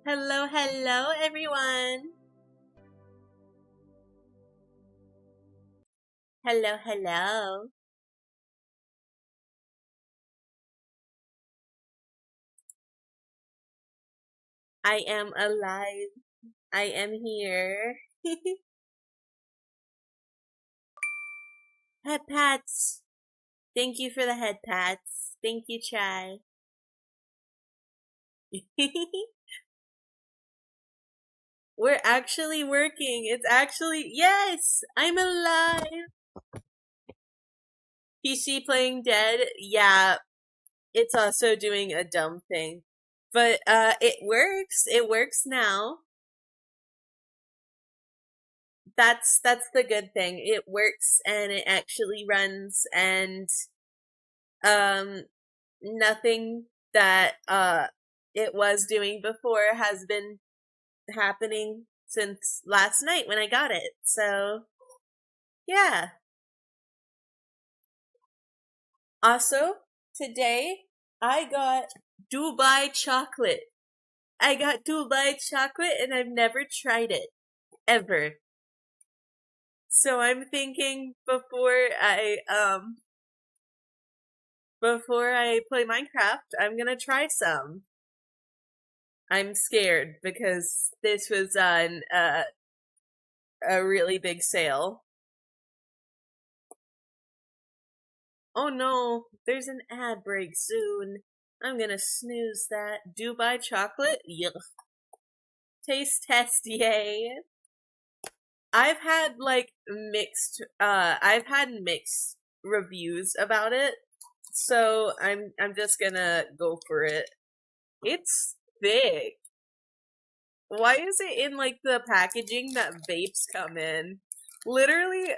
Hello, hello, everyone. Hello, hello. I am alive. I am here. Head pats. Thank you for the head pats. Thank you, Chai. We're actually working. It's actually, yes, I'm alive. PC playing dead. Yeah, it's also doing a dumb thing. But it works. It works now. That's the good thing. It works and it actually runs and um nothing that it was doing before has been happening since last night when I got it. So, yeah. Also, today I got Dubai chocolate. I got Dubai chocolate and I've never tried it ever. So I'm thinking before I play Minecraft, I'm gonna try some. I'm scared because this was on a really big sale. Oh no, there's an ad break soon. I'm gonna snooze that. Dubai chocolate? Yuck. Taste test, yay. I've had mixed reviews about it. So I'm just gonna go for it. It's thick. Why is it in like the packaging that vapes come in? Literally,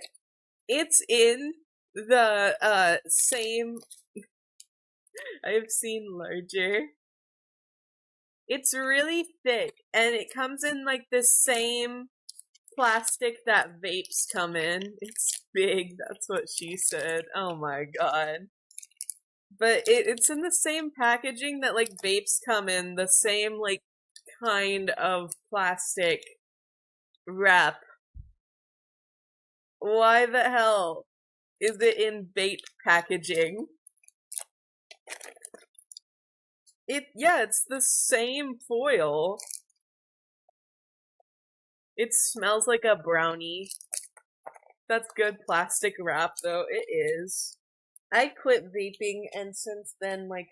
it's in the same. I've seen larger. It's really thick and it comes in like the same plastic that vapes come in. It's big, that's what she said. Oh my god. But it's in the same packaging that like vapes come in, the same like kind of plastic wrap. Why the hell is it in vape packaging? It's the same foil. It smells like a brownie. That's good plastic wrap though, it is. I quit vaping and since then like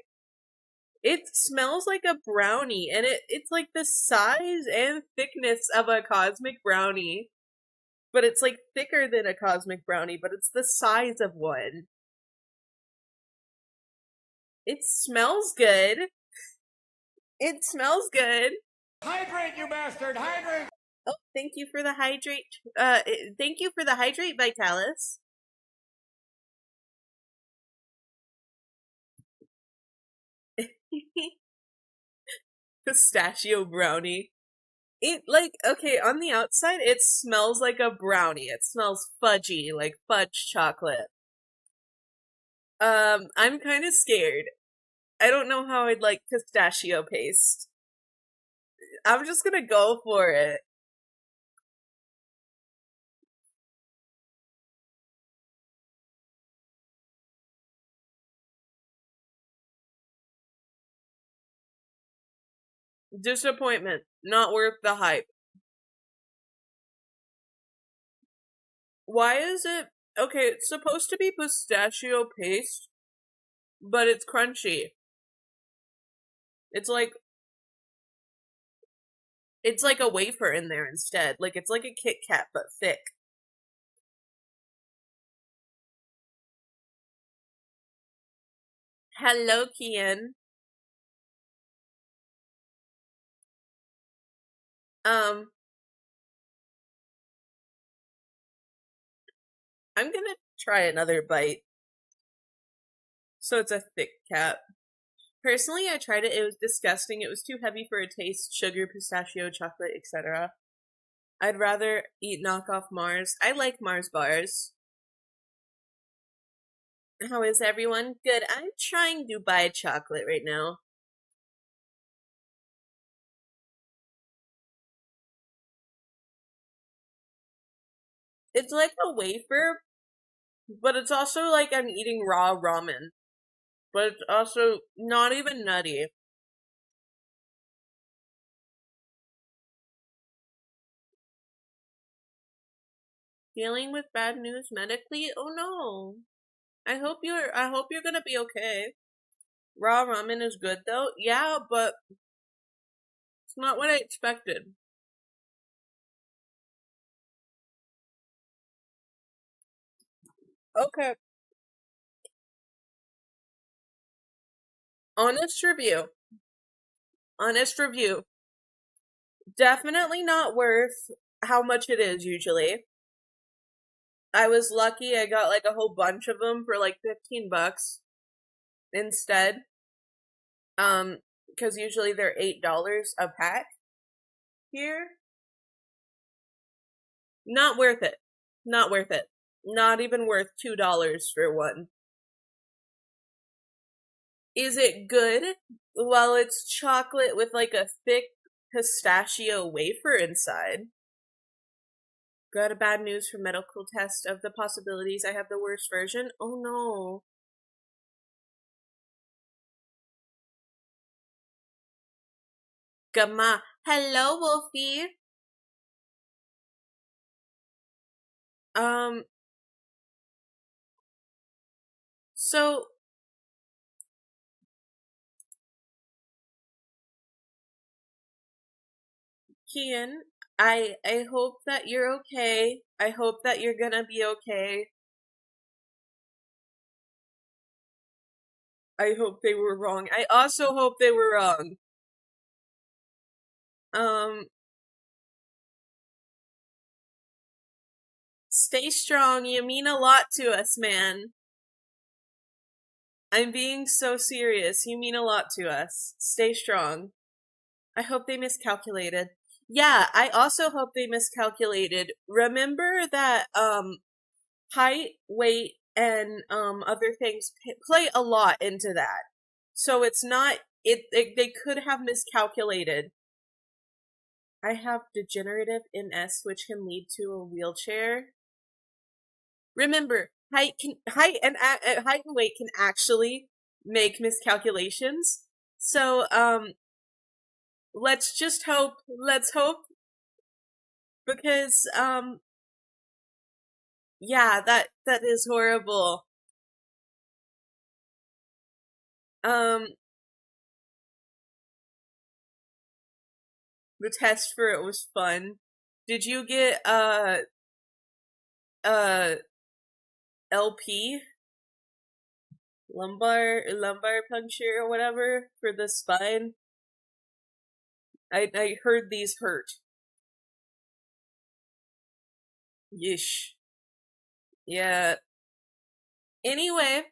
it smells like a brownie and it's like the size and thickness of a cosmic brownie. But it's like thicker than a cosmic brownie, but it's the size of one. It smells good. It smells good. Hydrate, you bastard! Hydrate! Oh, thank you for the hydrate. Thank you for the hydrate, Vitalis. Pistachio brownie. It like okay, on the outside it smells like a brownie. It smells fudgy, like fudge chocolate. I'm kind of scared. I don't know how I'd like pistachio paste. I'm just gonna go for it. Disappointment. Not worth the hype. Why is it okay? It's supposed to be pistachio paste, but it's crunchy. It's like it's like a wafer in there instead. Like it's like a Kit Kat but thick. Hello, Kian. Um, I'm gonna try another bite. So it's a thick cap. Personally, I tried it. It was disgusting. It was too heavy for a taste. Sugar, pistachio, chocolate, etc. I'd rather eat knockoff Mars. I like Mars bars. How is everyone? Good. I'm trying Dubai chocolate right now. It's like a wafer, but it's also like I'm eating raw ramen. But it's also not even nutty. Dealing with bad news medically? Oh no. I hope you're gonna be okay. Raw ramen is good though. Yeah, but it's not what I expected. Okay. Honest review. Honest review. Definitely not worth how much it is usually. I was lucky I got like a whole bunch of them for like 15 bucks instead. Because usually they're $8 a pack here. Not worth it. Not worth it. Not even worth $2 for one. Is it good? Well, it's chocolate with like a thick pistachio wafer inside. Got a bad news for medical test of the possibilities. I have the worst version. Oh no. Gamma. Hello, Wolfie. Um, so Kian, I hope that you're okay. I hope that you're gonna be okay. I hope they were wrong. I also hope they were wrong. Um, stay strong. You mean a lot to us, man. I'm being so serious. You mean a lot to us. Stay strong. I hope they miscalculated. Yeah, I also hope they miscalculated. Remember that height, weight, and other things play a lot into that. So it's not they could have miscalculated. I have degenerative MS, which can lead to a wheelchair. Remember, height and weight can actually make miscalculations. So let's just hope. Let's hope because yeah, that is horrible. Um, the test for it was fun. Did you get uh LP lumbar puncture or whatever for the spine? I heard these hurt. Yeesh. Yeah. Anyway,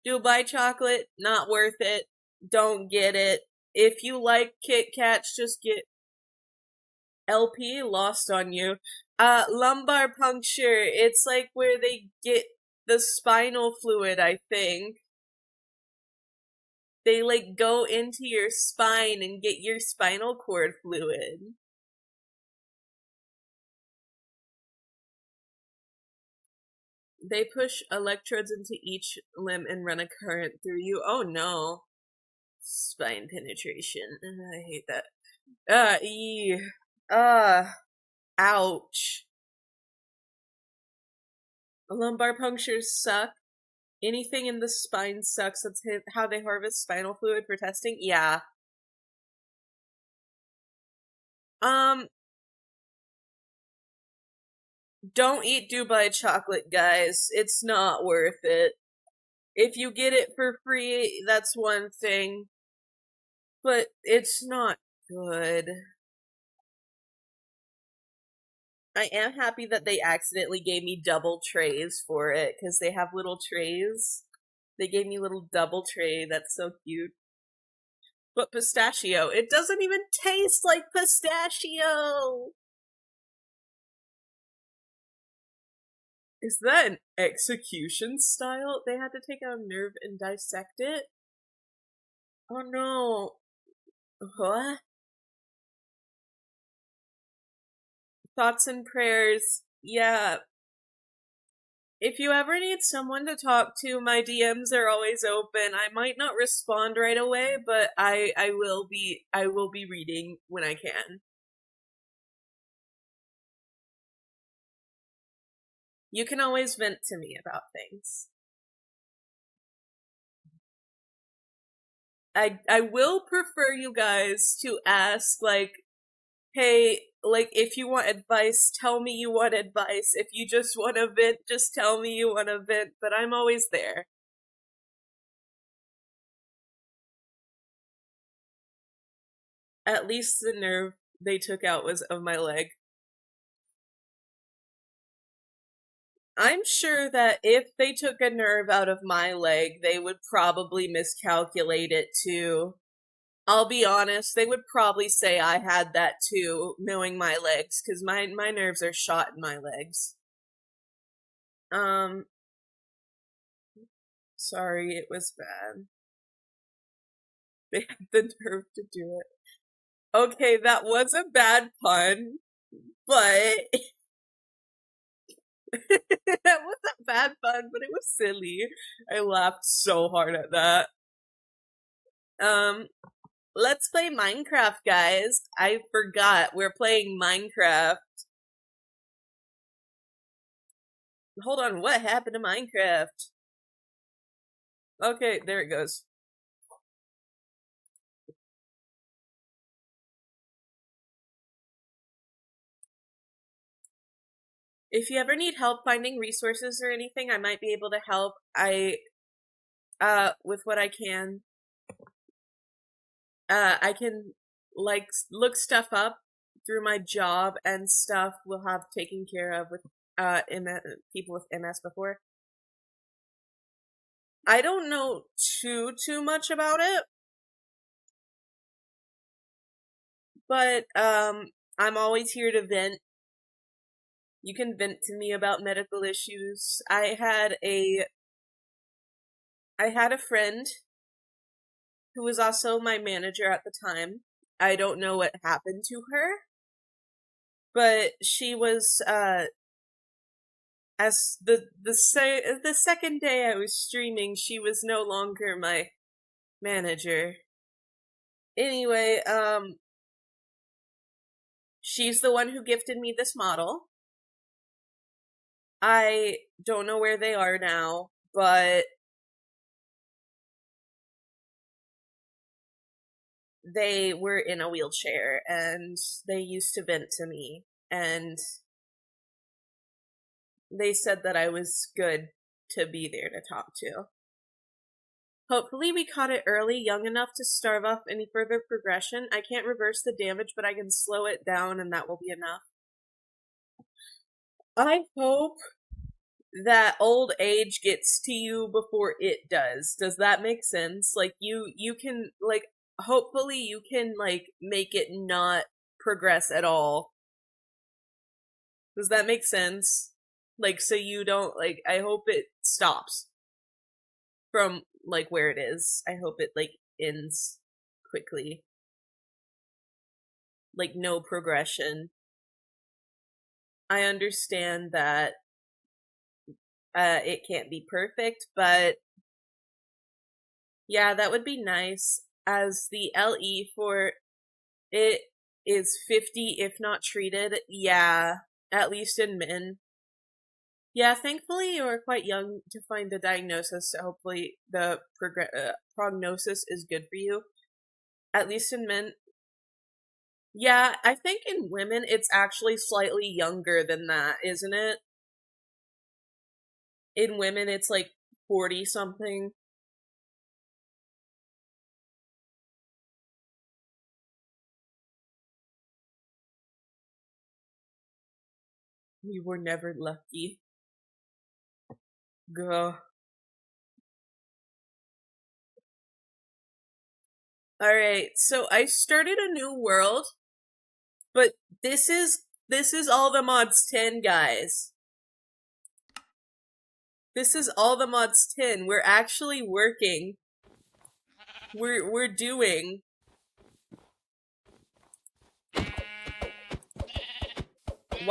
Dubai chocolate, not worth it. Don't get it. If you like Kit Kats, just get LP, lost on you. Lumbar puncture, it's like where they get the spinal fluid, I think. They like go into your spine and get your spinal cord fluid. They push electrodes into each limb and run a current through you. Oh no. Spine penetration. I hate that. E. Ouch. Lumbar punctures suck. Anything in the spine sucks. That's how they harvest spinal fluid for testing. Yeah. Um, don't eat Dubai chocolate, guys. It's not worth it. If you get it for free, that's one thing. But it's not good. I am happy that they accidentally gave me double trays for it, because they have little trays. They gave me a little double tray. That's so cute. But pistachio, it doesn't even taste like pistachio! Is that an execution style? They had to take out a nerve and dissect it? Oh no. What? Thoughts and prayers. Yeah, If you ever need someone to talk to, my DMs are always open. I might not respond right away, but I will be reading when I can. You can always vent to me about things. I will prefer you guys to ask, like, hey, like, if you want advice, tell me you want advice. If you just want to vent, just tell me you want to vent, but I'm always there. At least the nerve they took out was of my leg. I'm sure that if they took a nerve out of my leg, they would probably miscalculate it too. I'll be honest, they would probably say I had that too, knowing my legs, because my nerves are shot in my legs. Sorry, it was bad. They had the nerve to do it. Okay, that was a bad pun, but that was a bad pun, but it was silly. I laughed so hard at that. Let's play Minecraft, guys. I forgot we're playing Minecraft. Hold on, what happened to Minecraft? Okay, there it goes. If you ever need help finding resources or anything, I might be able to help. With what I can. I can, like, look stuff up through my job and stuff we'll have taken care of with, people with MS before. I don't know too much about it. But, I'm always here to vent. You can vent to me about medical issues. I had a friend who was also my manager at the time. I don't know what happened to her, but she was, as the second day I was streaming, she was no longer my manager. Anyway, she's the one who gifted me this model. I don't know where they are now, but they were in a wheelchair and they used to vent to me, and they said that I was good to be there to talk to. Hopefully we caught it early, young enough to starve off any further progression. I can't reverse the damage, but I can slow it down and that will be enough. I hope that old age gets to you before it does. Does that make sense? Like, you can, like, hopefully you can, like, make it not progress at all. Does that make sense? Like, so you don't, like, I hope it stops from, like, where it is. I hope it, like, ends quickly. Like, no progression. I understand that it can't be perfect, but yeah, that would be nice, as the LE for it is 50 if not treated. Yeah, at least in men. Yeah, thankfully you are quite young to find the diagnosis, so hopefully the prognosis is good for you. At least in men. Yeah, I think in women it's actually slightly younger than that, isn't it? In women it's like 40 something. We were never lucky. Go. Alright, so I started a new world, but this is all the mods 10, guys. This is all the mods 10. We're actually working. We're doing.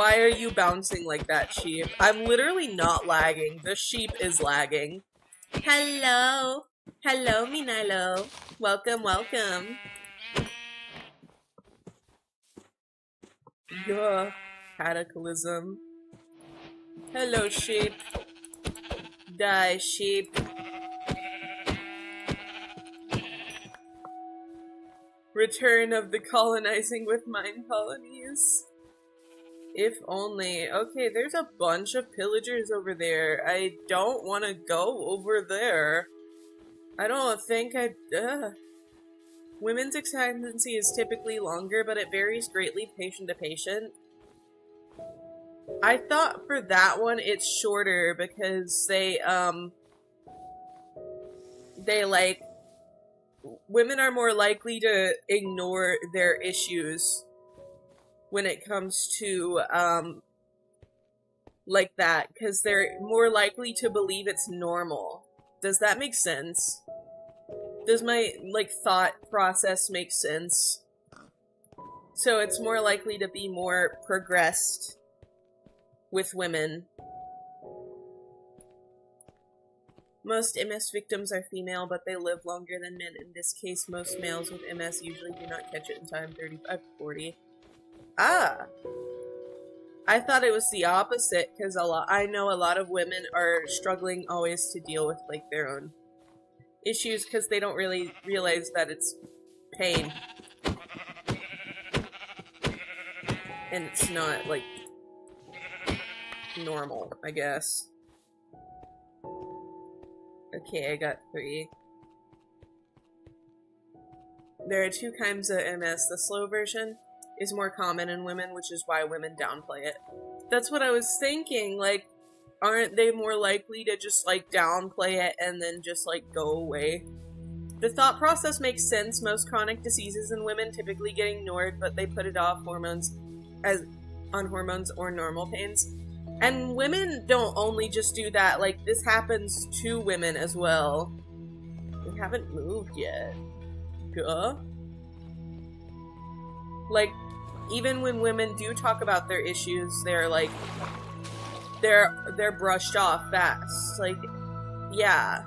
Why are you bouncing like that, sheep? I'm literally not lagging. The sheep is lagging. Hello. Hello, Minilo. Welcome, welcome. Duh. Cataclysm. Hello, sheep. Die, sheep. Return of the colonizing with mine colonies. If only. Okay, there's a bunch of pillagers over there. I don't want to go over there. I don't think I... Women's expectancy is typically longer, but it varies greatly patient to patient. I thought for that one it's shorter because they like... Women are more likely to ignore their issues when it comes to, like that, because they're more likely to believe it's normal. Does that make sense? Does my, like, thought process make sense? So it's more likely to be more progressed with women. Most MS victims are female, but they live longer than men. In this case, most males with MS usually do not catch it in time, 35 to 40. Ah! I thought it was the opposite, because I know a lot of women are struggling always to deal with, like, their own issues, because they don't really realize that it's pain. And it's not, like, normal, I guess. Okay, I got 3. There are 2 kinds of MS. The slow version is more common in women, which is why women downplay it. That's what I was thinking, like, aren't they more likely to just, like, downplay it and then just, like, go away? The thought process makes sense. Most chronic diseases in women typically get ignored, but they put it off on hormones or normal pains. And women don't only just do that, like, this happens to women as well. We haven't moved yet. Duh. Like, even when women do talk about their issues, they're like, they're brushed off fast. Like, yeah.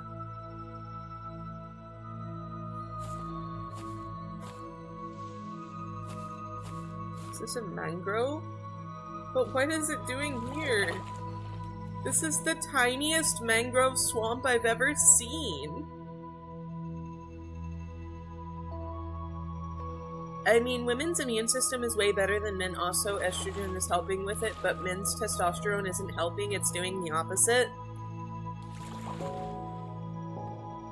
Is this a mangrove? But what is it doing here? This is the tiniest mangrove swamp I've ever seen. I mean, women's immune system is way better than men also. Estrogen is helping with it, but men's testosterone isn't helping. It's doing the opposite.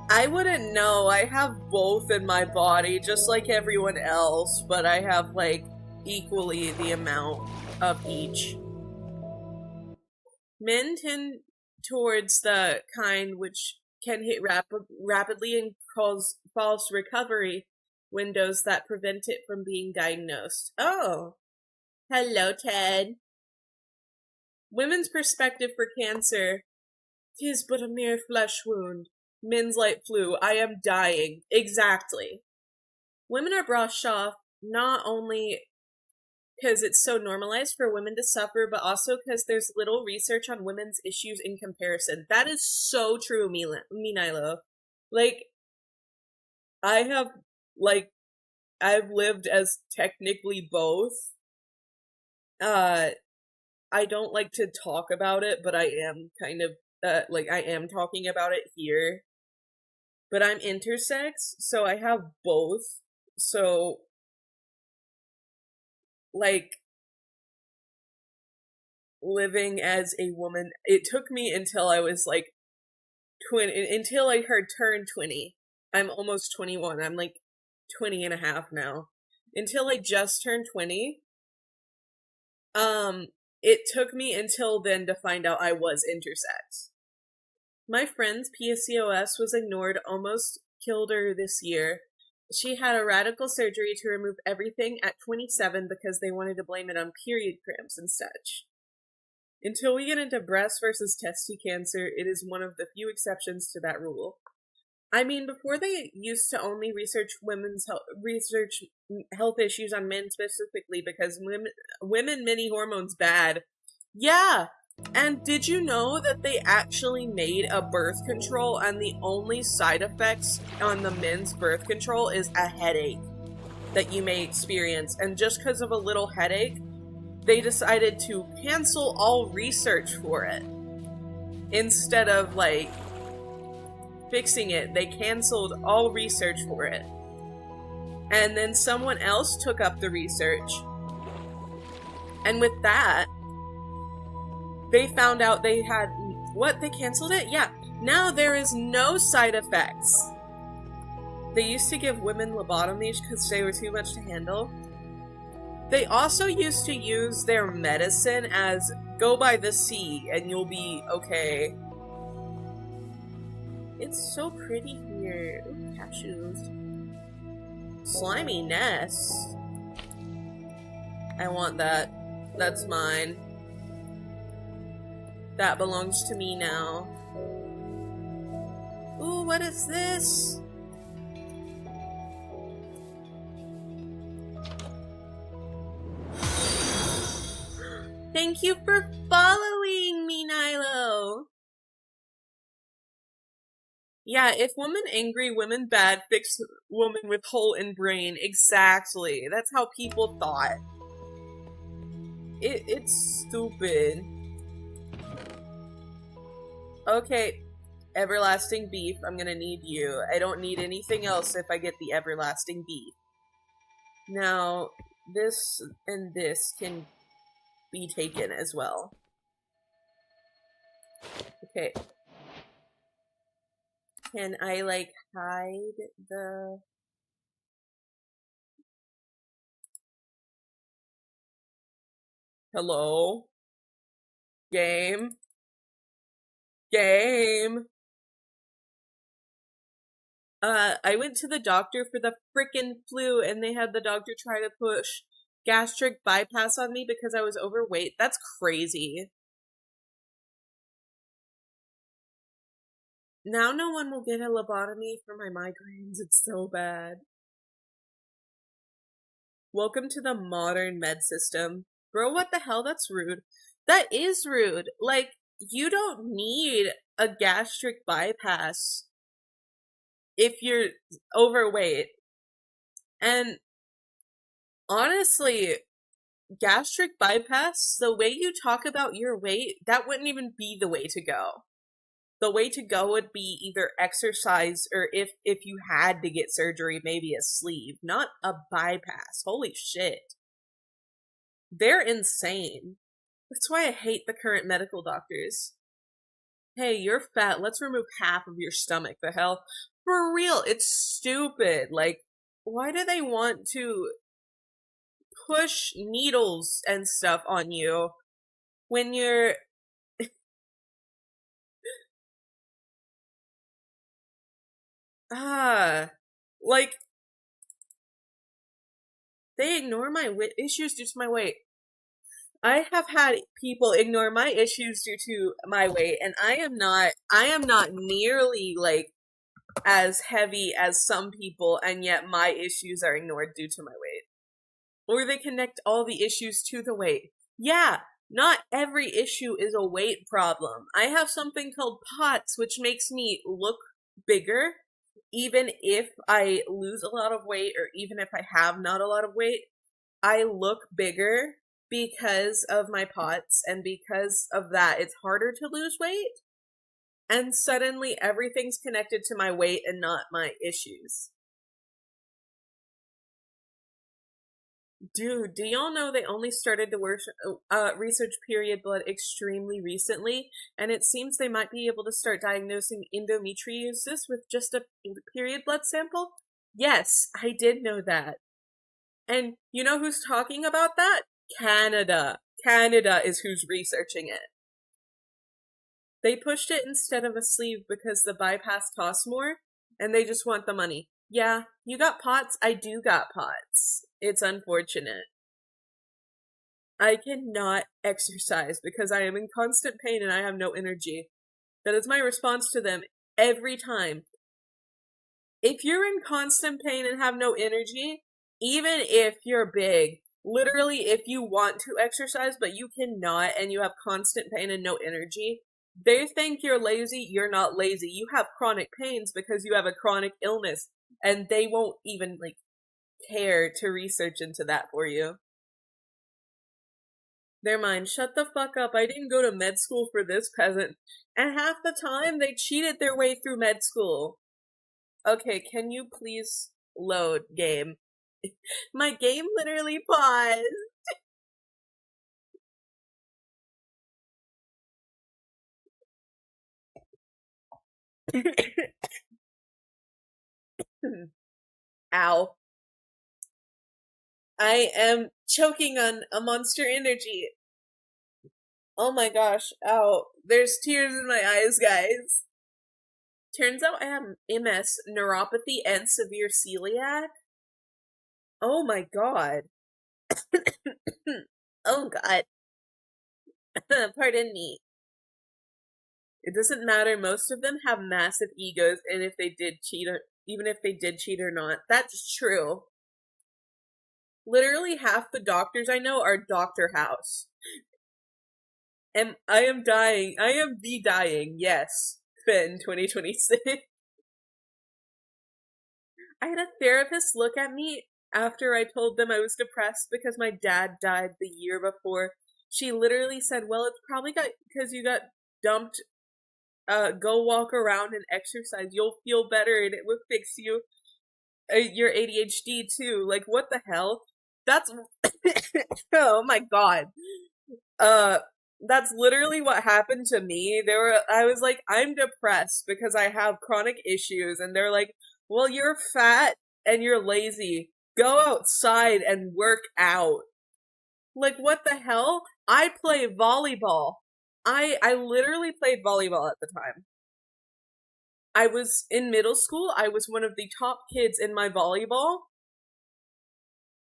I wouldn't know. I have both in my body, just like everyone else, but I have, like, equally the amount of each. Men tend towards the kind which can hit rapidly and cause false recovery windows that prevent it from being diagnosed. Oh. Hello, Ted. Women's perspective for cancer. 'Tis but a mere flesh wound. Men's light flu. I am dying. Exactly. Women are brushed off not only because it's so normalized for women to suffer, but also because there's little research on women's issues in comparison. That is so true, Minilo. Like, I've lived as technically both. I don't like to talk about it, but I am kind of, I am talking about it here. But I'm intersex, so I have both. So, like, living as a woman, it took me until I was, like, until I turned 20. I'm almost 21. I'm, like, 20 and a half now. Until I just turned 20, it took me until then to find out I was intersex. My friend's PCOS was ignored, almost killed her this year. She had a radical surgery to remove everything at 27 because they wanted to blame it on period cramps and such. Until we get into breast versus testy cancer, it is one of the few exceptions to that rule. I mean, before they used to only research health issues on men specifically because women mini hormones bad. Yeah. And did you know that they actually made a birth control and the only side effects on the men's birth control is a headache that you may experience, and just because of a little headache, they decided to cancel all research for it. Instead of like fixing it, they canceled all research for it. And then someone else took up the research. And with that, they found out they had what? They canceled it? Yeah. Now there is no side effects. They used to give women lobotomies because they were too much to handle. They also used to use their medicine as go by the sea and you'll be okay. It's so pretty here. Ooh, cashews. Slimy nest. I want that. That's mine. That belongs to me now. Ooh, what is this? Thank you for following me, Nilo. Yeah, if woman angry, women bad, fix woman with hole in brain. Exactly. That's how people thought. It's stupid. Okay, everlasting beef, I'm gonna need you. I don't need anything else if I get the everlasting beef. Now, this and this can be taken as well. Okay. Can I, like, hide the... Hello? Game? Game? I went to the doctor for the frickin' flu, and they had the doctor try to push gastric bypass on me because I was overweight. That's crazy. Now no one will get a lobotomy for my migraines. It's so bad. Welcome to the modern med system. Bro, what the hell? That's rude. That is rude. Like, you don't need a gastric bypass if you're overweight. And honestly, gastric bypass, the way you talk about your weight, that wouldn't even be the way to go. The way to go would be either exercise or if you had to get surgery, maybe a sleeve, not a bypass. Holy shit. They're insane. That's why I hate the current medical doctors. Hey, you're fat. Let's remove half of your stomach. The hell? For real, it's stupid. Like, why do they want to push needles and stuff on you when you're... like, they ignore my issues due to my weight. I have had people ignore my issues due to my weight, and I am not nearly, like, as heavy as some people, and yet my issues are ignored due to my weight. Or they connect all the issues to the weight. Yeah, not every issue is a weight problem. I have something called POTS, which makes me look bigger, even if I lose a lot of weight, or even if I have not a lot of weight. I look bigger because of my POTS, and because of that, it's harder to lose weight. And suddenly everything's connected to my weight and not my issues. Dude, do y'all know they only started to research period blood extremely recently? And it seems they might be able to start diagnosing endometriosis with just a period blood sample? Yes, I did know that. And you know who's talking about that? Canada. Canada is who's researching it. They pushed it instead of a sleeve because the bypass costs more, and they just want the money. Yeah, you got POTS, I do got POTS. It's unfortunate. I cannot exercise because I am in constant pain and I have no energy. That is my response to them every time. If you're in constant pain and have no energy, even if you're big, literally if you want to exercise but you cannot and you have constant pain and no energy, they think you're lazy. You're not lazy. You have chronic pains because you have a chronic illness, and they won't even like care to research into that for you. Their mind, shut the fuck up. I didn't go to med school for this peasant. And half the time they cheated their way through med school. Okay, can you please load game? My game literally paused. Ow. I am choking on a Monster Energy. Oh my gosh, ow. There's tears in my eyes, guys. Turns out I have MS, neuropathy, and severe celiac. Oh my god. Oh god. Pardon me. It doesn't matter, most of them have massive egos, and if they did cheat, or even if they did cheat or not, that's true. Literally half the doctors I know are Dr. House. And I am dying. I am the dying, yes. Finn 2026. I had a therapist look at me after I told them I was depressed because my dad died the year before. She literally said, well, it's probably because you got dumped. Go walk around and exercise. You'll feel better and it will fix you. Your ADHD too. Like, what the hell? That's, oh my god. That's literally what happened to me. I was like, I'm depressed because I have chronic issues, and they're like, well, you're fat and you're lazy. Go outside and work out. Like, what the hell? I play volleyball. I literally played volleyball at the time. I was in middle school. I was one of the top kids in my volleyball.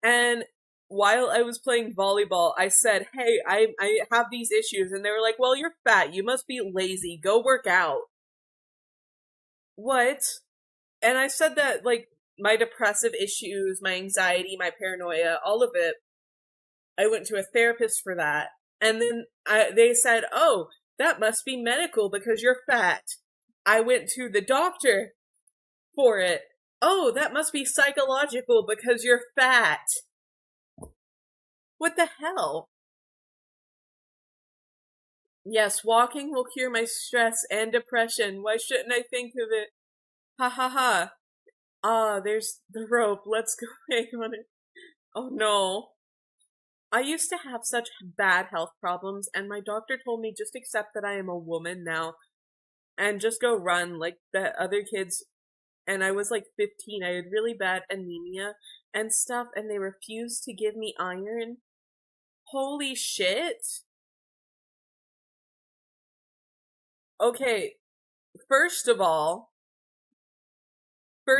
And while I was playing volleyball, I said, hey, I have these issues. And they were like, well, you're fat. You must be lazy. Go work out. What? And I said that, like, my depressive issues, my anxiety, my paranoia, all of it, I went to a therapist for that. And then they said, oh, that must be medical because you're fat. I went to the doctor for it. Oh, that must be psychological because you're fat. What the hell? Yes, walking will cure my stress and depression. Why shouldn't I think of it? Ha ha ha. Ah, there's the rope. Let's go hang on it. Oh no. I used to have such bad health problems, and my doctor told me just accept that I am a woman now and just go run like the other kids. And I was like 15. I had really bad anemia and stuff, and they refused to give me iron. Holy shit. Okay, first of all, when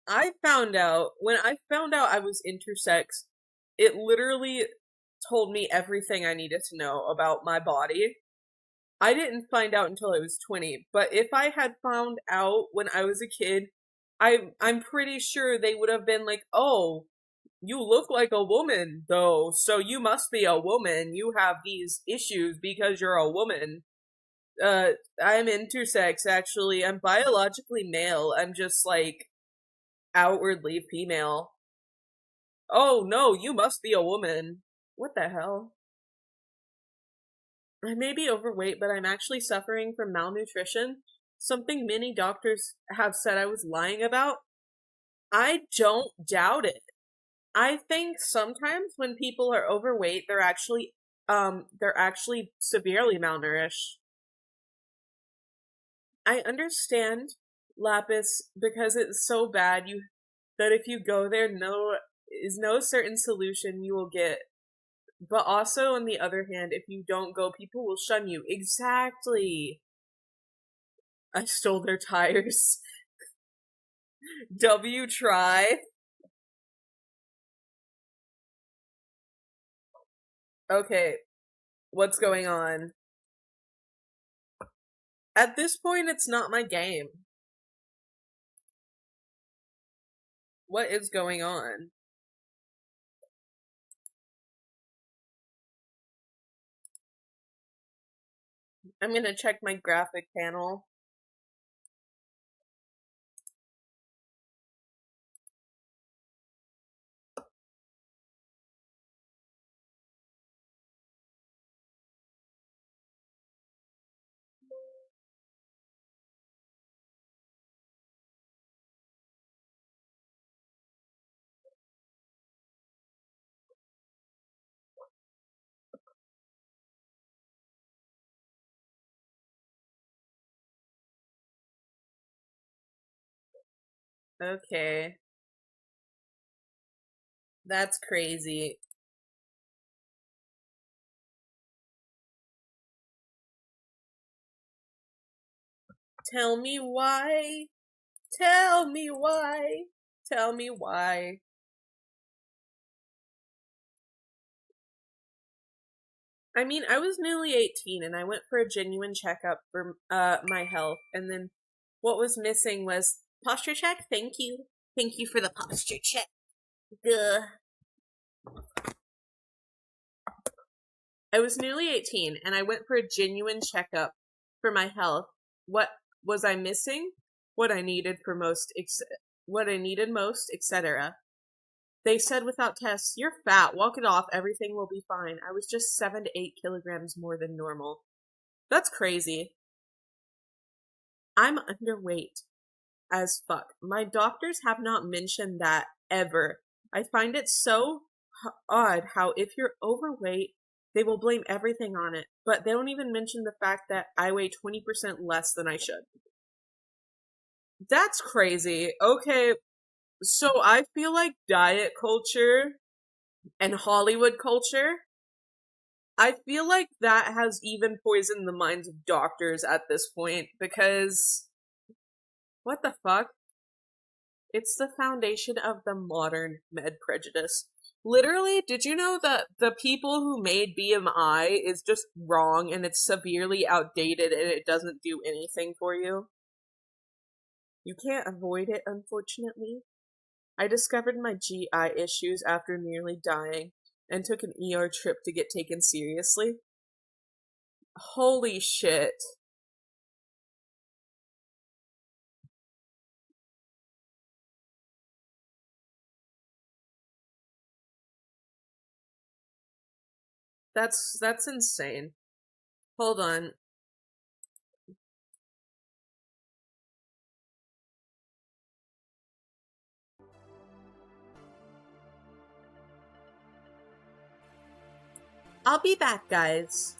I found out I was intersex, it literally told me everything I needed to know about my body. I didn't find out until I was 20, but if I had found out when I was a kid, I'm pretty sure they would have been like, "Oh, you look like a woman though, so you must be a woman. You have these issues because you're a woman." I'm intersex actually. I'm biologically male. I'm just like outwardly female. Oh no, you must be a woman. What the hell? I may be overweight, but I'm actually suffering from malnutrition. Something many doctors have said I was lying about. I don't doubt it. I think sometimes when people are overweight, they're actually severely malnourished. I understand Lapis because it's so bad that if you go there, no certain solution you will get. But also, on the other hand, if you don't go, people will shun you. Exactly. I stole their tires. W try. Okay, what's going on? At this point, it's not my game. What is going on? I'm gonna check my graphic panel. Okay. That's crazy. Tell me why. Tell me why. Tell me why. I mean, I was nearly 18 and I went for a genuine checkup for my health, and then what was missing was posture check. Thank you. Thank you for the posture check. Duh. I was nearly 18 and I went for a genuine checkup for my health. What was I missing? What I needed most, etc. They said without tests, "You're fat, walk it off, everything will be fine." I was just 7 to 8 kilograms more than normal. That's crazy. I'm underweight as fuck. My doctors have not mentioned that ever. I find it so odd how if you're overweight, they will blame everything on it, but they don't even mention the fact that I weigh 20% less than I should. That's crazy. Okay, so I feel like diet culture and Hollywood culture, I feel like that has even poisoned the minds of doctors at this point, because what the fuck? It's the foundation of the modern med prejudice. Literally, did you know that the people who made BMI is just wrong and it's severely outdated and it doesn't do anything for you? You can't avoid it, unfortunately. I discovered my GI issues after nearly dying and took an ER trip to get taken seriously. Holy shit. That's insane. Hold on. I'll be back, guys.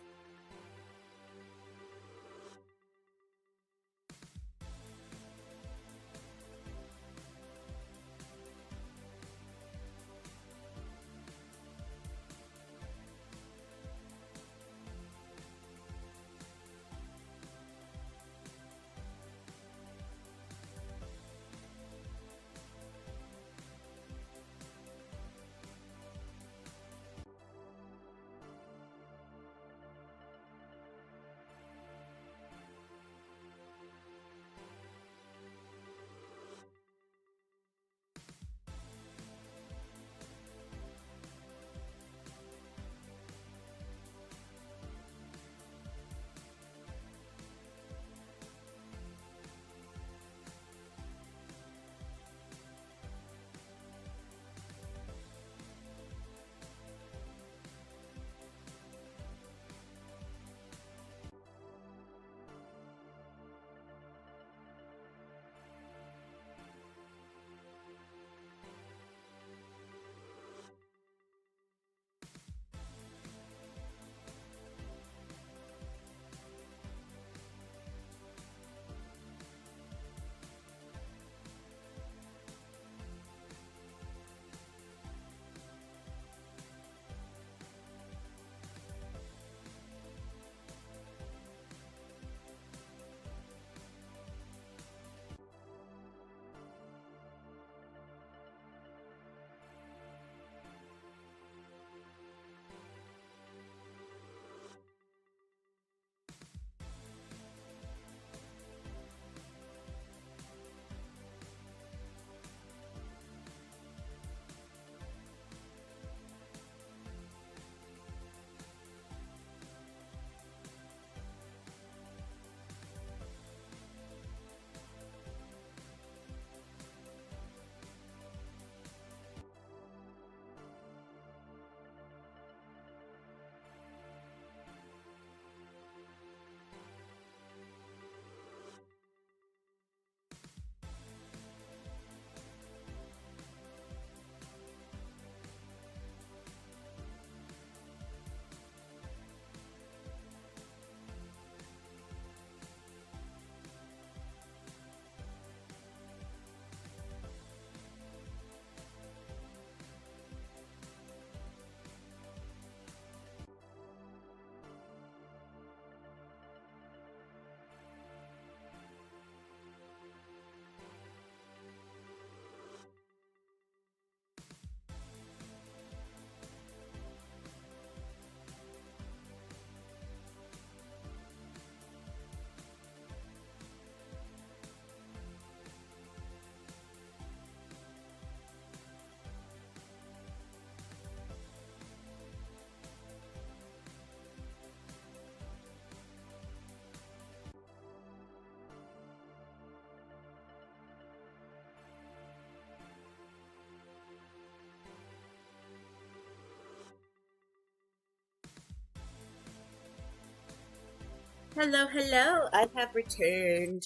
Hello, hello, I have returned.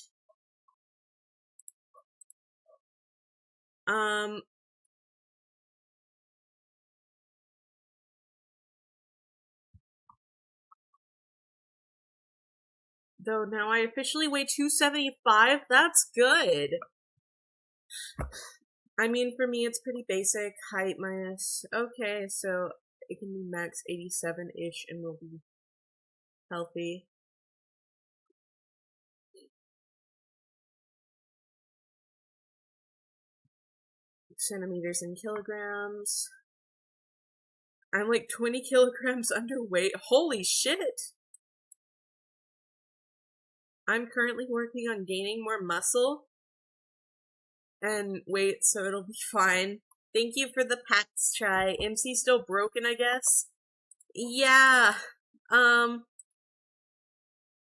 Though now I officially weigh 275, that's good. I mean, for me, it's pretty basic. Height minus. Okay, so it can be max 87-ish and we'll be healthy. Centimeters and kilograms. I'm like 20 kilograms underweight. Holy shit! I'm currently working on gaining more muscle and weight, so it'll be fine. Thank you for the packs try. MC still broken, I guess? Yeah. I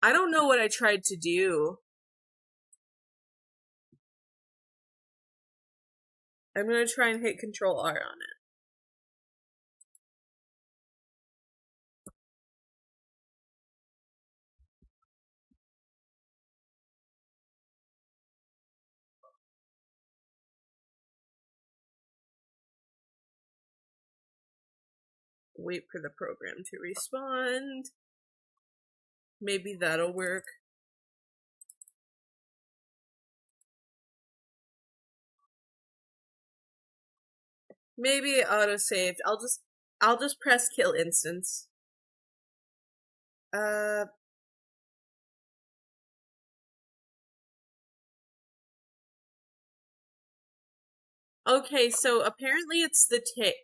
don't know what I tried to do. I'm gonna try and hit Control R on it. Wait for the program to respond. Maybe that'll work. Maybe it auto-saved. I'll just press kill instance. Okay, so apparently it's the tick.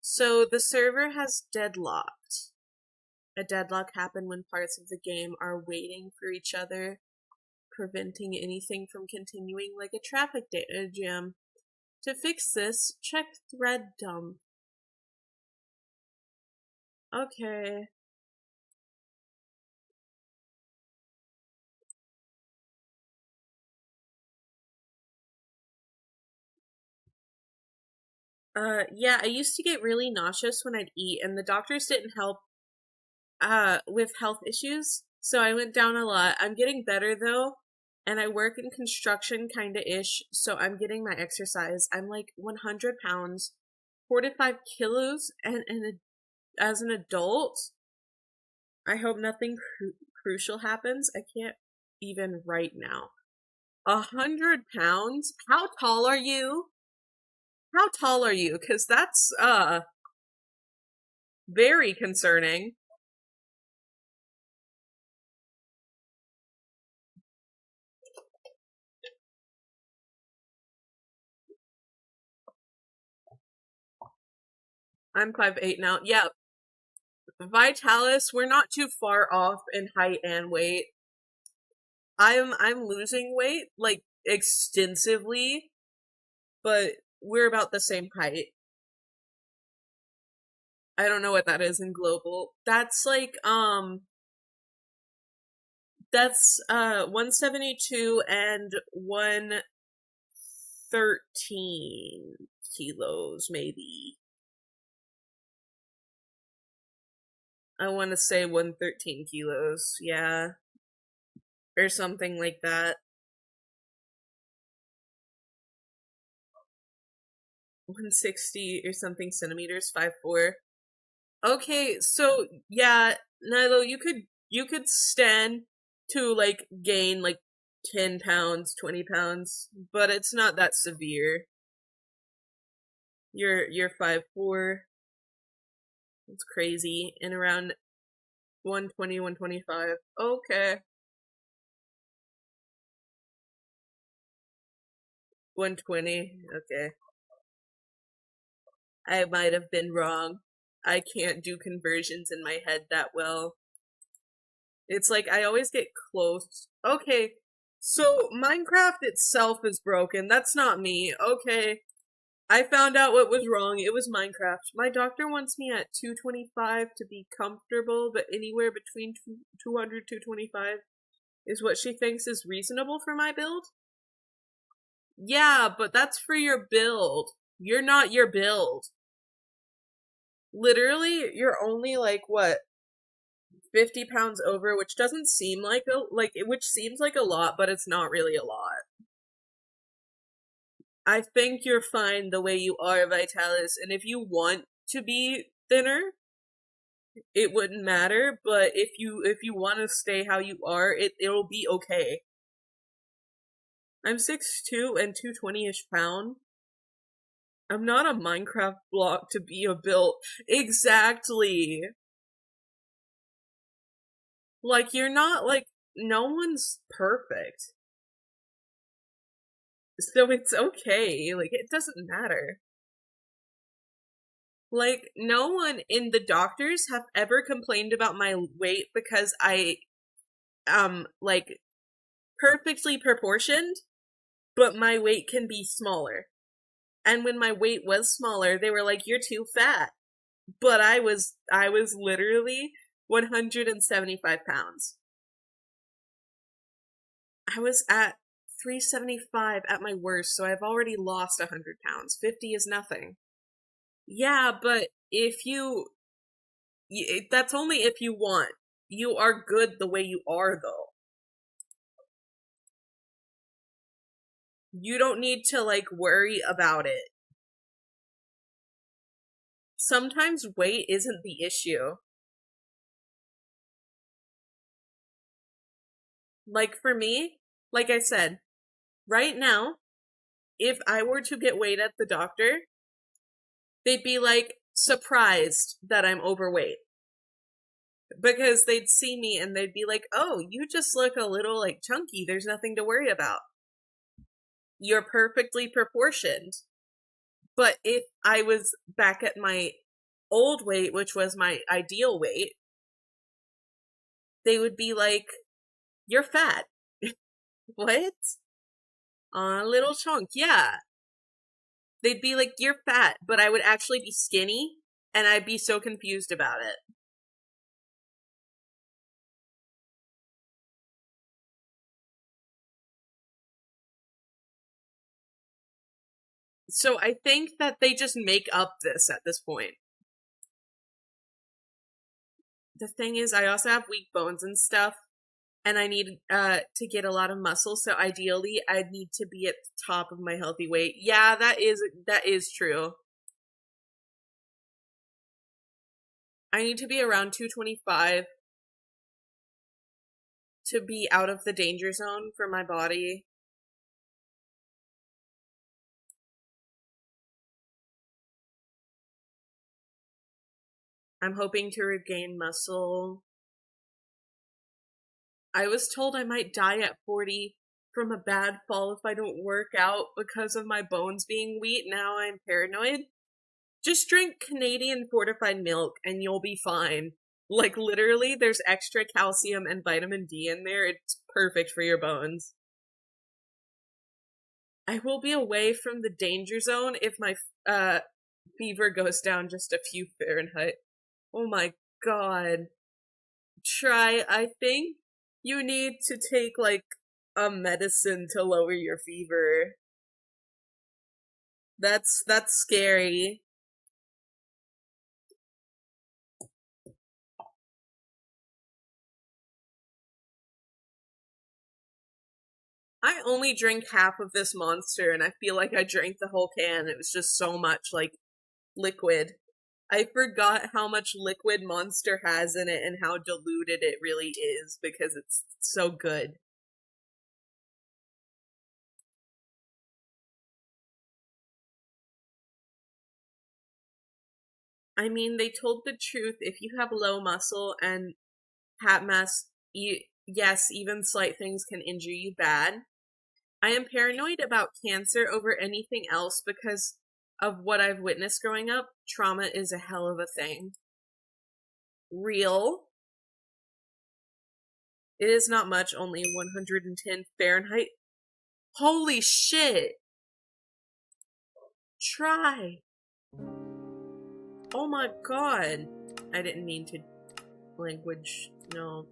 So the server has deadlocked. A deadlock happened when parts of the game are waiting for each other, preventing anything from continuing like a traffic jam. To fix this, check thread dump. Okay. Yeah, I used to get really nauseous when I'd eat, and the doctors didn't help, with health issues, so I went down a lot. I'm getting better, though, and I work in construction kinda-ish, so I'm getting my exercise. I'm like 100 pounds, 45 kilos, and as an adult, I hope nothing crucial happens. I can't even right now. 100 pounds? How tall are you? How tall are you? Because that's, very concerning. I'm 5'8" now. Yeah, Vitalis, we're not too far off in height and weight. I'm losing weight, like, extensively, but we're about the same height. I don't know what that is in global. That's like, that's 172 and 113 kilos, maybe. I want to say 113 kilos, yeah. Or something like that. 160 or something centimeters, 5'4". Okay, so yeah, Nilo, you could stand to like gain like 10 pounds, 20 pounds, but it's not that severe. You're 5'4". It's crazy. And around 120, 125. Okay. 120. Okay. I might have been wrong. I can't do conversions in my head that well. It's like I always get close. Okay, so Minecraft itself is broken. That's not me. Okay. I found out what was wrong. It was Minecraft. My doctor wants me at 225 to be comfortable, but anywhere between 200 225 is what she thinks is reasonable for my build. Yeah, but that's for your build. You're not your build. Literally, you're only like, what, 50 pounds over, which doesn't seem like which seems like a lot, but it's not really a lot. I think you're fine the way you are, Vitalis, and if you want to be thinner, it wouldn't matter, but if you want to stay how you are, it'll be okay. I'm 6'2" and 220-ish pound. I'm not a Minecraft block to be a build. Exactly. Like, you're not, like, no one's perfect. So it's okay. Like, it doesn't matter. Like, no one in the doctors have ever complained about my weight because I, like, perfectly proportioned, but my weight can be smaller. And when my weight was smaller, they were like, you're too fat. But I was literally 175 pounds. I was at 375 at my worst, so I've already lost 100 pounds. 50 is nothing. Yeah, but if that's only if you want. You are good the way you are, though. You don't need to, like, worry about it. Sometimes weight isn't the issue. Like, for me, like I said, right now, if I were to get weighed at the doctor, they'd be, like, surprised that I'm overweight. Because they'd see me and they'd be like, oh, you just look a little, like, chunky. There's nothing to worry about. You're perfectly proportioned. But if I was back at my old weight, which was my ideal weight, they would be like, you're fat. What? A little chunk, yeah. They'd be like, you're fat, but I would actually be skinny, and I'd be so confused about it. So I think that they just make up this at this point. The thing is, I also have weak bones and stuff, and I need to get a lot of muscle, so ideally I'd need to be at the top of my healthy weight. Yeah, that is true. I need to be around 225 to be out of the danger zone for my body. I'm hoping to regain muscle. I was told I might die at 40 from a bad fall if I don't work out because of my bones being weak. Now I'm paranoid. Just drink Canadian fortified milk and you'll be fine. Like, literally, there's extra calcium and vitamin D in there. It's perfect for your bones. I will be away from the danger zone if my fever goes down just a few Fahrenheit. Oh my god. I think you need to take, like, a medicine to lower your fever. That's scary. I only drank half of this monster and I feel like I drank the whole can. It was just so much, like, liquid. I forgot how much liquid Monster has in it and how diluted it really is because it's so good. I mean, they told the truth. If you have low muscle and fat mass, yes, even slight things can injure you bad. I am paranoid about cancer over anything else because of what I've witnessed growing up. Trauma is a hell of a thing. Real. It is not much, only 110 Fahrenheit. Holy shit! Try! Oh my god! I didn't mean to language, no.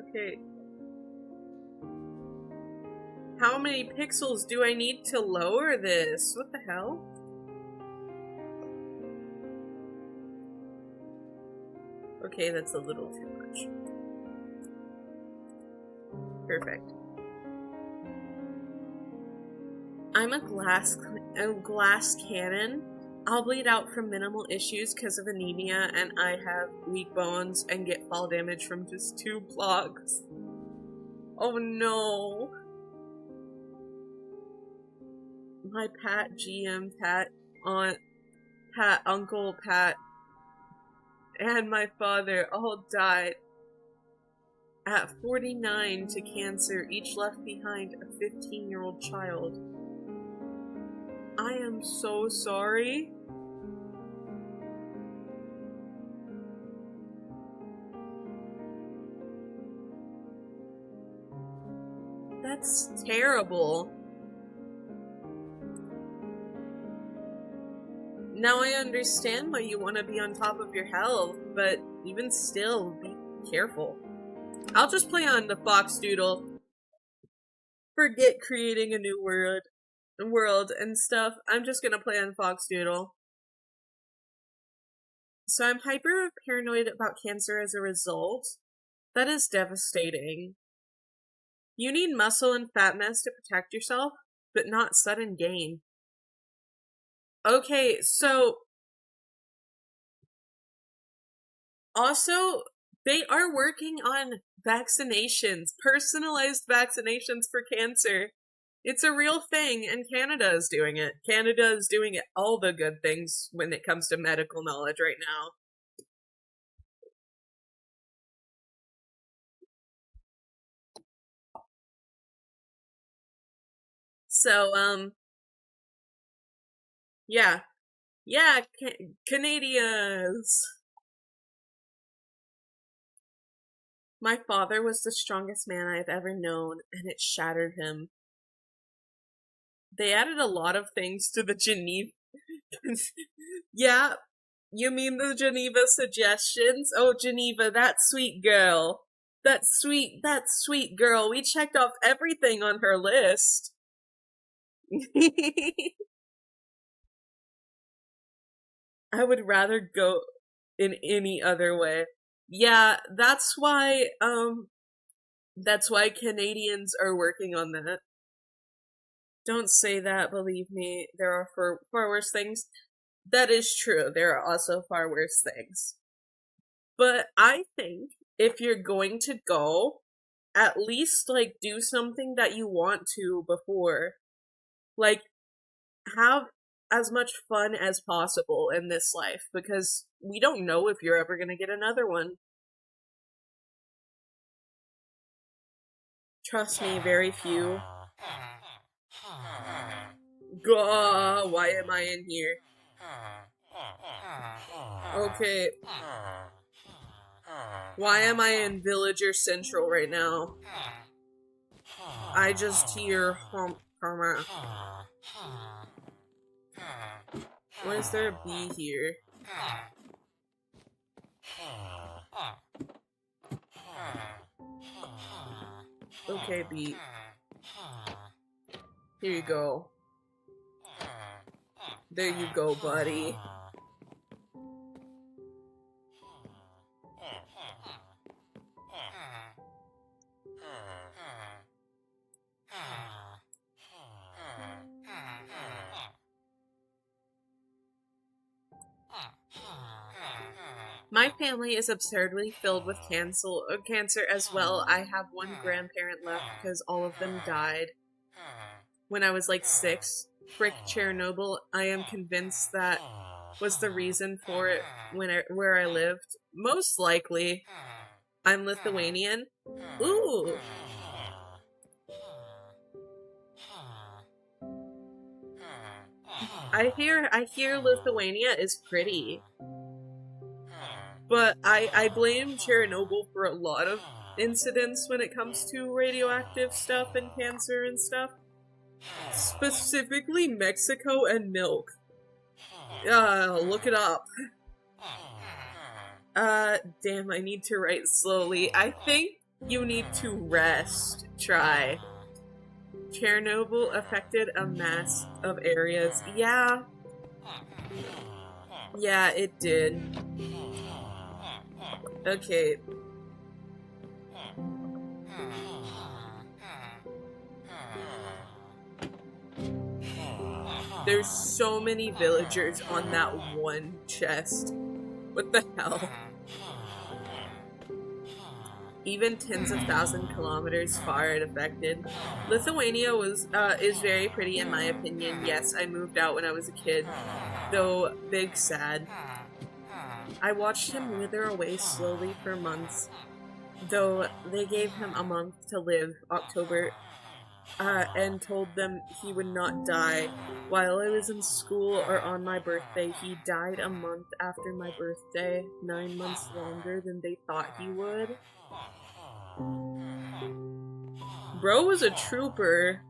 Okay. How many pixels do I need to lower this? What the hell? Okay, that's a little too much. Perfect. I'm a glass cannon. I'll bleed out from minimal issues because of anemia, and I have weak bones and get fall damage from just 2 blocks. Oh no. My Pat, GM, Pat, aunt, Pat, uncle, Pat, and my father all died at 49 to cancer, each left behind a 15-year-old child. I am so sorry. That's terrible. Now I understand why you want to be on top of your health, but even still, be careful. I'll just play on the Fox Doodle. Forget creating a new world and stuff. I'm just gonna play on Fox Doodle. So I'm hyper paranoid about cancer as a result. That is devastating. You need muscle and fat mass to protect yourself, but not sudden gain. Okay, so also they are working on vaccinations, personalized vaccinations for cancer. It's a real thing, and Canada is doing it. Canada is doing all the good things when it comes to medical knowledge right now. So, yeah. Yeah, Canadians! My father was the strongest man I've ever known, and it shattered him. They added a lot of things to the Geneva... Yeah, you mean the Geneva suggestions? Oh, Geneva, that sweet girl. That sweet girl. We checked off everything on her list. I would rather go in any other way. Yeah, that's why Canadians are working on that. Don't say that, believe me. There are far worse things. That is true. There are also far worse things. But I think if you're going to go, at least, like, do something that you want to before. Like, have as much fun as possible in this life, because we don't know if you're ever gonna get another one. Trust me, very few. Gah, why am I in here? Okay. Why am I in Villager Central right now? I just hear Why is there a bee here? Okay, bee. Here you go. There you go, buddy. My family is absurdly filled with cancer as well. I have one grandparent left because all of them died when I was like 6. Frick Chernobyl. I am convinced that was the reason for it where I lived. Most likely. I'm Lithuanian. Ooh. I hear Lithuania is pretty. But I blame Chernobyl for a lot of incidents when it comes to radioactive stuff and cancer and stuff. Specifically Mexico and milk. Look it up. Damn, I need to write slowly. I think You need to rest. Try. Chernobyl affected a mass of areas. Yeah. Yeah, it did. Okay. There's so many villagers on that one chest. What the hell? Even tens of kilometers far it affected. Lithuania is very pretty in my opinion. Yes, I moved out when I was a kid, though big sad. I watched him wither away slowly for months, though they gave him a month to live, October, and told them he would not die while I was in school or on my birthday. He died a month after my birthday, 9 months longer than they thought he would. Bro was a trooper.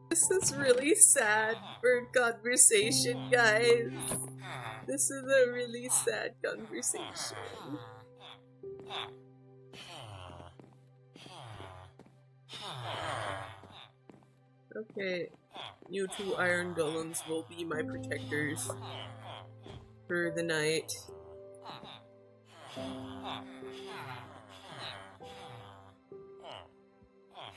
This is really sad for conversation, guys. This is a really sad conversation. Okay, you two iron golems will be my protectors for the night.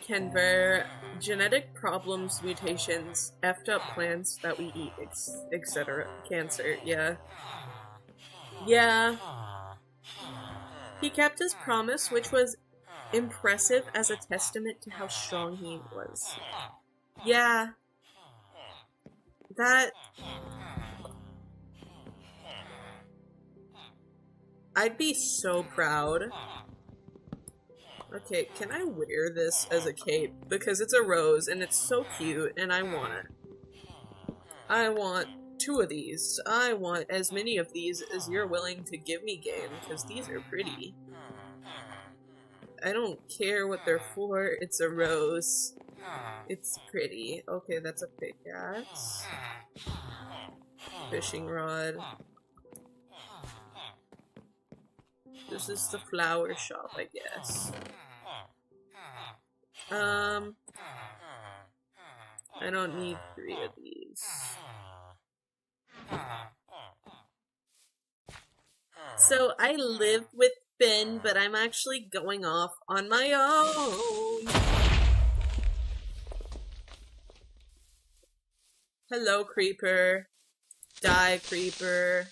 Canver, genetic problems, mutations, effed up plants that we eat, etc. Cancer, yeah. Yeah. He kept his promise, which was impressive as a testament to how strong he was. Yeah. That... I'd be so proud. Okay, can I wear this as a cape? Because it's a rose and it's so cute and I want it. I want 2 of these. I want as many of these as you're willing to give me, game, because these are pretty. I don't care what they're for, it's a rose. It's pretty. Okay, that's a pickaxe. Fishing rod. This is the flower shop, I guess. I don't need 3 of these. So I live with Finn, but I'm actually going off on my own. Hello, creeper. Die, creeper.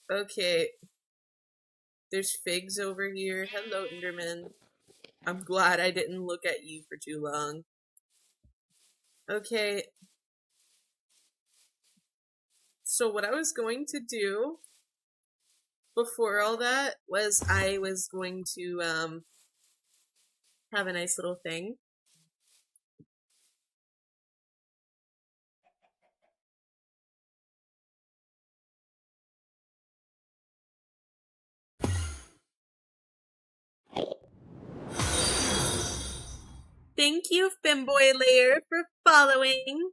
Okay. There's figs over here. Hello, Enderman. I'm glad I didn't look at you for too long. Okay. So what I was going to do before all that was I was going to have a nice little thing. Thank you, Femboy Layer, for following.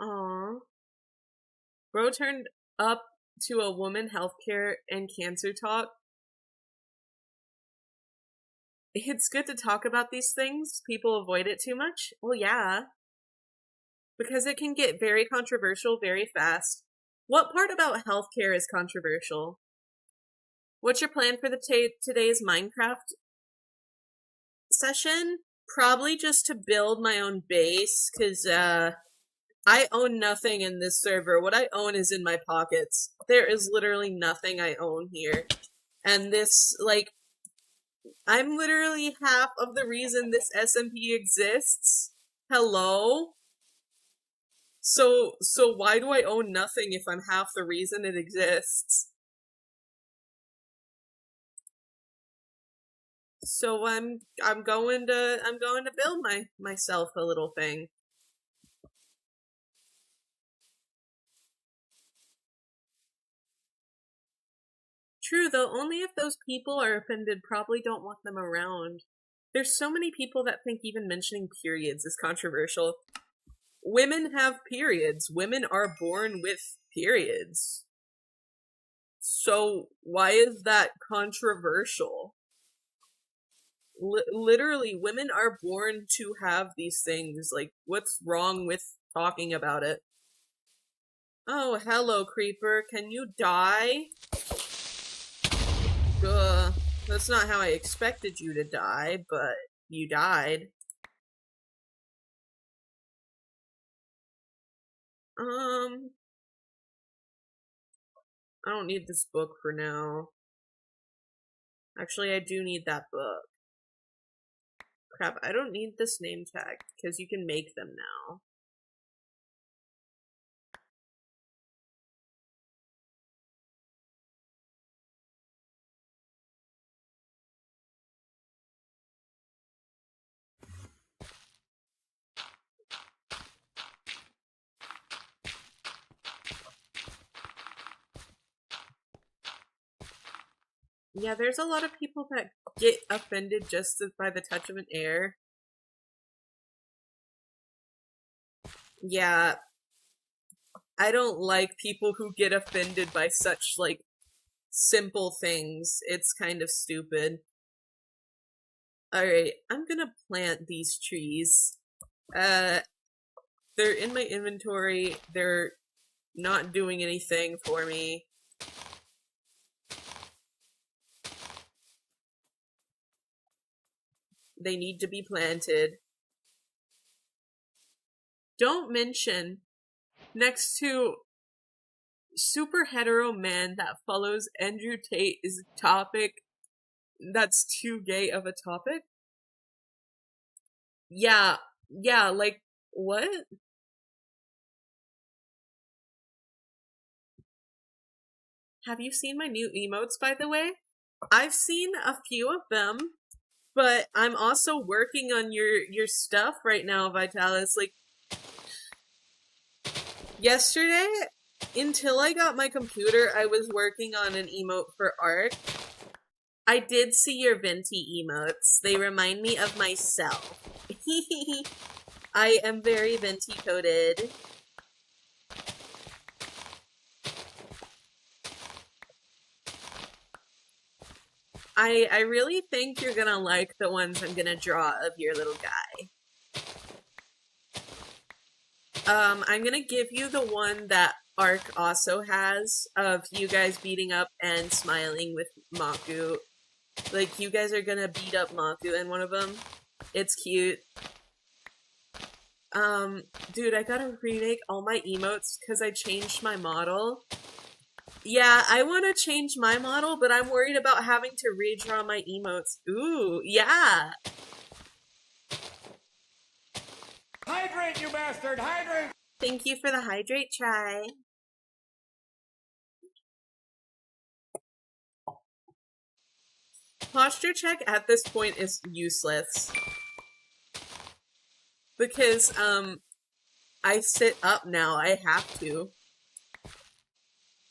Aww. Bro turned up to a woman healthcare and cancer talk. It's good to talk about these things. People avoid it too much. Well, yeah. Because it can get very controversial very fast. What part about healthcare is controversial? What's your plan for today's Minecraft session? Probably just to build my own base, because I own nothing in this server. What I own is in my pockets. There is literally nothing I own here. And this, like, I'm literally half of the reason this SMP exists. Hello? So why do I own nothing if I'm half the reason it exists? So I'm going to build myself a little thing. True, though, only if those people are offended probably don't want them around. There's so many people that think even mentioning periods is controversial. Women have periods. Women are born with periods. So why is that controversial? Literally, women are born to have these things. Like, what's wrong with talking about it? Oh, hello, creeper. Can you die? That's not how I expected you to die, but you died. I don't need this book for now. Actually, I do need that book. Crap, I don't need this name tag, because you can make them now. Yeah, there's a lot of people that get offended just by the touch of an air. Yeah, I don't like people who get offended by such, like, simple things. It's kind of stupid. Alright, I'm gonna plant these trees. They're in my inventory. They're not doing anything for me. They need to be planted. Don't mention next to super hetero man that follows Andrew Tate is a topic that's too gay of a topic. Yeah, like, what? Have you seen my new emotes, by the way? I've seen a few of them, but I'm also working on your stuff right now, Vitalis. Like, yesterday, until I got my computer, I was working on an emote for Ark. I did see your venti emotes. They remind me of myself. I am very venti coded. I really think you're gonna like the ones I'm gonna draw of your little guy. I'm gonna give you the one that Ark also has of you guys beating up and smiling with Maku. Like, you guys are gonna beat up Maku in one of them. It's cute. Dude, I gotta remake all my emotes because I changed my model. Yeah, I want to change my model, but I'm worried about having to redraw my emotes. Ooh, yeah. Hydrate, you bastard! Hydrate! Thank you for the hydrate try. Posture check at this point is useless. Because, I sit up now. I have to.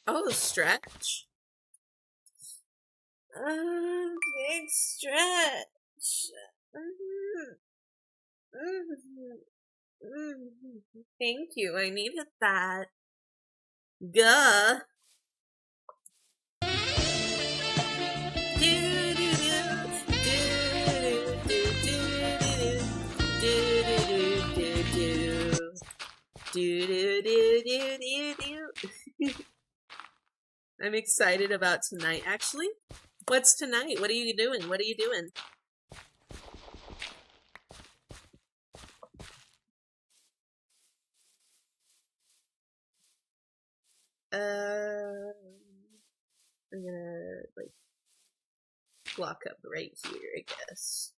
Oh, stretch. Big stretch. Thank you. I needed that. Guh. I'm excited about tonight, actually. What's tonight? What are you doing? What are you doing? I'm gonna, like, block up right here, I guess.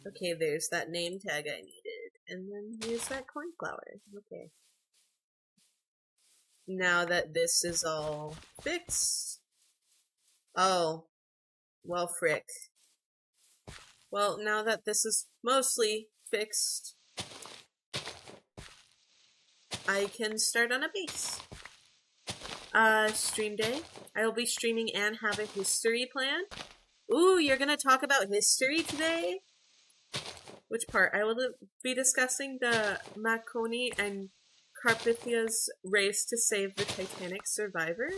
Okay, there's that name tag I needed. And then here's that cornflower. Okay. Now that this is all fixed... Oh. Well, frick. Well, now that this is mostly fixed, I can start on a base. Stream day. I will be streaming and have a history plan. Ooh, you're gonna talk about history today? Which part? I will be discussing the Makoni and Carpathia's race to save the Titanic survivor.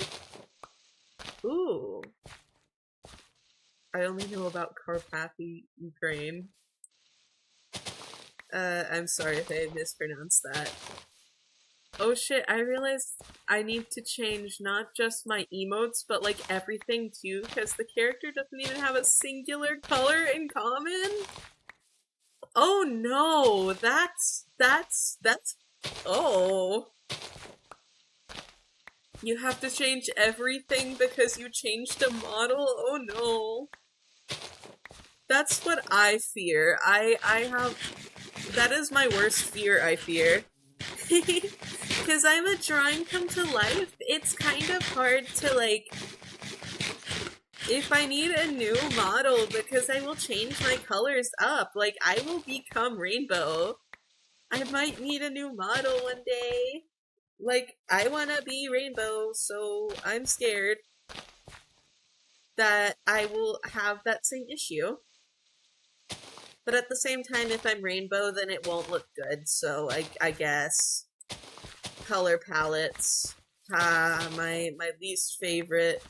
Ooh. I only know about Carpathy, Ukraine. I'm sorry if I mispronounced that. Oh shit, I realized I need to change not just my emotes, but like everything too, because the character doesn't even have a singular color in common. Oh no, that's, oh. You have to change everything because you changed a model? Oh no. That's what I fear. I have, that is my worst fear, I fear. Because I'm a drawing come to life, it's kind of hard to like, if I need a new model, because I will change my colors up, like I will become rainbow. I might need a new model one day. Like, I wanna be rainbow, so I'm scared that I will have that same issue. But at the same time, if I'm rainbow, then it won't look good, so I guess. Color palettes. My least favorite.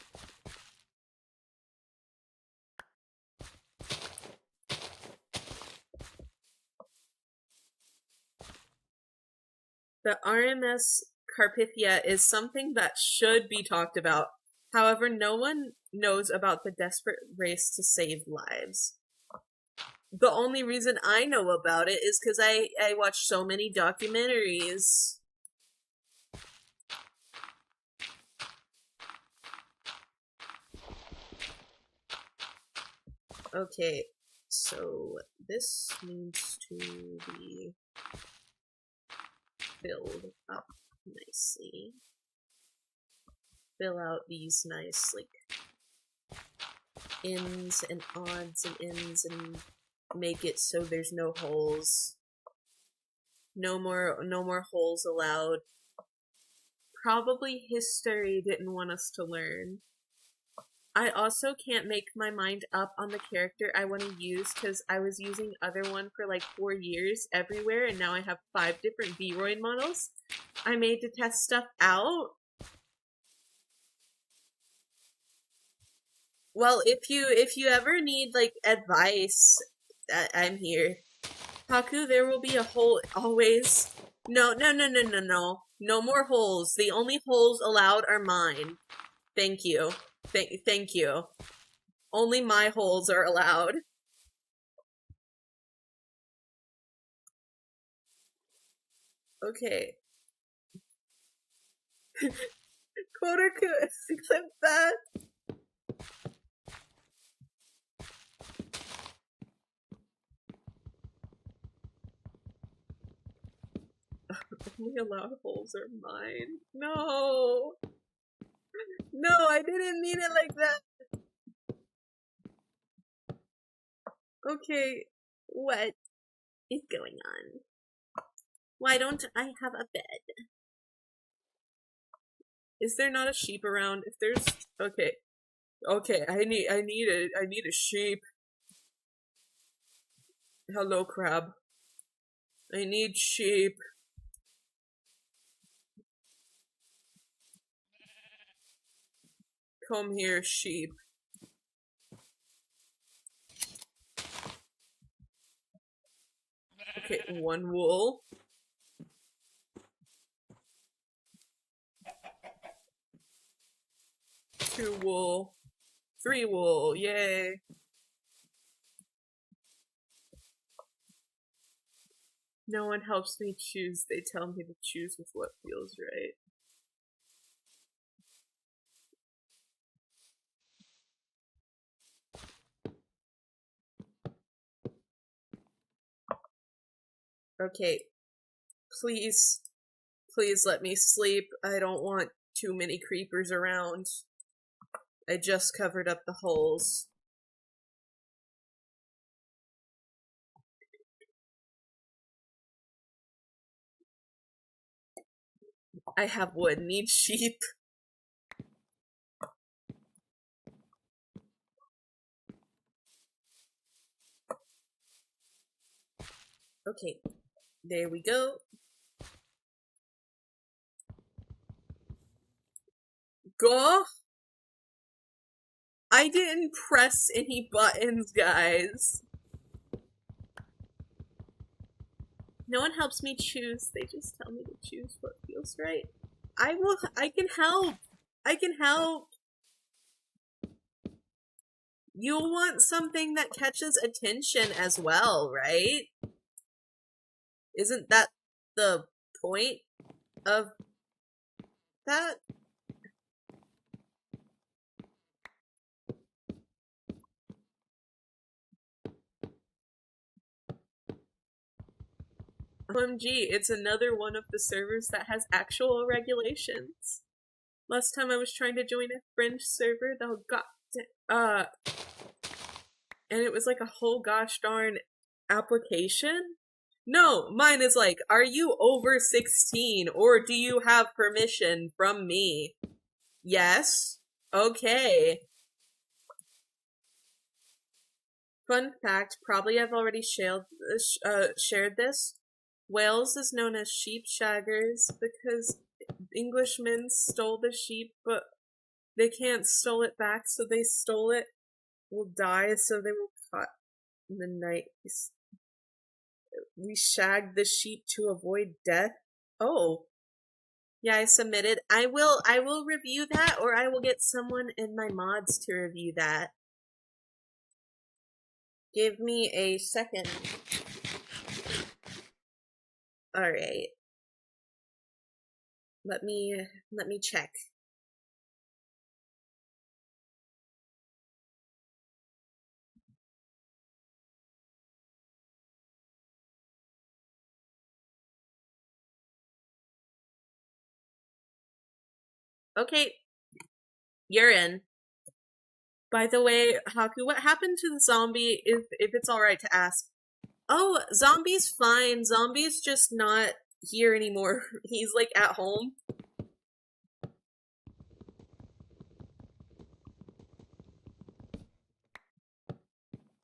The RMS Carpathia is something that should be talked about. However, no one knows about the desperate race to save lives. The only reason I know about it is because I watch so many documentaries. Okay, so this needs to be filled up nicely. Fill out these nice, like, ins and odds and ends and make it so there's no holes. No more holes allowed. Probably history didn't want us to learn. I also can't make my mind up on the character I want to use because I was using other one for like 4 years everywhere and now I have 5 different Vroid models. I made to test stuff out. Well, if you ever need like advice, I'm here. Haku, there will be a hole always. No. No more holes. The only holes allowed are mine. Thank you. Thank you. Only my holes are allowed. Okay. Quota could clip that. Only allowed holes are mine. No. No, I didn't mean it like that. Okay, what is going on? Why don't I have a bed? Is there not a sheep around? If there's, okay, I need a sheep. Hello, crab. I need sheep. Come here, sheep. Okay, 1 wool. 2 wool. 3 wool. Yay. No one helps me choose. They tell me to choose with what feels right. Okay. Please. Please let me sleep. I don't want too many creepers around. I just covered up the holes. I have wood. Need sheep. Okay. There we go. Go. I didn't press any buttons, guys. No one helps me choose. They just tell me to choose what feels right. I can help. I can help. You'll want something that catches attention as well, right? Isn't that the point of that? OMG, it's another one of the servers that has actual regulations. Last time I was trying to join a fringe server, and it was like a whole gosh darn application. No, mine is like, are you over 16 or do you have permission from me? Yes. Okay. Fun fact, probably I've already shared this. Wales is known as sheep shaggers because Englishmen stole the sheep, but they can't steal it back, so they stole it, will die, so they will cut in the night. We shagged the sheep to avoid death. Oh. Yeah, I submitted. I will review that, or I will get someone in my mods to review that. Give me a second. Alright. Let me check. Okay. You're in. By the way, Haku, what happened to the zombie, if it's alright to ask? Oh, Zombie's fine. Zombie's just not here anymore. He's like at home.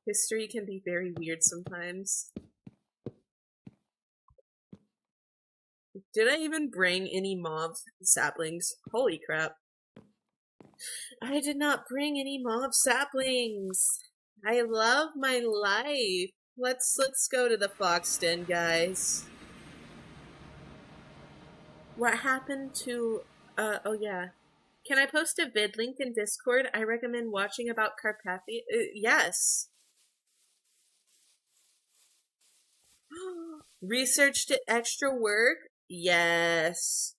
History can be very weird sometimes. Did I even bring any mob saplings? Holy crap. I did not bring any mob saplings. I love my life. Let's go to the Fox Den, guys. What happened to oh yeah. Can I post a vid link in Discord? I recommend watching about Carpathia. Yes. Researched it extra work? Yes.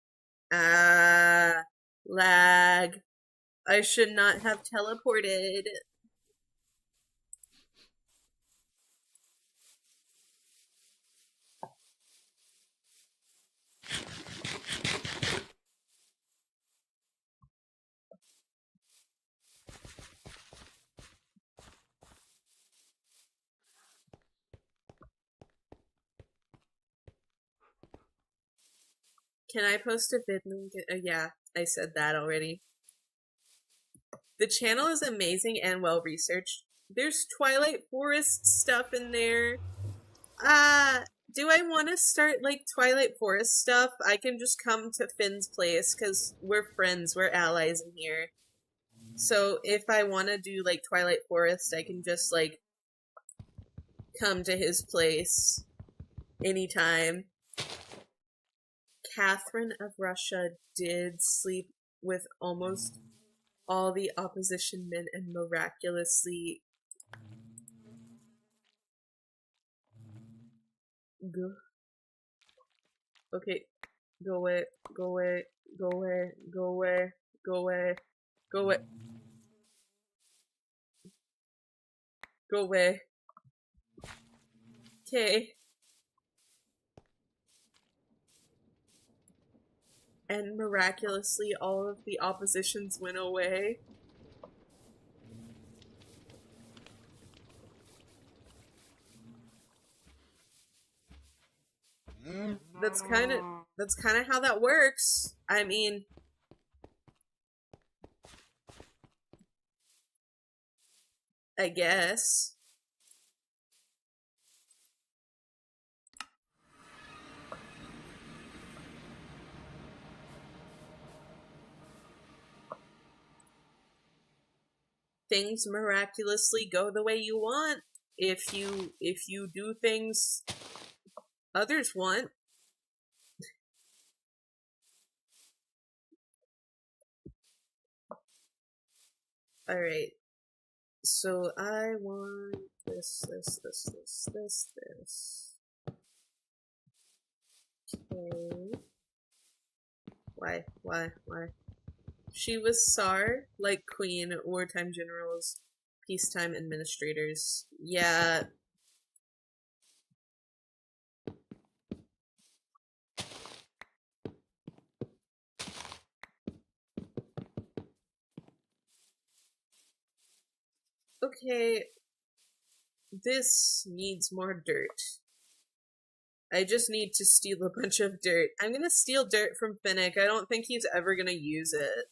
Lag. I should not have teleported. Can I post a vid link? Yeah, I said that already. The channel is amazing and well researched. There's Twilight Forest stuff in there. Do I want to start like Twilight Forest stuff? I can just come to Finn's place because we're friends, we're allies in here. So if I want to do like Twilight Forest, I can just like come to his place anytime. Catherine of Russia did sleep with almost all the opposition men and miraculously go. Okay, go away, go away, go away, go away, go away, go away, go away. Okay. And miraculously, all of the oppositions went away. That's kind of how that works. I mean, I guess. Things miraculously go the way you want if you do things others want. All right. So I want this. Okay. Why? She was SAR, like Queen, wartime generals, peacetime administrators. Yeah. Okay. This needs more dirt. I just need to steal a bunch of dirt. I'm gonna steal dirt from Finnick. I don't think he's ever gonna use it.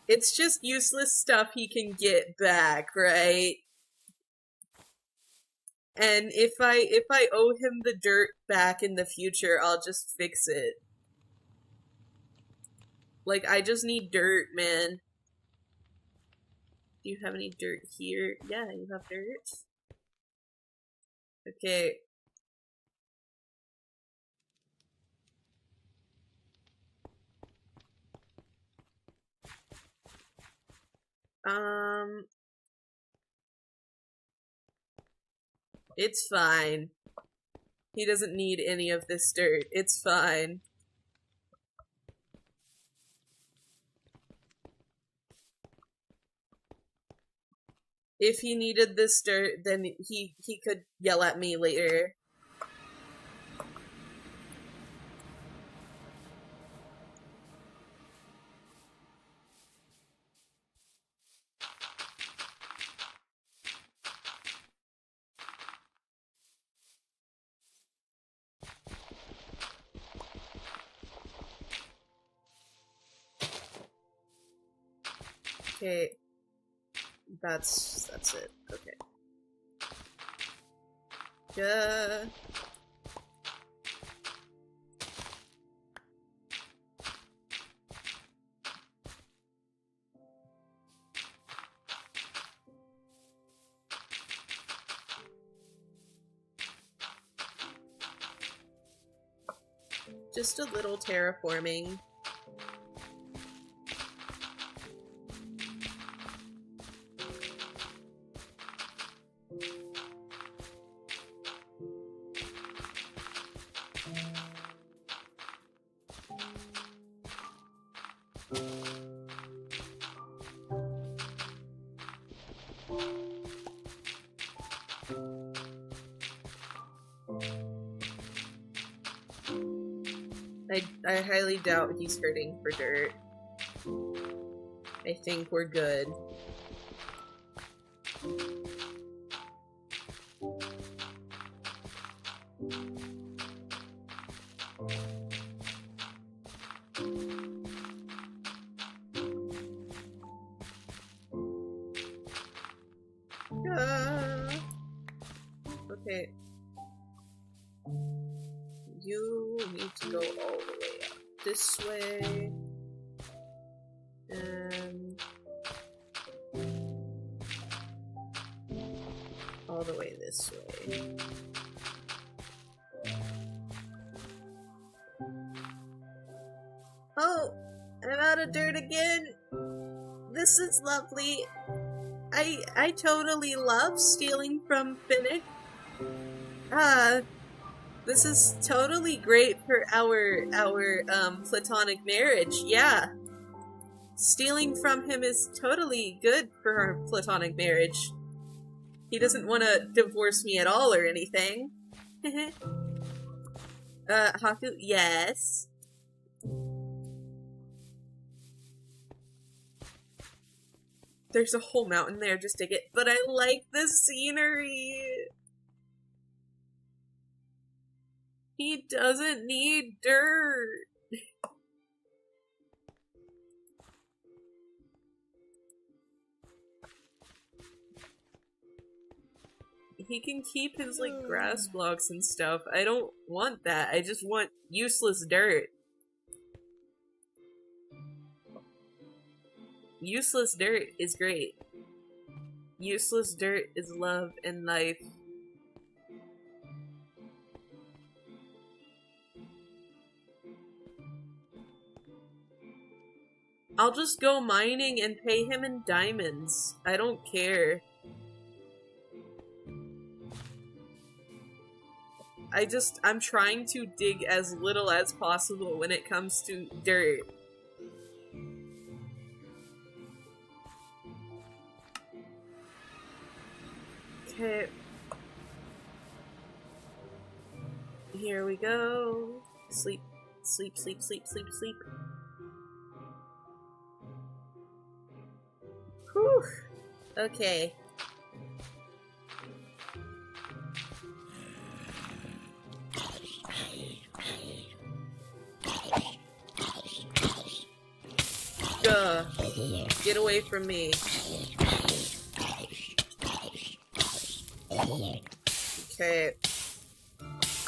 It's just useless stuff he can get back, right? And if I owe him the dirt back in the future, I'll just fix it. Like, I just need dirt, man. Do you have any dirt here? Yeah, you have dirt. Okay. It's fine. He doesn't need any of this dirt. It's fine. If he needed this dirt, then he could yell at me later. Okay. That's it. Okay. Yeah. Just a little terraforming. I highly doubt he's hurting for dirt. I think we're good. Okay. You need to go all the way up this way. And all the way this way. Oh, I'm out of dirt again. This is lovely. I totally love stealing from Finnick. This is totally great for our platonic marriage. Yeah. Stealing from him is totally good for our platonic marriage. He doesn't want to divorce me at all or anything. Haku, yes. There's a whole mountain there, just dig it. But I like the scenery. He doesn't need dirt. He can keep his, like, grass blocks and stuff. I don't want that. I just want useless dirt. Useless dirt is great. Useless dirt is love and life. I'll just go mining and pay him in diamonds. I don't care. I'm trying to dig as little as possible when it comes to dirt. Okay. Here we go. Sleep, sleep, sleep, sleep, sleep, sleep. Whew. Okay. Duh. Get away from me. Okay.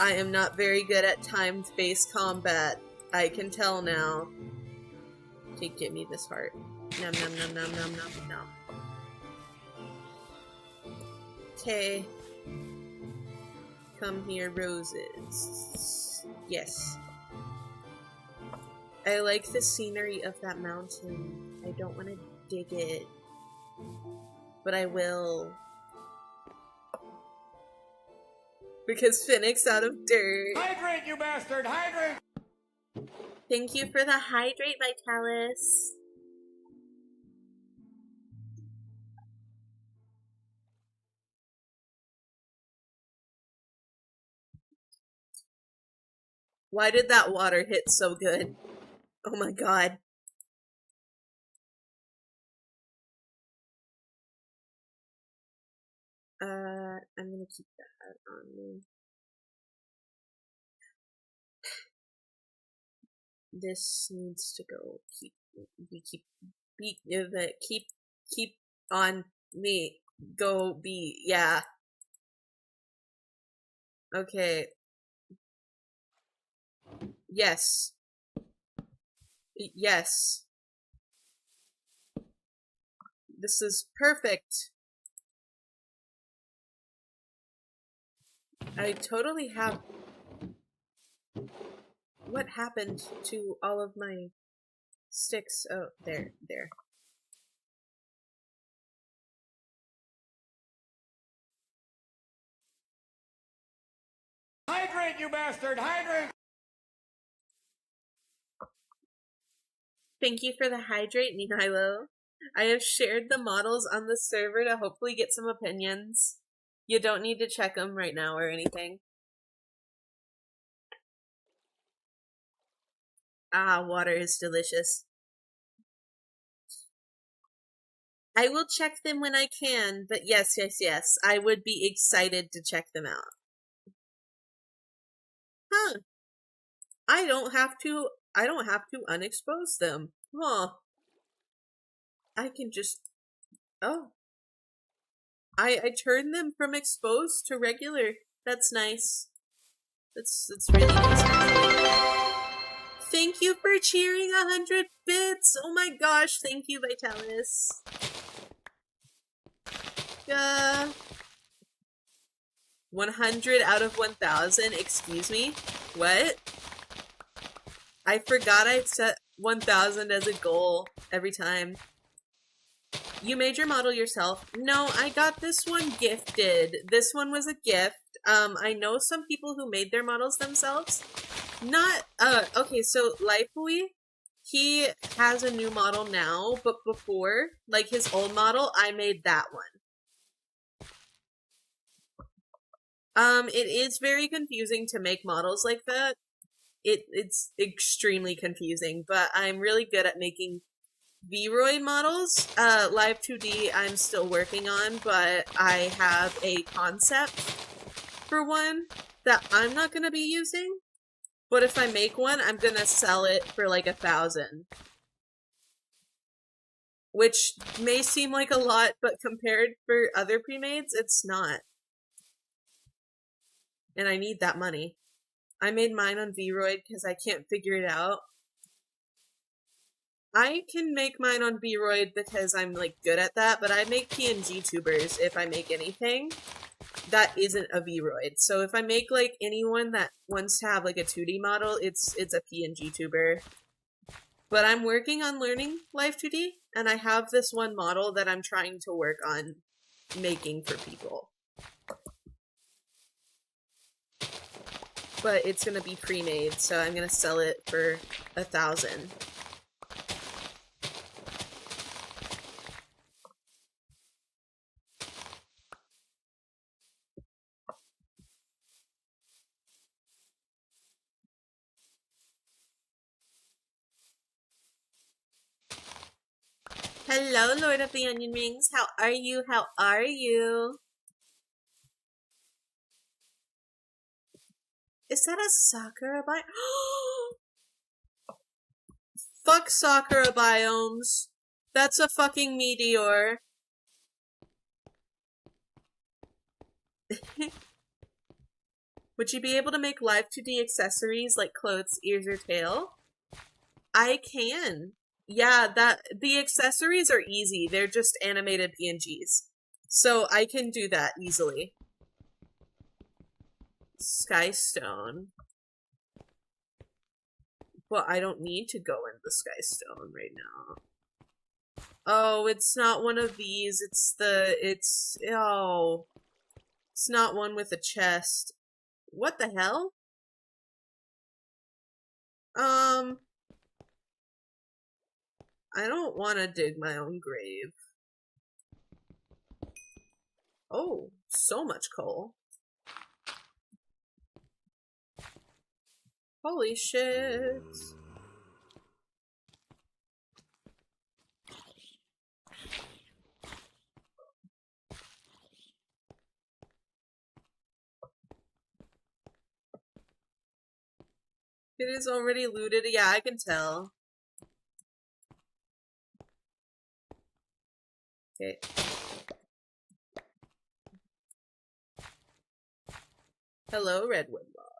I am not very good at time-based combat. I can tell now. Okay, give me this heart. Nom nom nom nom nom nom nom. Okay. Come here, roses. Yes. I like the scenery of that mountain. I don't want to dig it. But I will. Because Phoenix out of dirt. Hydrate, you bastard! Hydrate! Thank you for the hydrate, Vitalis. Why did that water hit so good? Oh my god. I'm gonna keep that on me. This needs to go. Keep on me. Go be, yeah. Okay. Yes. Yes. This is perfect. I totally have... What happened to all of my sticks? Oh, there. Hydrate, you bastard! Hydrate! Thank you for the hydrate, Nihilo. I have shared the models on the server to hopefully get some opinions. You don't need to check them right now or anything. Ah, water is delicious. I will check them when I can, but yes. I would be excited to check them out. Huh. I don't have to unexpose them. Huh. I can just... Oh. I turn them from exposed to regular. That's nice. That's really nice. Thank you for cheering 100 bits! Oh my gosh, thank you, Vitalis. 100 out of 1,000, excuse me? What? I forgot I set 1,000 as a goal every time. You made your model yourself? No, I got this one gifted. This one was a gift. I know some people who made their models themselves. Okay, so Lifebuoy, he has a new model now, but before, like his old model, I made that one. It is very confusing to make models like that. It's extremely confusing, but I'm really good at making Vroid models. Live 2D I'm still working on, but I have a concept for one that I'm not gonna be using. But if I make one, I'm gonna sell it for like 1,000. Which may seem like a lot, but compared for other pre-mades, it's not. And I need that money. I made mine on Vroid because I can't figure it out. I can make mine on Vroid because I'm like good at that, but I make PNG tubers if I make anything that isn't a Vroid. So if I make like anyone that wants to have like a 2D model, it's a PNG tuber. But I'm working on learning Live 2D, and I have this one model that I'm trying to work on making for people. But it's gonna be pre-made, so I'm gonna sell it for 1,000. Hello, Lord of the Onion Rings. How are you? How are you? Is that a Sakura biome? Fuck Sakura biomes. That's a fucking meteor. Would you be able to make Live 2D accessories like clothes, ears, or tail? I can. Yeah, the accessories are easy. They're just animated PNGs. So I can do that easily. Skystone. Well, I don't need to go in the Skystone right now. Oh, it's not one of these. It's not one with a chest. What the hell? I don't want to dig my own grave. Oh, so much coal. Holy shit. It is already looted. Yeah, I can tell. Okay. Hello, Redwood Log.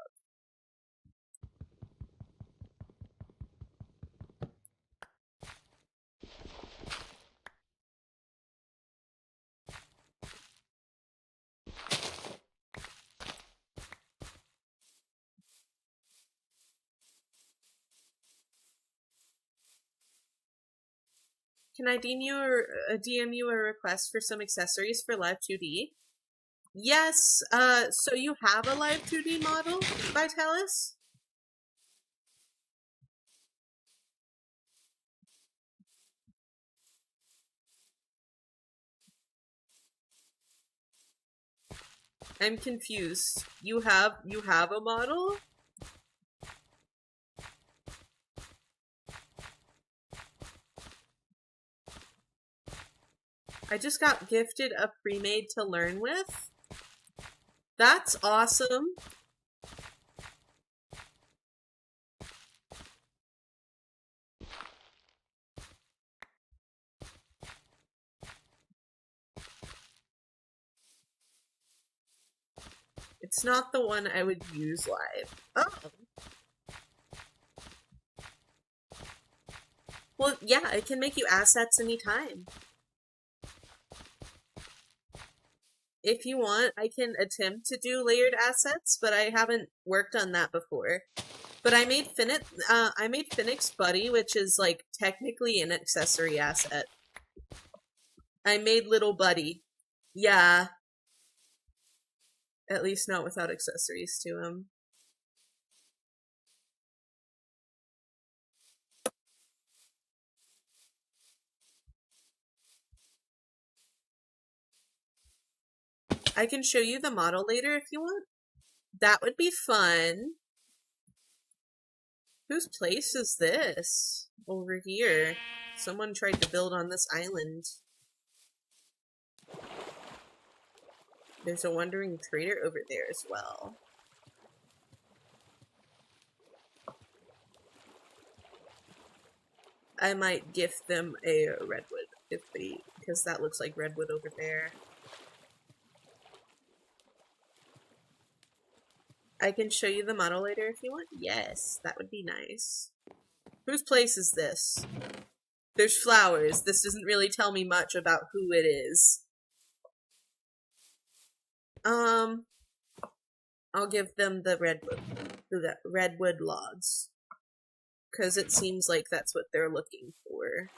Can I DM you a request for some accessories for Live 2D? Yes, so you have a Live 2D model, Vitalis? I'm confused. You have a model? I just got gifted a pre-made to learn with. That's awesome. It's not the one I would use live. Oh. Well, yeah, it can make you assets anytime. If you want, I can attempt to do layered assets, but I haven't worked on that before. But I made Phoenix Buddy, which is like technically an accessory asset. I made Little Buddy. Yeah. At least not without accessories to him. I can show you the model later if you want. That would be fun. Whose place is this? Over here. Someone tried to build on this island. There's a wandering trader over there as well. I might gift them a redwood because that looks like redwood over there. I can show you the model later if you want. Yes, that would be nice. Whose place is this? There's flowers. This doesn't really tell me much about who it is. I'll give them the redwood logs. Because it seems like that's what they're looking for.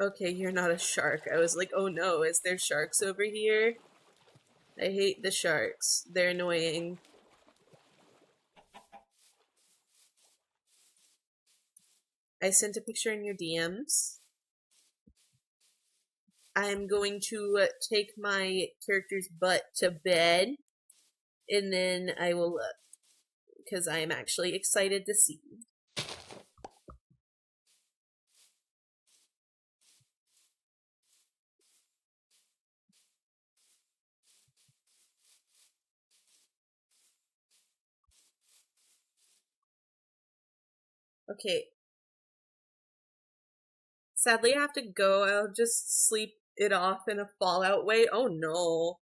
Okay, you're not a shark. I was like, oh no, is there sharks over here? I hate the sharks. They're annoying. I sent a picture in your DMs. I'm going to take my character's butt to bed, and then I will look, because I am actually excited to see. Okay. Sadly, I have to go. I'll just sleep it off in a Fallout way. Oh no.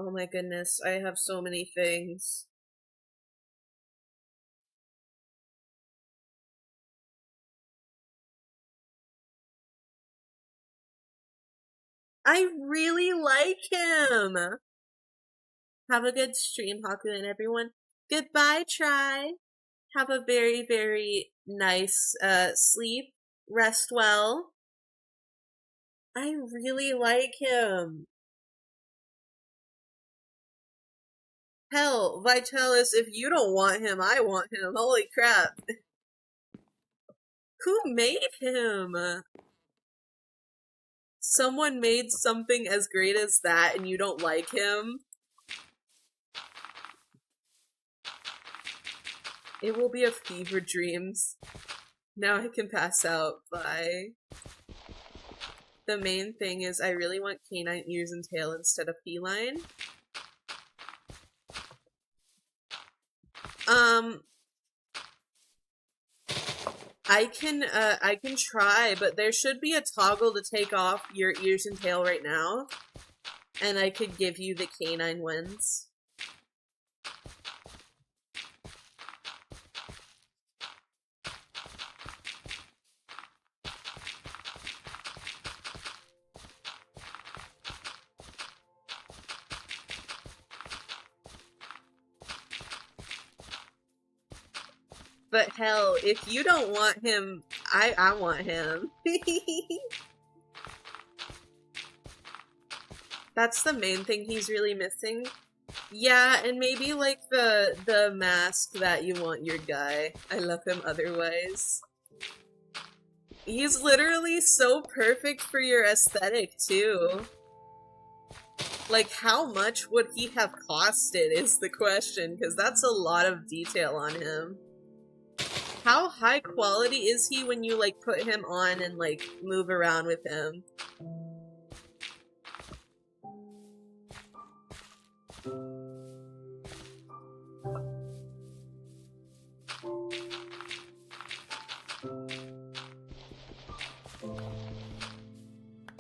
Oh my goodness, I have so many things. I really like him! Have a good stream, Haku and everyone. Goodbye, Try. Have a very, very nice sleep. Rest well. I really like him. Hell, Vitalis, if you don't want him, I want him. Holy crap. Who made him? Someone made something as great as that and you don't like him? It will be a fever dreams. Now I can pass out. Bye. The main thing is I really want canine ears and tail instead of feline. I can try, but there should be a toggle to take off your ears and tail right now. And I could give you the canine ones. But hell, if you don't want him, I want him. That's the main thing he's really missing. Yeah, and maybe like the mask that you want your guy. I love him otherwise. He's literally so perfect for your aesthetic too. Like, how much would he have costed is the question, because that's a lot of detail on him. How high quality is he when you, like, put him on and, like, move around with him?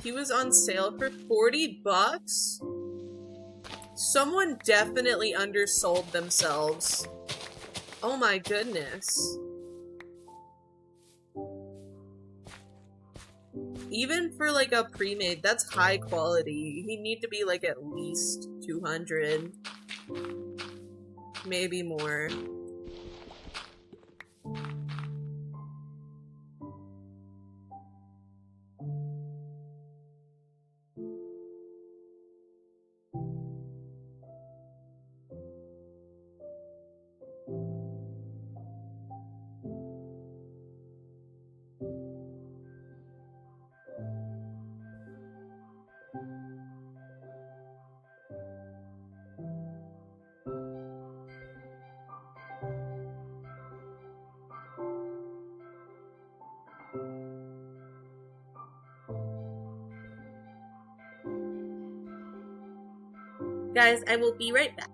He was on sale for 40 bucks? Someone definitely undersold themselves. Oh my goodness. Even for like a pre-made, that's high quality. He'd need to be like at least 200. Maybe more. Guys, I will be right back.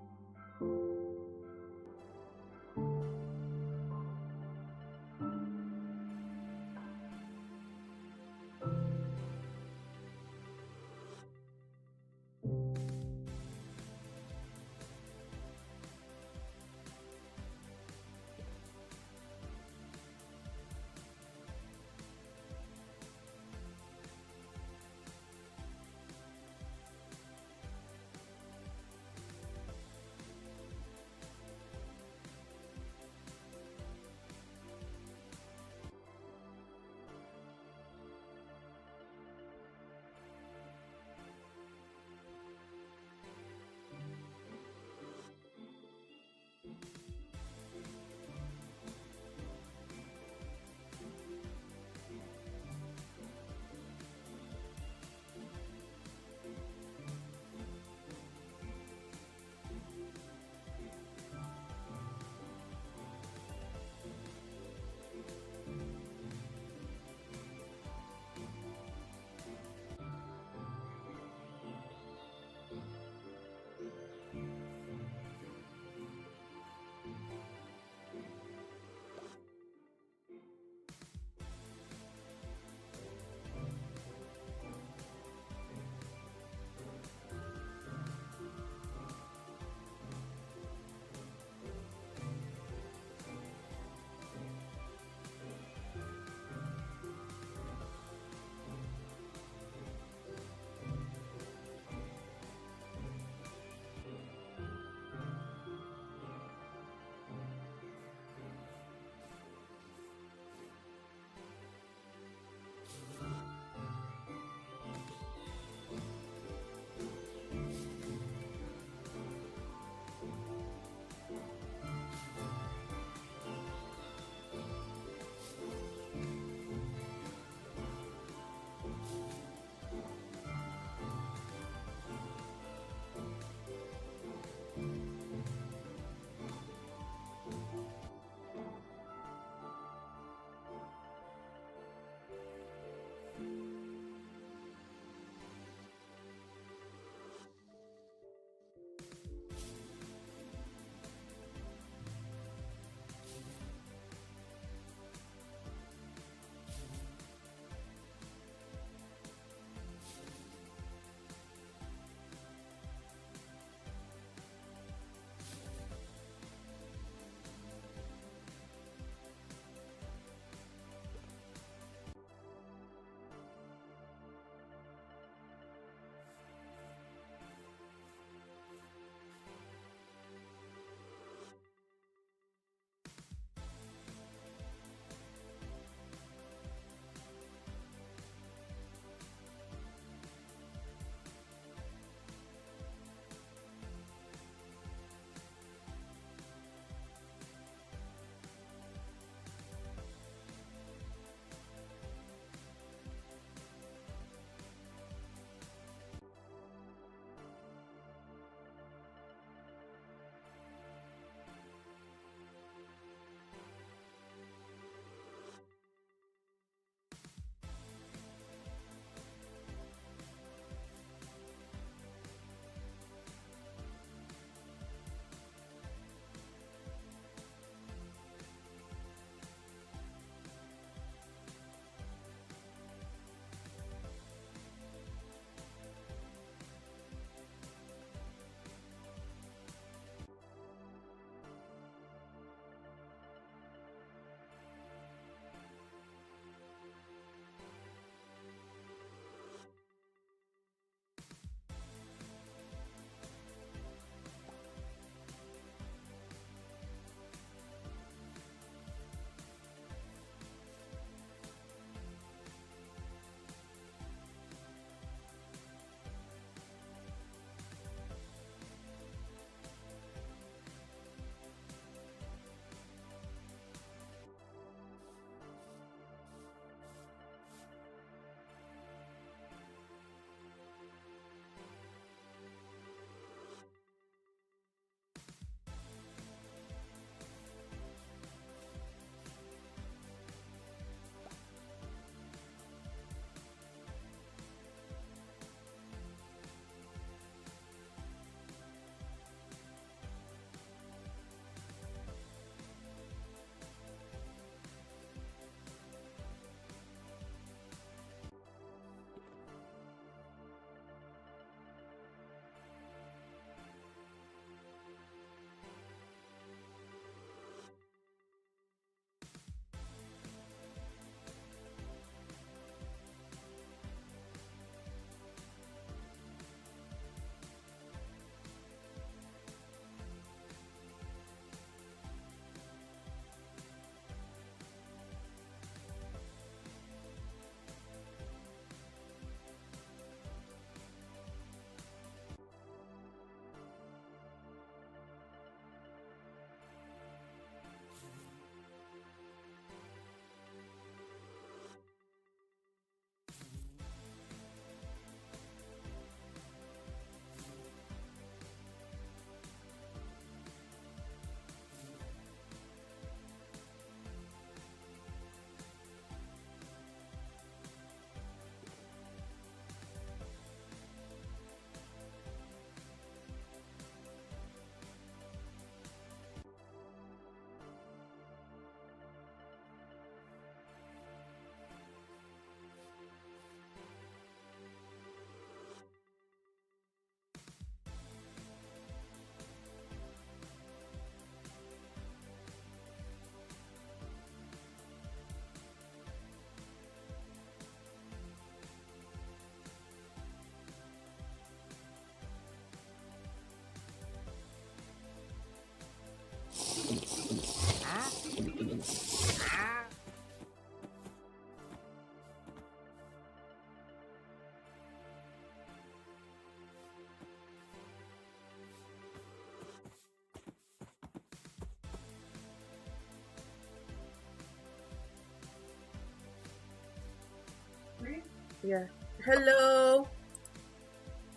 Yeah. Hello.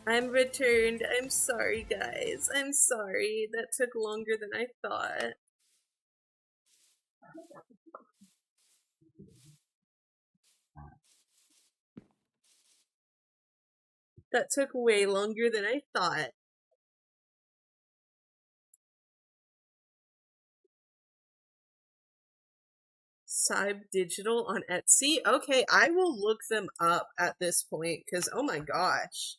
I'm returned. I'm sorry, guys. I'm sorry. That took longer than I thought. That took way longer than I thought. Cybe Digital on Etsy? Okay, I will look them up at this point, because oh my gosh.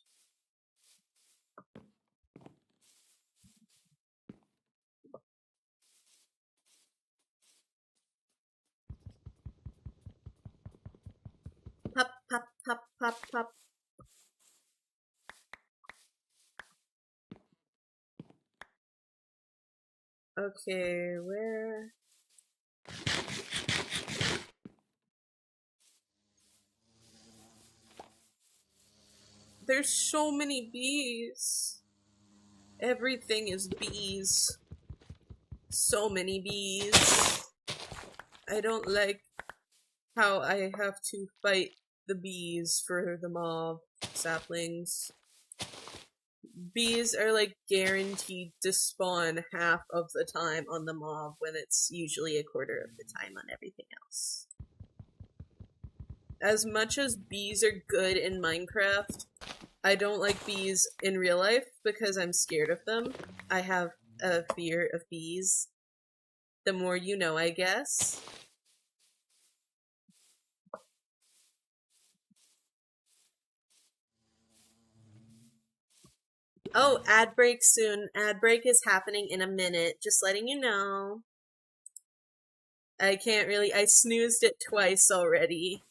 Pop, pop, pop, pop, pop. Okay, where? There's so many bees. Everything is bees. So many bees. I don't like how I have to fight the bees for the mob saplings. Bees are like guaranteed to spawn half of the time on the mob when it's usually a quarter of the time on everything else. As much as bees are good in Minecraft, I don't like bees in real life because I'm scared of them. I have a fear of bees. The more you know, I guess. Oh, ad break soon. Ad break is happening in a minute. Just letting you know. I can't really. I snoozed it twice already.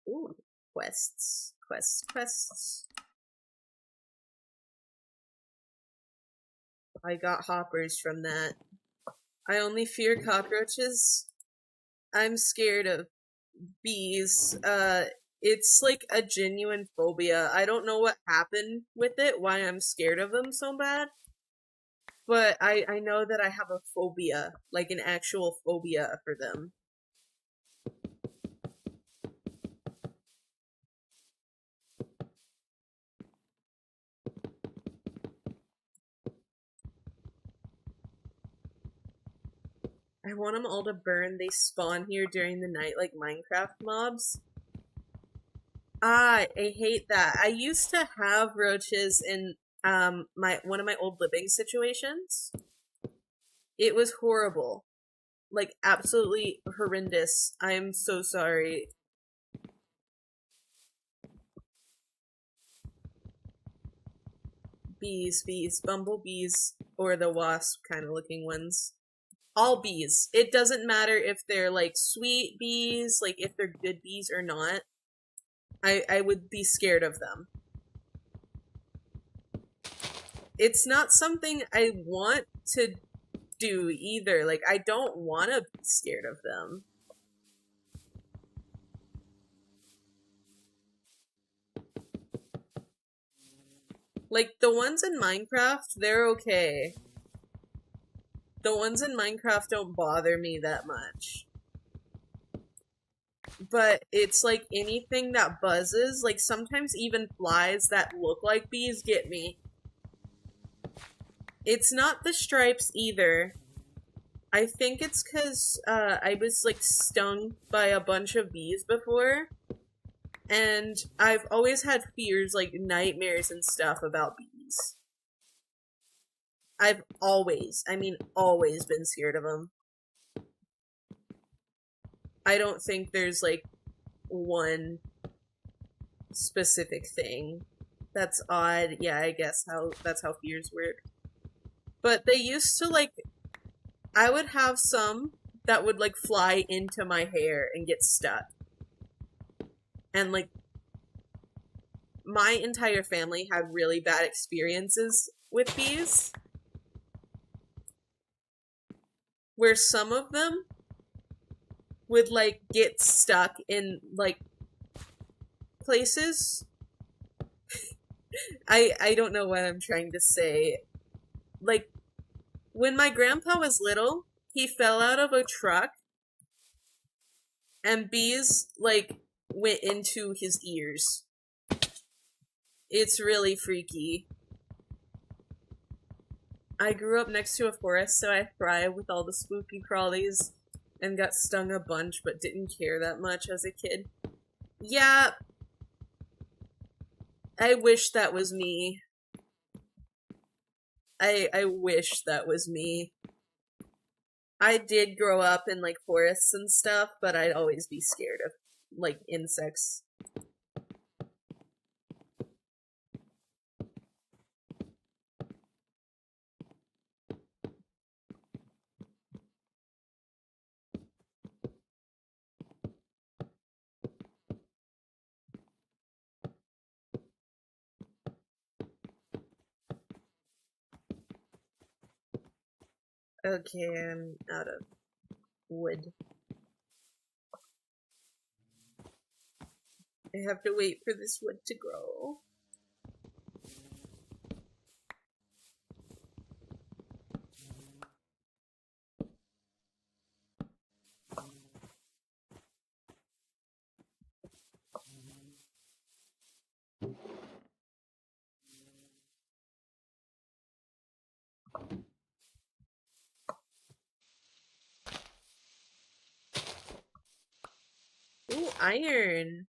Ooh, quests. Quests. I got hoppers from that. I only fear cockroaches. I'm scared of bees. It's like a genuine phobia. I don't know what happened with it, why I'm scared of them so bad. But I know that I have a phobia, like an actual phobia for them. I want them all to burn. They spawn here during the night like Minecraft mobs. Ah, I hate that. I used to have roaches in one of my old living situations. It was horrible. Like absolutely horrendous. I'm so sorry. Bees, bumblebees, or the wasp kind of looking ones. All bees. It doesn't matter if they're like sweet bees, like if they're good bees or not. I would be scared of them. It's not something I want to do either. Like, I don't want to be scared of them. Like, the ones in Minecraft, they're okay. The ones in Minecraft don't bother me that much. But it's like anything that buzzes, like sometimes even flies that look like bees get me. It's not the stripes either. I think it's because I was like stung by a bunch of bees before. And I've always had fears, like nightmares and stuff about bees. I've always been scared of them. I don't think there's like one specific thing. That's odd. Yeah, I guess that's how fears work. But they used to like, I would have some that would like fly into my hair and get stuck. And like, my entire family had really bad experiences with bees. Where some of them would like get stuck in like places. I don't know what I'm trying to say. Like, when my grandpa was little, he fell out of a truck and bees, like, went into his ears. It's really freaky. I grew up next to a forest, so I thrived with all the spooky crawlies and got stung a bunch, but didn't care that much as a kid. Yeah, I wish that was me. I wish that was me. I did grow up in, like, forests and stuff, but I'd always be scared of, like, insects. Okay, I'm out of wood. I have to wait for this wood to grow. Ooh, iron.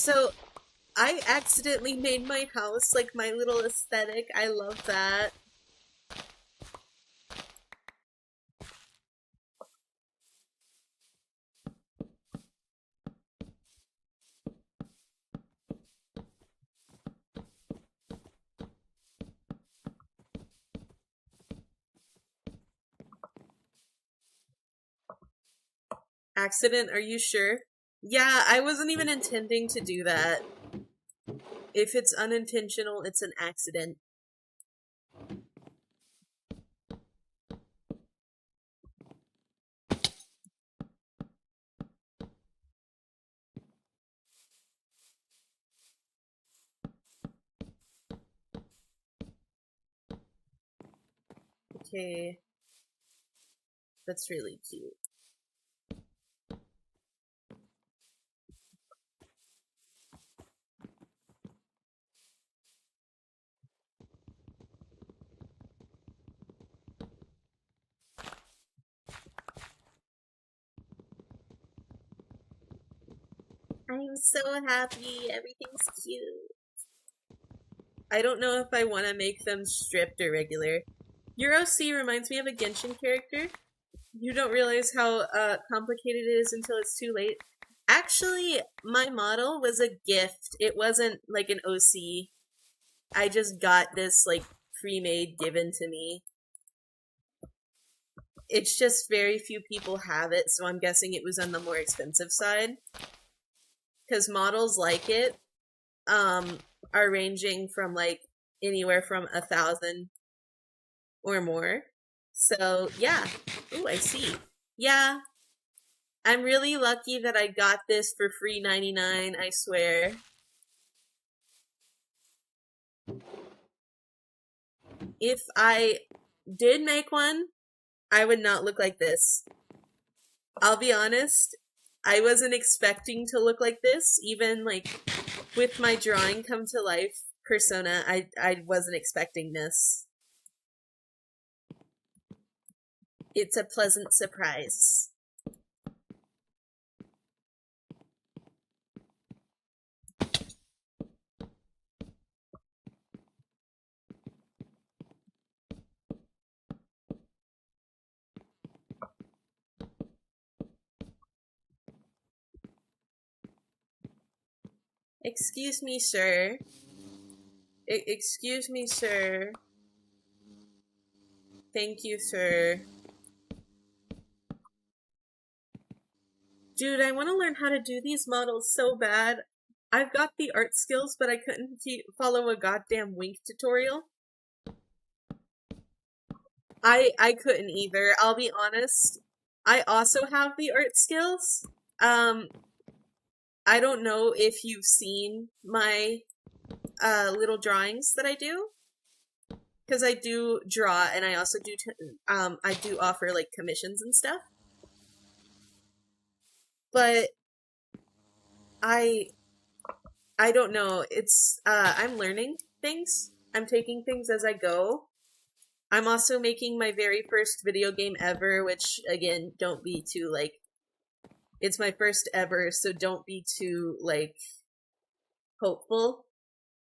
So, I accidentally made my house like my little aesthetic. I love that. Accident, are you sure? Yeah, I wasn't even intending to do that. If it's unintentional, it's an accident. Okay. That's really cute. I'm so happy. Everything's cute. I don't know if I want to make them stripped or regular. Your OC reminds me of a Genshin character. You don't realize how complicated it is until it's too late. Actually, my model was a gift. It wasn't like an OC. I just got this like pre-made given to me. It's just very few people have it, so I'm guessing it was on the more expensive side. Because models like it are ranging from like anywhere from 1,000 or more. So yeah. Ooh, I see. Yeah. I'm really lucky that I got this for free 99, I swear. If I did make one, I would not look like this. I'll be honest, I wasn't expecting to look like this. Even like with my drawing come to life persona, I wasn't expecting this. It's a pleasant surprise. Excuse me, sir. Excuse me, sir. Thank you, sir. Dude, I want to learn how to do these models so bad. I've got the art skills, but I couldn't follow a goddamn Wink tutorial. I couldn't either, I'll be honest. I also have the art skills. I don't know if you've seen my little drawings that I do, because I do draw, and I also do I do offer like commissions and stuff. But I don't know. It's I'm learning things. I'm taking things as I go. I'm also making my very first video game ever, which again, don't be too like, it's my first ever, so don't be too like hopeful.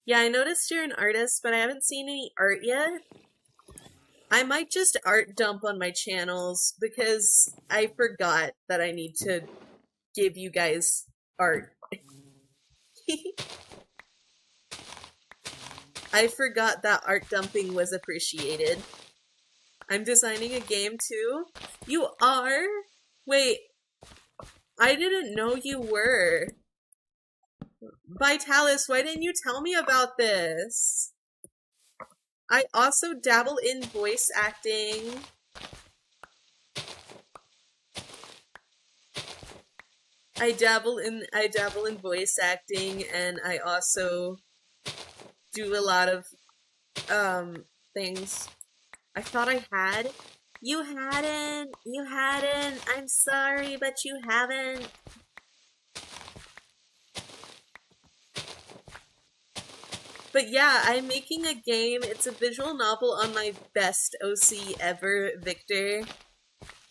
Yeah, I noticed you're an artist, but I haven't seen any art yet. I might just art dump on my channels because I forgot that I need to give you guys art. I forgot that art dumping was appreciated. I'm designing a game too. You are? Wait, I didn't know you were. Vitalis, why didn't you tell me about this? I also dabble in voice acting. I dabble in voice acting, and I also do a lot of things. I thought I had. You hadn't. I'm sorry, but you haven't. But yeah, I'm making a game. It's a visual novel on my best OC ever, Victor.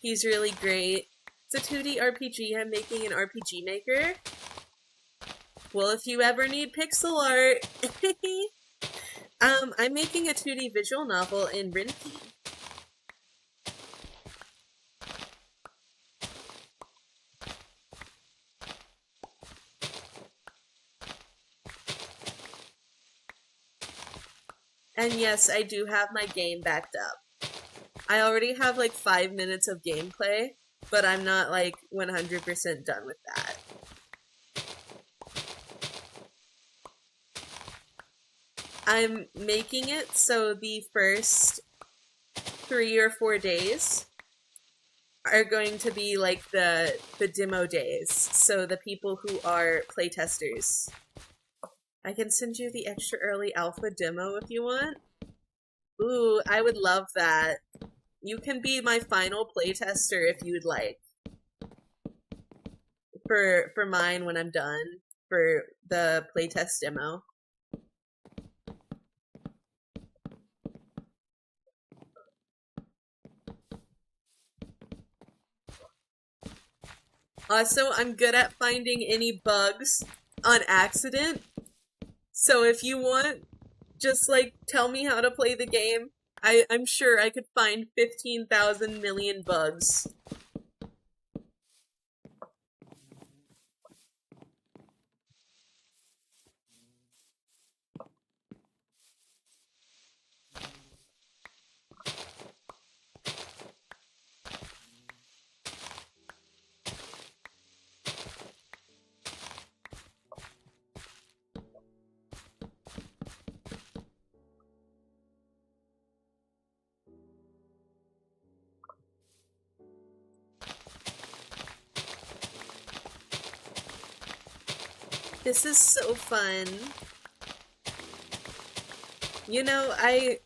He's really great. It's a 2D RPG. I'm making an RPG maker. Well, if you ever need pixel art, I'm making a 2D visual novel in Rinky. And yes, I do have my game backed up. I already have like 5 minutes of gameplay, but I'm not like 100% done with that. I'm making it so the first 3 or 4 days are going to be like the demo days. So the people who are playtesters. I can send you the extra early alpha demo if you want. Ooh, I would love that. You can be my final playtester if you would like. For mine when I'm done, for the playtest demo. Also, I'm good at finding any bugs on accident. So if you want, just like tell me how to play the game. I'm sure I could find 15,000 million bugs. This is so fun. You know, I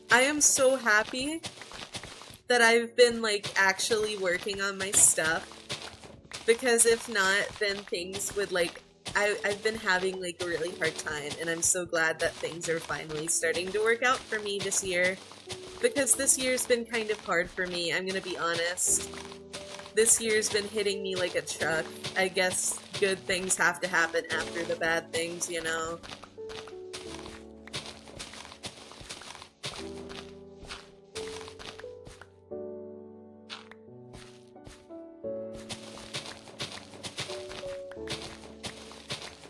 am so happy that I've been like actually working on my stuff, because if not, then things would like I've been having like a really hard time, and I'm so glad that things are finally starting to work out for me this year, because this year's been kind of hard for me, I'm gonna be honest. This year's been hitting me like a truck. I guess good things have to happen after the bad things, you know?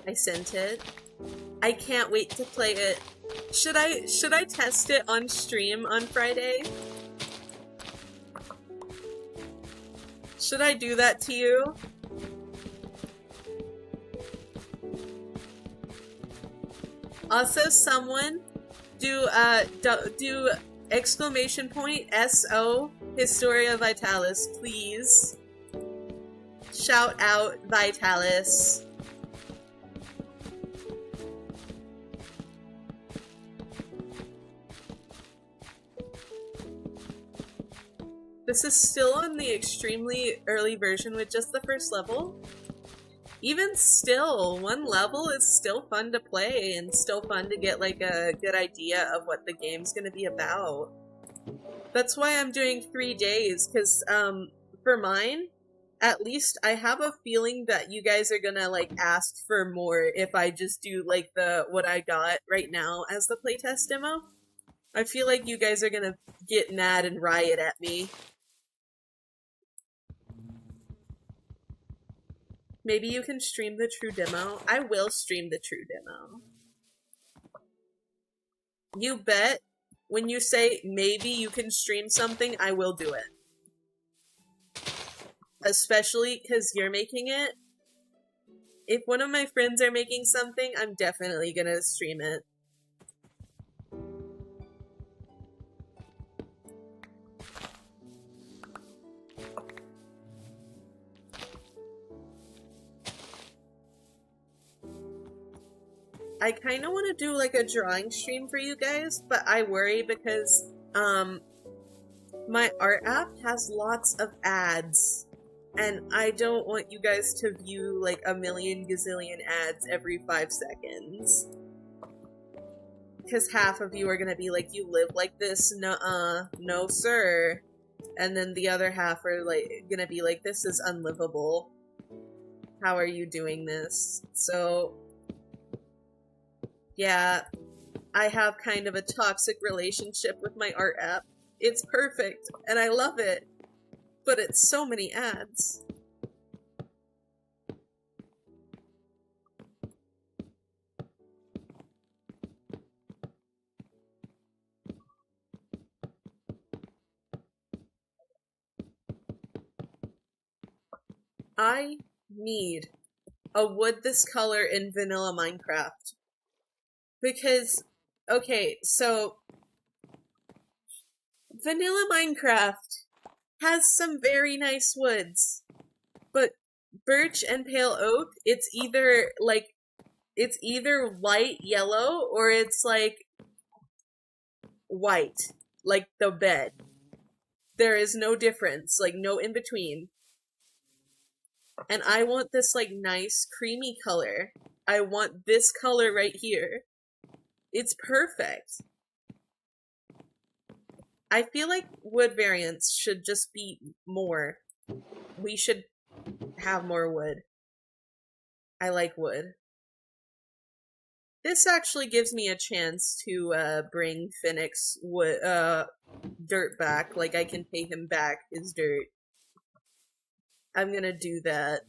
I sent it. I can't wait to play it. Should I test it on stream on Friday? Should I do that to you? Also, someone do exclamation point SO Historia Vitalis, please. Shout out Vitalis. This is still on the extremely early version with just the first level. Even still, one level is still fun to play and still fun to get like a good idea of what the game's gonna be about. That's why I'm doing 3 days, because for mine, at least I have a feeling that you guys are gonna like ask for more if I just do like what I got right now as the playtest demo. I feel like you guys are gonna get mad and riot at me. Maybe you can stream the true demo. I will stream the true demo. You bet. When you say maybe you can stream something, I will do it. Especially because you're making it. If one of my friends are making something, I'm definitely gonna stream it. I kind of want to do like a drawing stream for you guys, but I worry because my art app has lots of ads, and I don't want you guys to view like a million gazillion ads every 5 seconds. Because half of you are gonna be like, you live like this? Nuh-uh, no sir. And then the other half are like gonna be like, this is unlivable. How are you doing this? So yeah, I have kind of a toxic relationship with my art app. It's perfect, and I love it, but it's so many ads. I need a wood this color in vanilla Minecraft. Because, okay, so vanilla Minecraft has some very nice woods, but birch and pale oak, it's either light yellow or it's like white, like the bed. There is no difference, like no in between. And I want this like nice creamy color. I want this color right here. It's perfect. I feel like wood variants should just be more. We should have more wood. I like wood. This actually gives me a chance to bring Phoenix wood dirt back. Like I can pay him back his dirt. I'm gonna do that.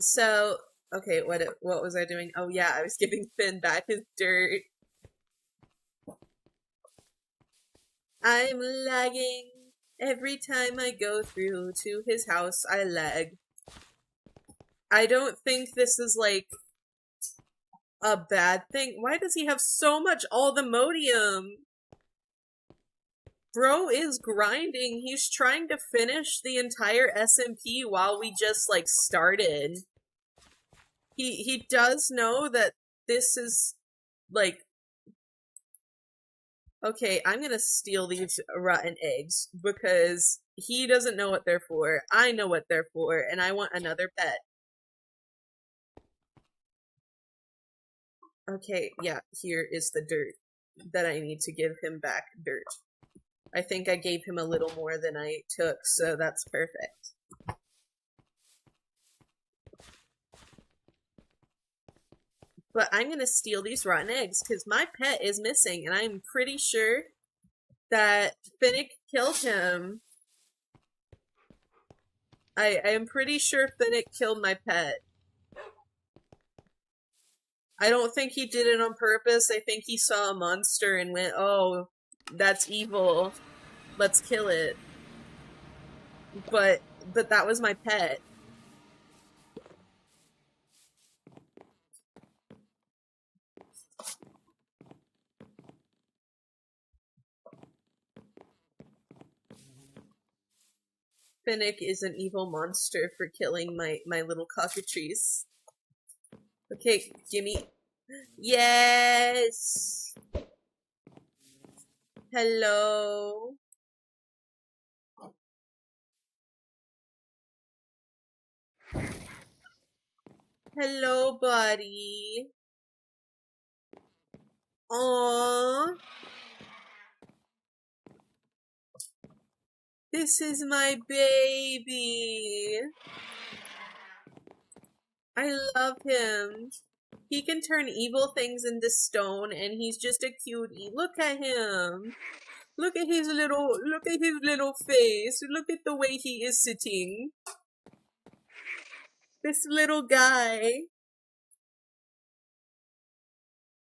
So okay, what was I doing? Oh yeah, I was giving Finn back his dirt. I'm lagging. Every time I go through to his house, I lag. I don't think this is like a bad thing. Why does he have so much Aldemodium? Bro is grinding. He's trying to finish the entire SMP while we just like started. He does know that this is like, okay, I'm gonna steal these rotten eggs because he doesn't know what they're for. I know what they're for, and I want another pet. Okay, yeah, here is the dirt that I need to give him back dirt. I think I gave him a little more than I took, so that's perfect. But I'm gonna steal these rotten eggs because my pet is missing, and I'm pretty sure that Finnick killed him. I am pretty sure Finnick killed my pet. I don't think he did it on purpose. I think he saw a monster and went, "Oh, that's evil. Let's kill it." But that was my pet. Finnick is an evil monster for killing my little cockatrice. Okay, gimme. Yes! Hello? Hello, buddy. Aww. This is my baby. I love him. He can turn evil things into stone, and he's just a cutie. Look at him. Look at his little face. Look at the way he is sitting. This little guy.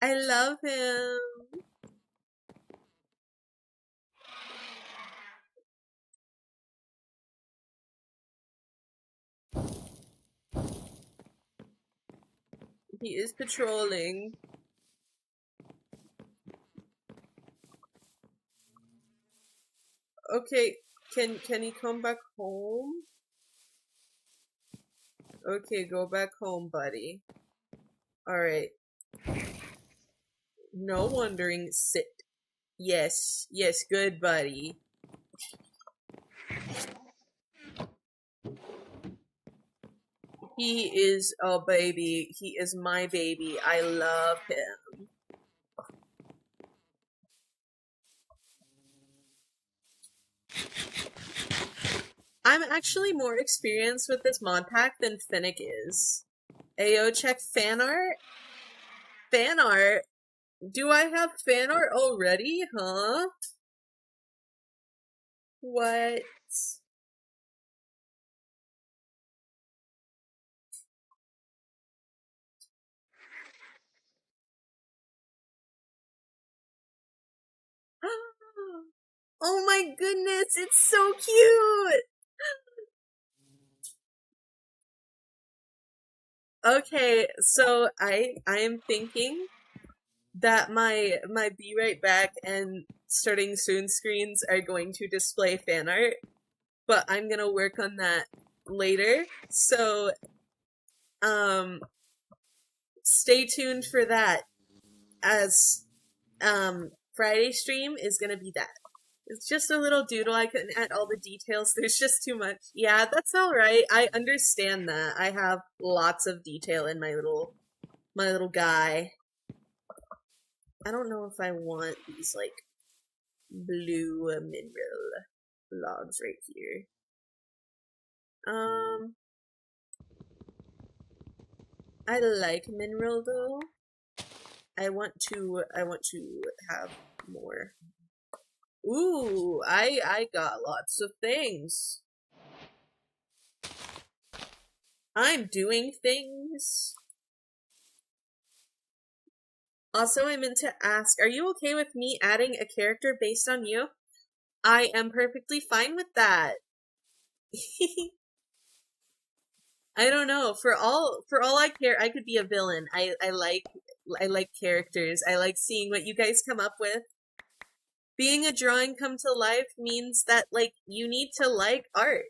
I love him. He is patrolling. Okay, can he come back home? Okay, go back home, buddy. Alright. No wondering. Sit. Yes, yes, good buddy. He is a baby. He is my baby. I love him. I'm actually more experienced with this mod pack than Finnick is. Ayo, check fan art? Fan art? Do I have fan art already, huh? What? Oh my goodness, it's so cute! Okay, so I am thinking that my Be Right Back and Starting Soon screens are going to display fan art, but I'm gonna work on that later. So stay tuned for that, as Friday stream is gonna be that. It's just a little doodle. I couldn't add all the details. There's just too much. Yeah, that's all right. I understand that. I have lots of detail in my little guy. I don't know if I want these like blue mineral logs right here. I like mineral though. I want to have more. Ooh, I got lots of things. I'm doing things. Also, I meant to ask, are you okay with me adding a character based on you? I am perfectly fine with that. I don't know. For all I care, I could be a villain. I like characters. I like seeing what you guys come up with. Being a drawing come to life means that like you need to like art.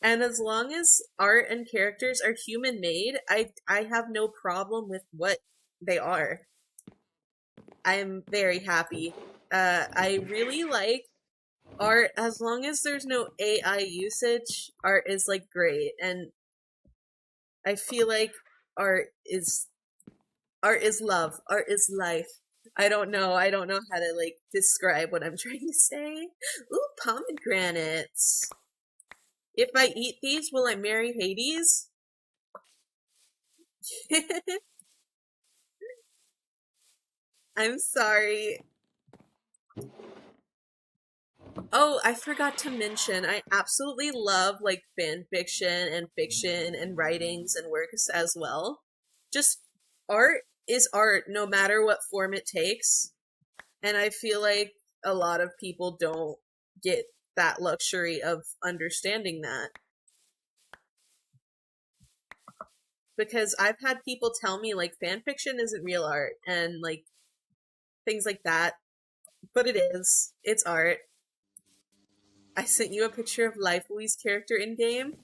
And as long as art and characters are human made, I have no problem with what they are. I'm very happy. I really like art. As long as there's no AI usage, art is like great. And I feel like art is love. Art is life. I don't know how to like describe what I'm trying to say. Ooh, pomegranates. If I eat these, will I marry Hades? I'm sorry. Oh, I forgot to mention, I absolutely love like fan fiction and writings and works as well. Just art is art no matter what form it takes. And I feel like a lot of people don't get that luxury of understanding that. Because I've had people tell me like fan fiction isn't real art and like things like that, but it is. It's art. I sent you a picture of Lifewee's character in game.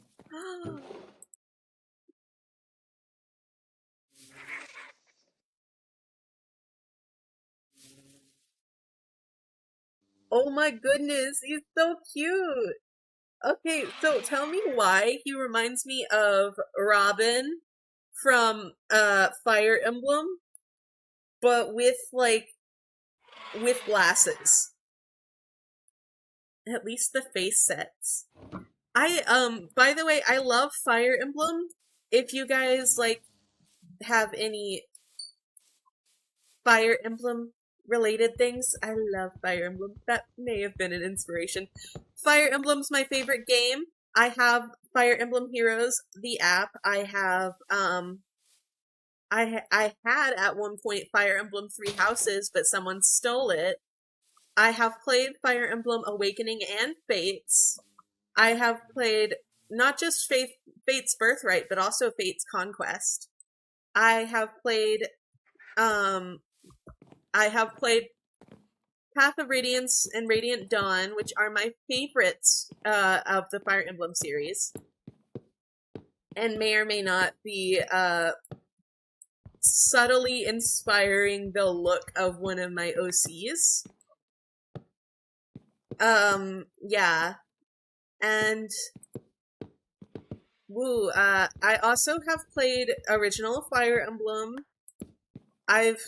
Oh my goodness, he's so cute. Okay, so tell me why he reminds me of Robin from Fire Emblem, but with glasses. At least the face sets. I by the way, I love Fire Emblem. If you guys like have any Fire Emblem related things, I love Fire Emblem. That may have been an inspiration. Fire Emblem's my favorite game. I have Fire Emblem Heroes, the app. I had at one point Fire Emblem Three Houses, but someone stole it. I have played Fire Emblem Awakening and Fates. I have played not just Fate's Birthright, but also Fate's Conquest. I have played um I have played Path of Radiance and Radiant Dawn, which are my favorites of the Fire Emblem series, and may or may not be subtly inspiring the look of one of my OCs. Yeah. And I also have played original Fire Emblem. I've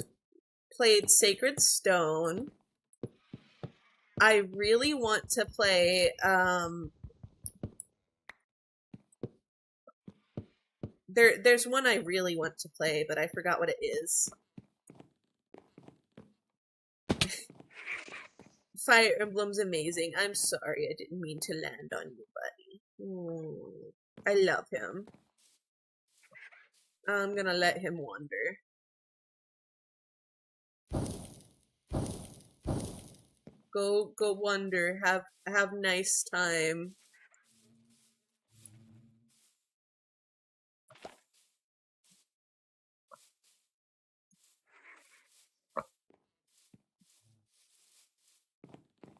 played Sacred Stone. I really want to play there's one I really want to play, but I forgot what it is. Fire Emblem's amazing. I'm sorry, I didn't mean to land on you, buddy. I love him. I'm gonna let him wander. Go wander. Have nice time.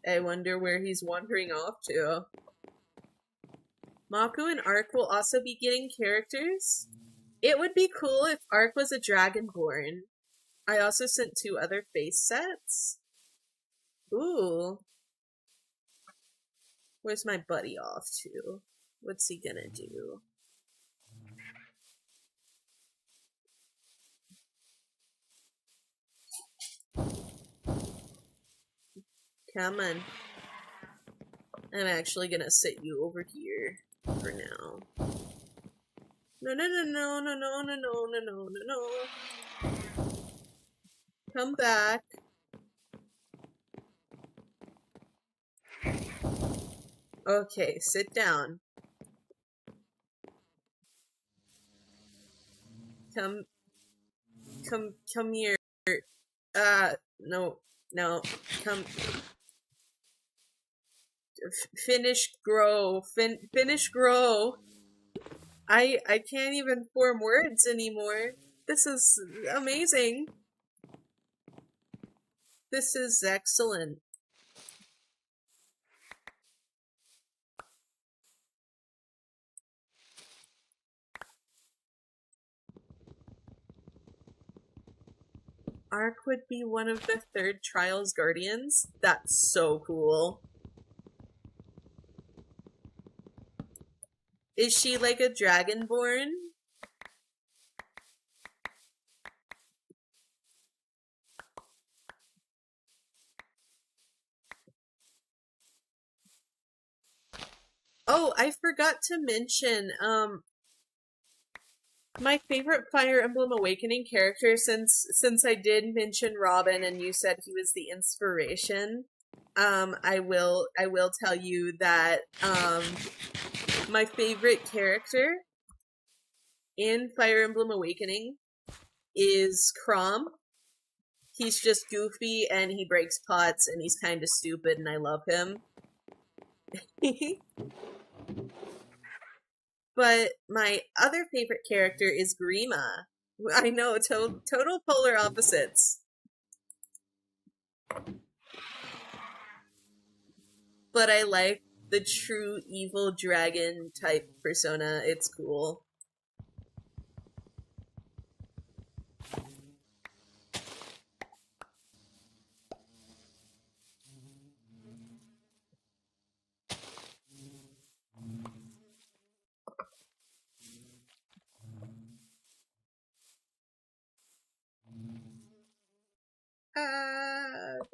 I wonder where he's wandering off to. Mako and Ark will also be getting characters. It would be cool if Ark was a Dragonborn. I also sent 2 other face sets. Ooh. Where's my buddy off to? What's he gonna do? Come on. I'm actually gonna sit you over here for now. No, no, no, no, no, no, no, no, no, no, no, no. Come back. Okay, sit down. Come here. No, no, come. Finish grow. Finish grow. I can't even form words anymore. This is amazing. This is excellent. Ark would be one of the 3rd Trials Guardians? That's so cool. Is she like a Dragonborn? Oh, I forgot to mention, My favorite Fire Emblem Awakening character, since I did mention Robin and you said he was the inspiration, I will tell you that my favorite character in Fire Emblem Awakening is Chrom. He's just goofy and he breaks pots and he's kind of stupid and I love him. But my other favorite character is Grima. I know, total polar opposites. But I like the true evil dragon type persona. It's cool.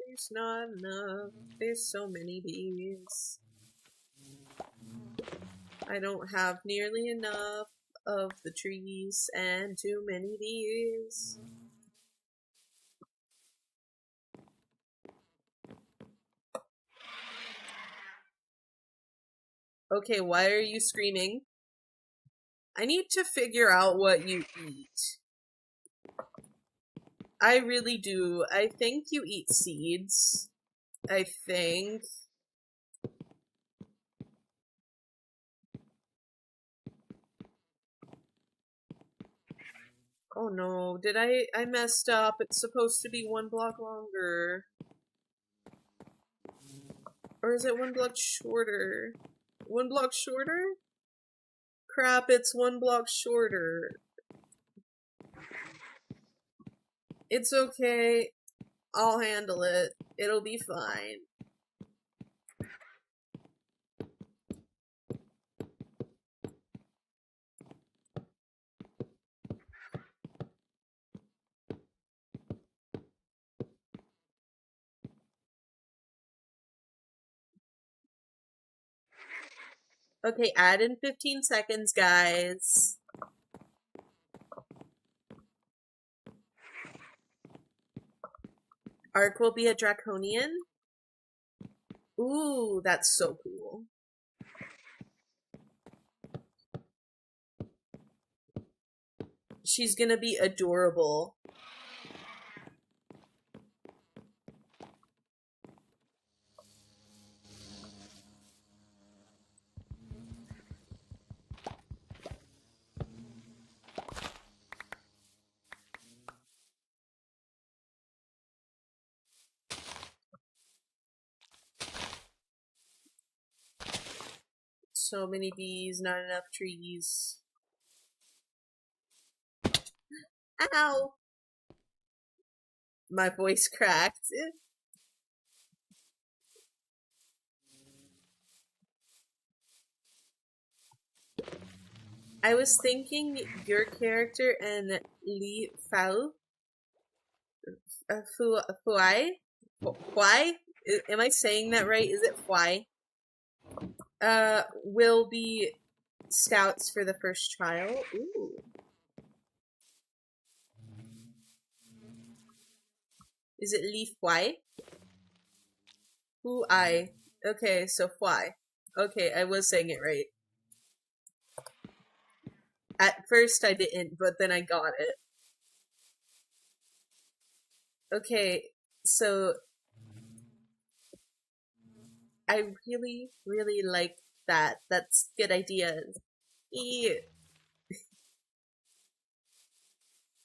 There's not enough. There's so many bees. I don't have nearly enough of the trees and too many bees. Okay, why are you screaming? I need to figure out what you eat. I really do. I think you eat seeds. I think. Oh no, did I messed up. It's supposed to be 1 block longer. Or is it 1 block shorter? 1 block shorter? Crap, it's 1 block shorter. It's okay. I'll handle it. It'll be fine. Okay, add in 15 seconds, guys. Arc will be a draconian. Ooh, that's so cool. She's gonna be adorable. So many bees, not enough trees. Ow! My voice cracked. I was thinking your character and Li Fao, Fuai? Fuai? Am I saying that right? Is it Fuai? Will be scouts for the first trial. Ooh. Is it Li Fuai? Fuai. Okay, so Fuai. Okay, I was saying it right. At first I didn't, but then I got it. Okay, so I really, really like that. That's good ideas.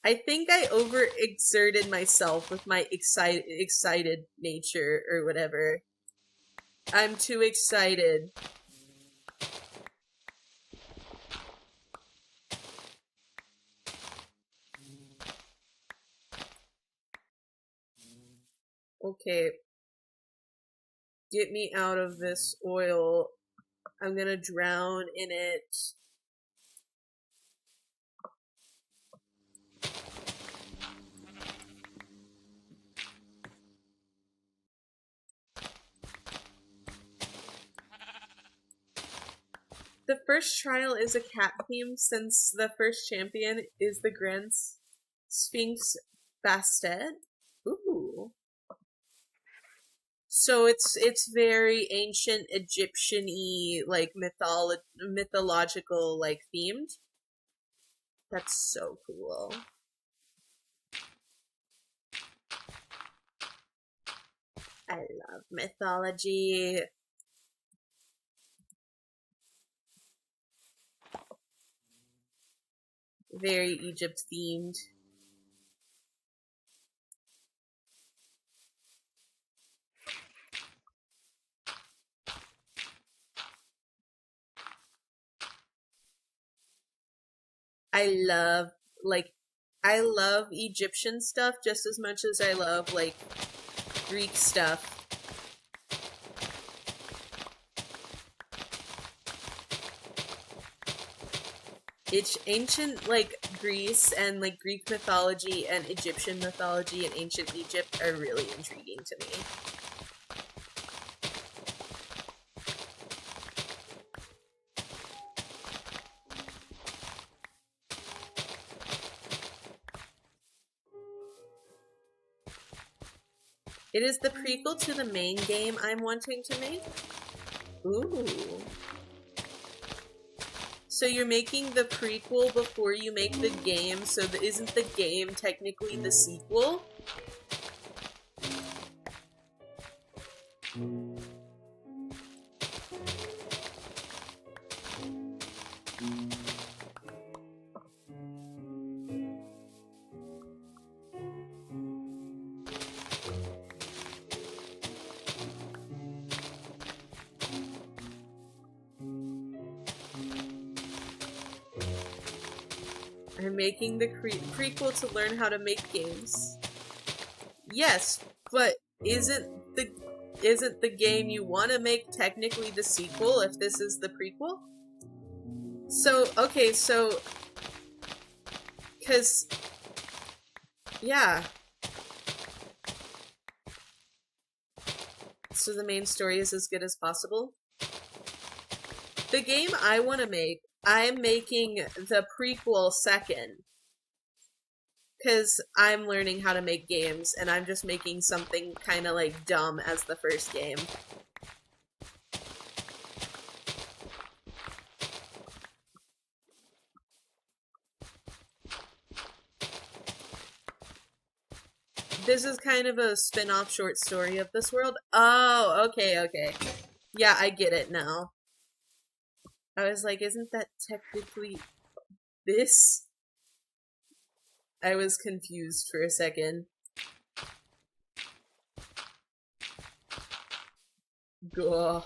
I think I overexerted myself with my excited nature or whatever. I'm too excited. Okay. Get me out of this oil. I'm gonna drown in it. The first trial is a cat theme since the first champion is the Grand Sphinx Bastet. Ooh. So it's very ancient Egyptian-y, like mythological, like themed. That's so cool. I love mythology. Very Egypt themed. I love Egyptian stuff just as much as I love like Greek stuff. It's ancient like Greece and like Greek mythology and Egyptian mythology and ancient Egypt are really intriguing to me. It is the prequel to the main game I'm wanting to make. Ooh. So you're making the prequel before you make the game, so isn't the game technically the sequel? I'm making the prequel to learn how to make games. Yes, but isn't the game you want to make technically the sequel if this is the prequel? So, okay, so cuz yeah. So the main story is as good as possible. The game I want to make, I'm making the prequel second. Because I'm learning how to make games, and I'm just making something kind of like dumb as the first game. This is kind of a spin-off short story of this world. Oh, okay. Yeah, I get it now. I was like, isn't that technically this? I was confused for a second. Gah.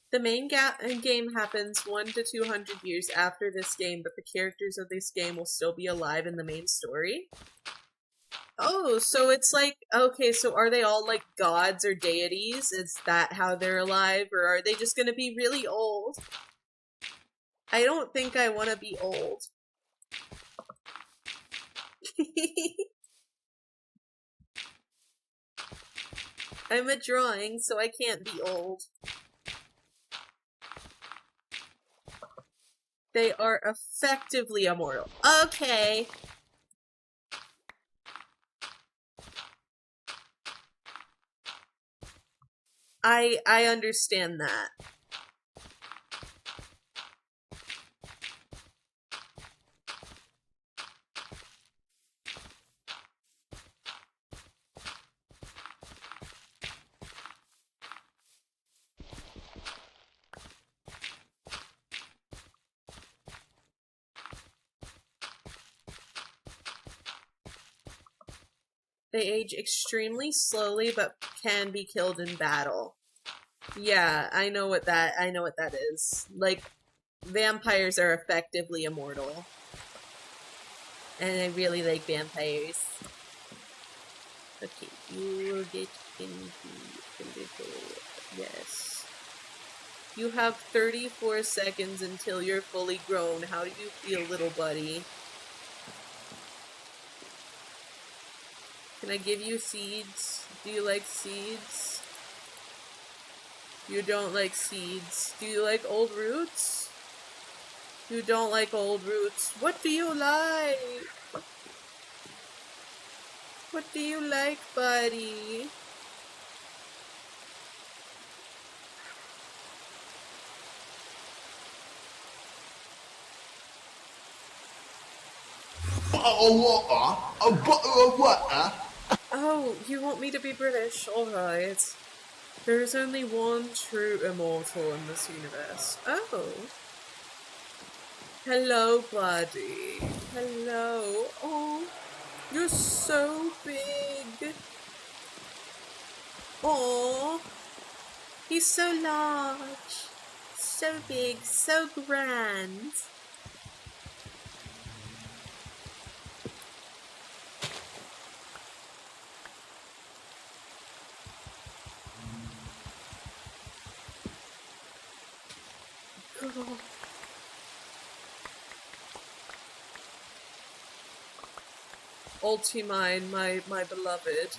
The main game happens 1 to 200 years after this game, but the characters of this game will still be alive in the main story. Oh, so it's like, okay, so are they all like gods or deities? Is that how they're alive, or are they just gonna be really old? I don't think I want to be old. I'm a drawing, so I can't be old. They are effectively immortal. Okay. I understand that. They age extremely slowly, but can be killed in battle. Yeah, I know what that is. Like, vampires are effectively immortal. And I really like vampires. Okay, you will get into the little... Yes. You have 34 seconds until you're fully grown. How do you feel, little buddy? Can I give you seeds? Do you like seeds? You don't like seeds. Do you like old roots? You don't like old roots. What do you like? What do you like, buddy? Bottle of water? A bottle of water? Oh, you want me to be British? Alright. There is only one true immortal in this universe. Oh. Hello, buddy. Hello. Oh, you're so big. Oh, he's so large. So big, so grand. Oh. Ultimine, my beloved.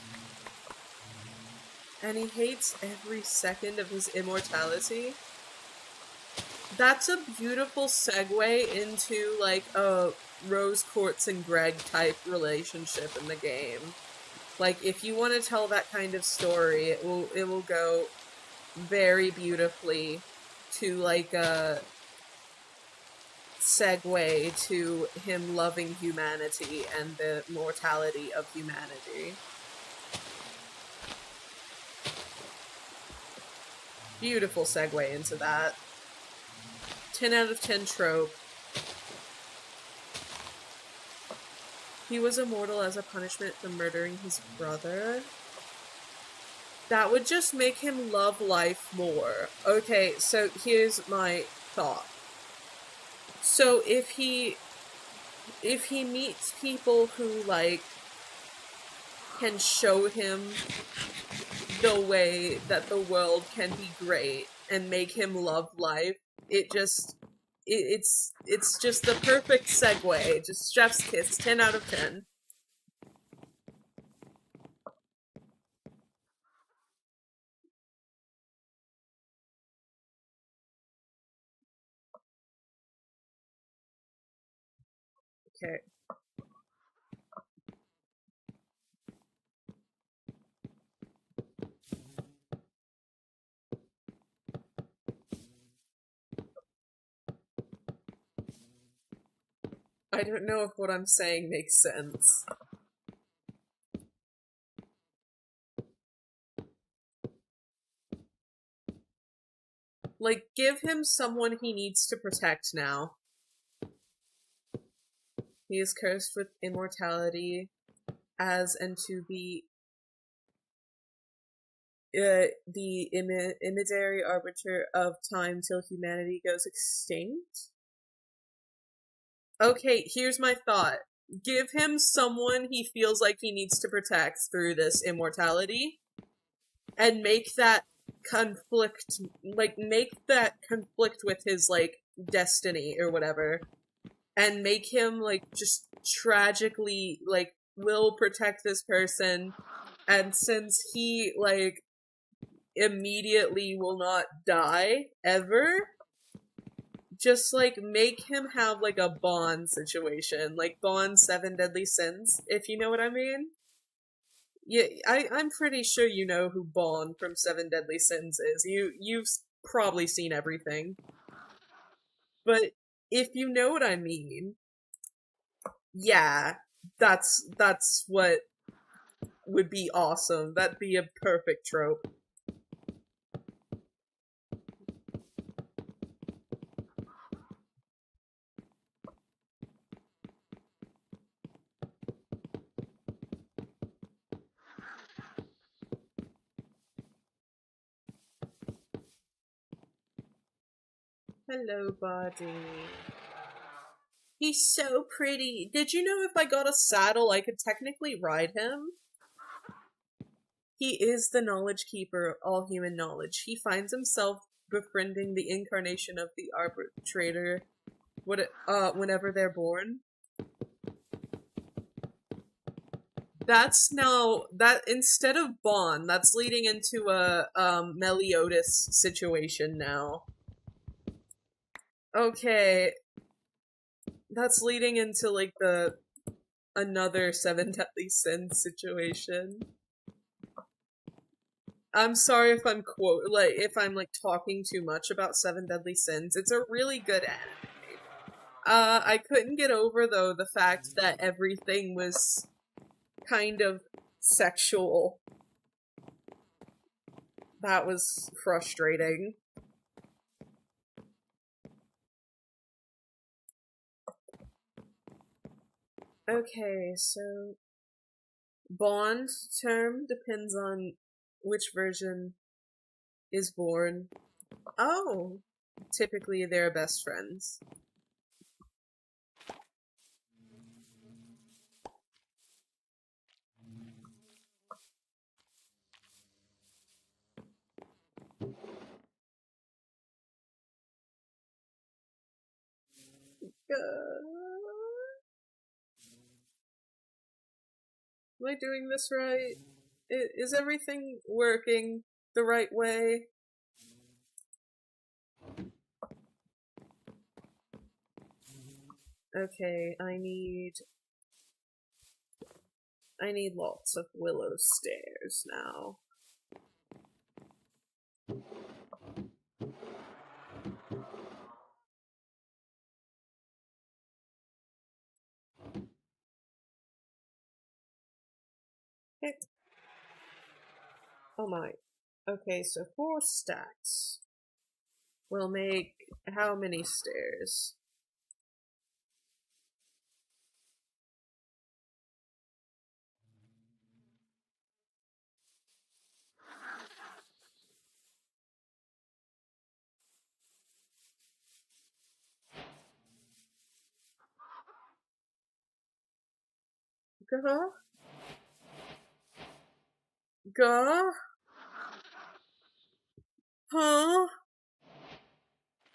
And he hates every second of his immortality. That's a beautiful segue into, like, a Rose Quartz and Greg type relationship in the game. Like, if you want to tell that kind of story, it will go very beautifully to, like, a segue to him loving humanity and the mortality of humanity. Beautiful segue into that. 10 out of 10 trope. He was immortal as a punishment for murdering his brother. That would just make him love life more. Okay, so here's my thought. So if he meets people who, like, can show him the way that the world can be great and make him love life, it's just the perfect segue. Just chef's kiss, 10 out of 10. Okay. I don't know if what I'm saying makes sense. Like, give him someone he needs to protect now. He is cursed with immortality as and to be the immediary arbiter of time till humanity goes extinct. Okay, here's my thought. Give him someone he feels like he needs to protect through this immortality, and make that conflict, with his, like, destiny or whatever, and make him, like, just tragically, like, will protect this person, and since he, like, immediately will not die ever, just, like, make him have, like, a Bond situation, like Bond 7 Deadly Sins, if you know what I mean. Yeah, I'm pretty sure you know who Bond from 7 Deadly Sins is. You've probably seen everything. But if you know what I mean, yeah, that's what would be awesome. That'd be a perfect trope. Hello, buddy. He's so pretty. Did you know if I got a saddle, I could technically ride him? He is the knowledge keeper of all human knowledge. He finds himself befriending the incarnation of the arbitrator whenever they're born. That's now that instead of Bond, that's leading into a Meliodas situation now. Okay. That's leading into like another Seven Deadly Sins situation. I'm sorry if I'm talking too much about Seven Deadly Sins. It's a really good anime. I couldn't get over though the fact that everything was kind of sexual. That was frustrating. Okay, so Bond term depends on which version is born. Oh, typically they're best friends. Am I doing this right? Is everything working the right way? Okay, I need lots of willow stairs now. Okay. Oh my. Okay, so 4 stacks will make how many stairs? Gah? Gah? Huh?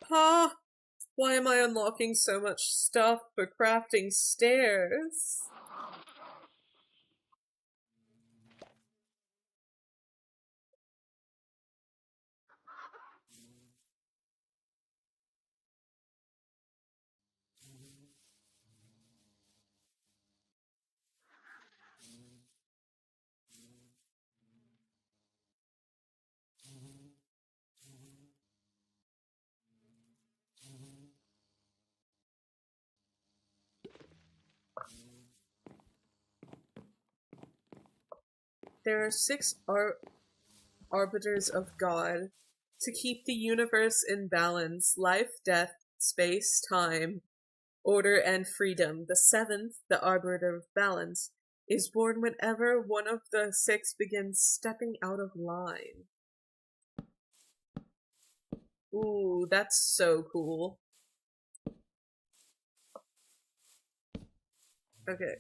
Huh? Why am I unlocking so much stuff for crafting stairs? There are 6 arbiters of God to keep the universe in balance: life, death, space, time, order, and freedom. The 7th, the arbiter of balance, is born whenever one of the 6 begins stepping out of line. Ooh, that's so cool. Okay.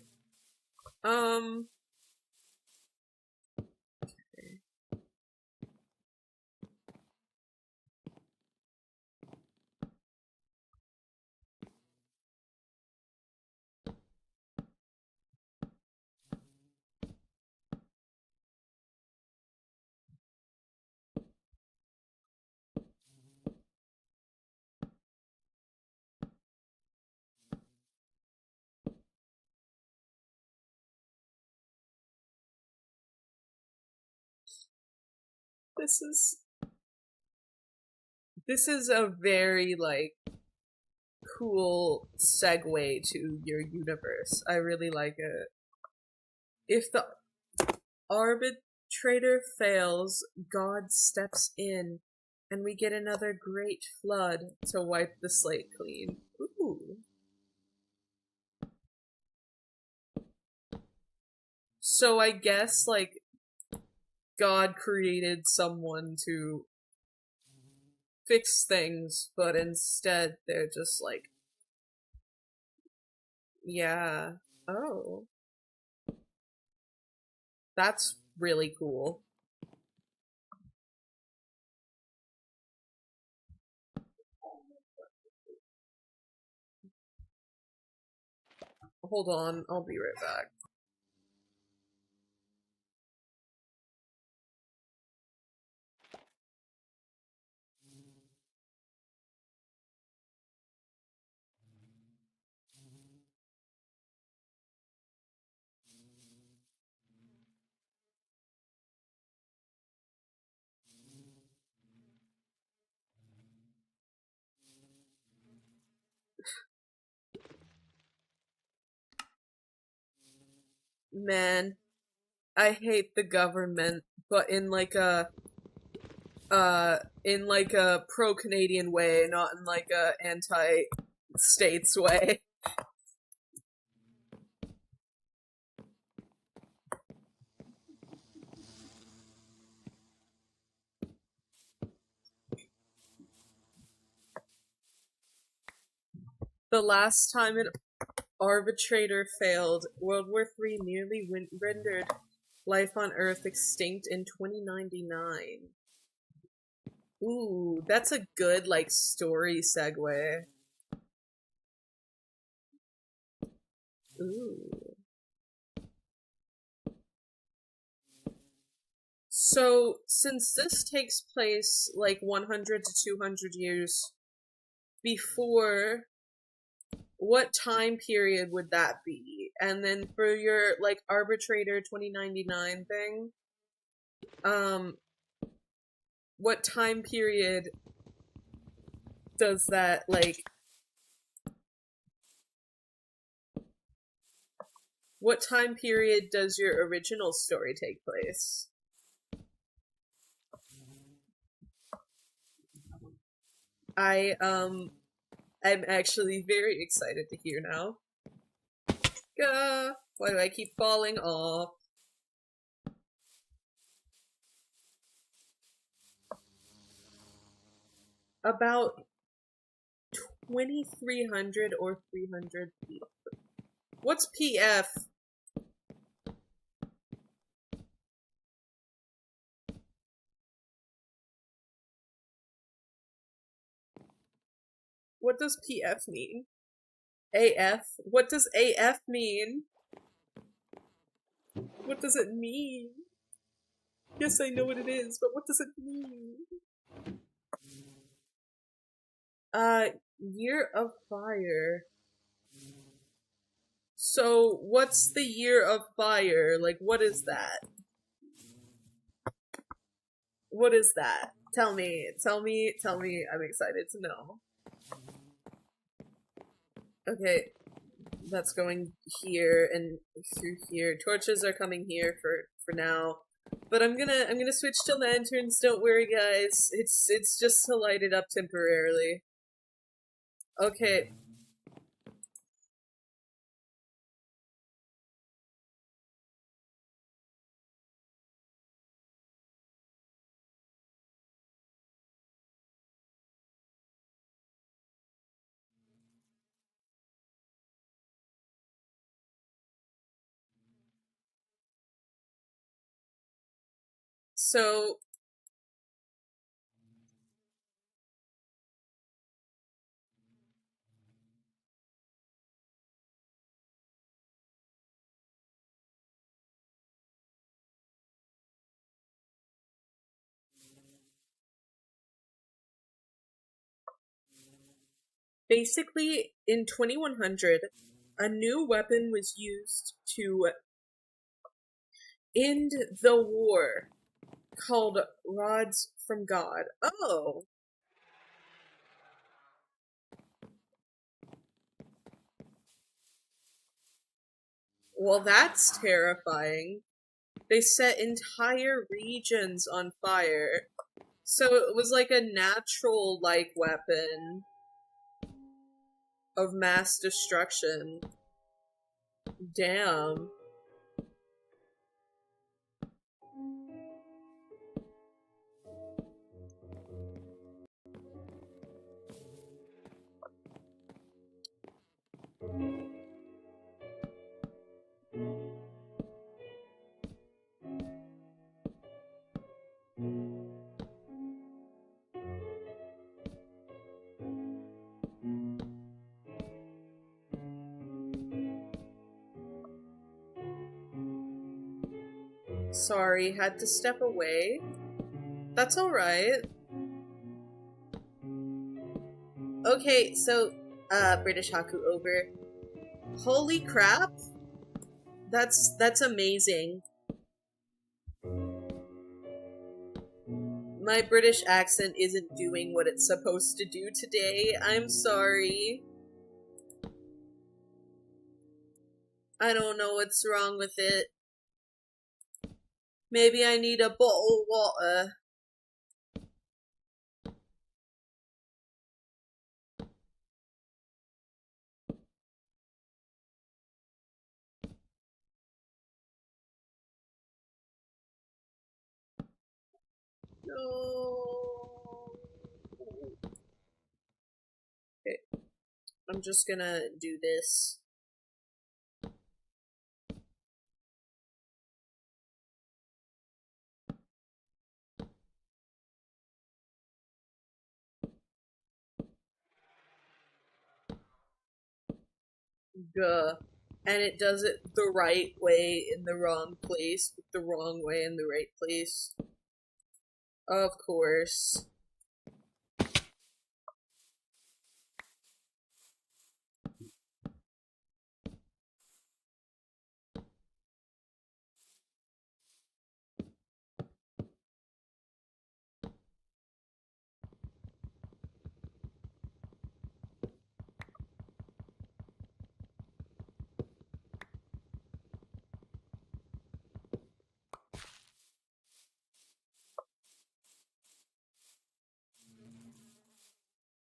This is a very, like, cool segue to your universe. I really like it. If the arbitrator fails, God steps in, and we get another great flood to wipe the slate clean. Ooh. So I guess, like, God created someone to fix things, but instead they're just like, yeah, oh, that's really cool. Hold on, I'll be right back. Man, I hate the government, but in like a pro-Canadian way, not in like a anti-states way. The last time an arbitrator failed, World War III nearly rendered life on Earth extinct in 2099. Ooh, that's a good, like, story segue. Ooh. So, since this takes place, like, 100 to 200 years before, what time period would that be? And then for your, like, arbitrator 2099 thing, what time period does that, like, what time period does your original story take place? I'm actually very excited to hear now. Why do I keep falling off? About 2,300 or 300 feet. What's PF? What does PF mean? AF? What does AF mean? What does it mean? Yes, I know what it is, but what does it mean? Year of Fire. So, what's the Year of Fire? Like, what is that? What is that? Tell me, I'm excited to know. Okay, that's going here and through here. Torches are coming here for now. But I'm gonna switch to lanterns, don't worry guys. It's just to light it up temporarily. Okay. So basically in 2100 a new weapon was used to end the war called Rods from God. Oh. Well, that's terrifying. They set entire regions on fire. So it was like a natural, like, weapon of mass destruction. Damn. Sorry, had to step away. That's alright. Okay, so, British Haku over. Holy crap! That's amazing. My British accent isn't doing what it's supposed to do today. I'm sorry. I don't know what's wrong with it. Maybe I need a bottle of water. No. Okay. I'm just gonna do this. Duh. And it does it the right way in the wrong place, but the wrong way in the right place. Of course.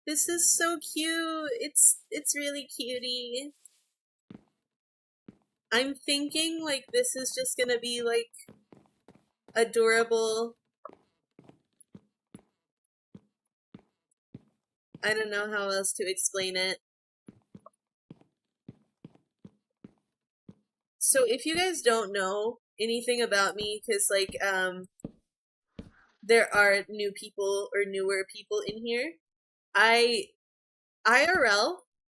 This is so cute. It's really cutie. I'm thinking like this is just gonna be like adorable. I don't know how else to explain it. So if you guys don't know anything about me, because like there are new people or newer people in here, IRL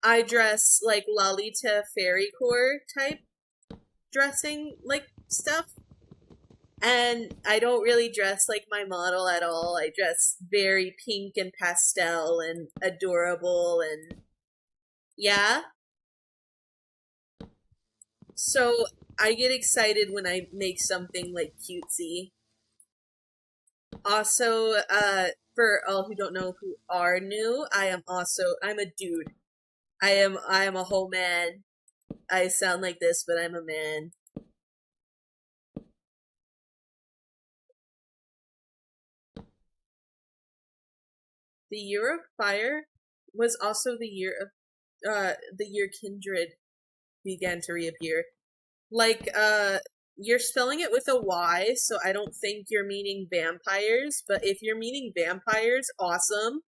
I dress like Lalita Fairy Core type dressing like stuff. And I don't really dress like my model at all. I dress very pink and pastel and adorable and yeah. So I get excited when I make something like cutesy. Also, for all who don't know who are new, I'm a dude. I am a whole man. I sound like this, but I'm a man. The Year of Fire was also the year of the year Kindred began to reappear. Like, you're spelling it with a Y, so I don't think you're meaning vampires, but if you're meaning vampires, awesome.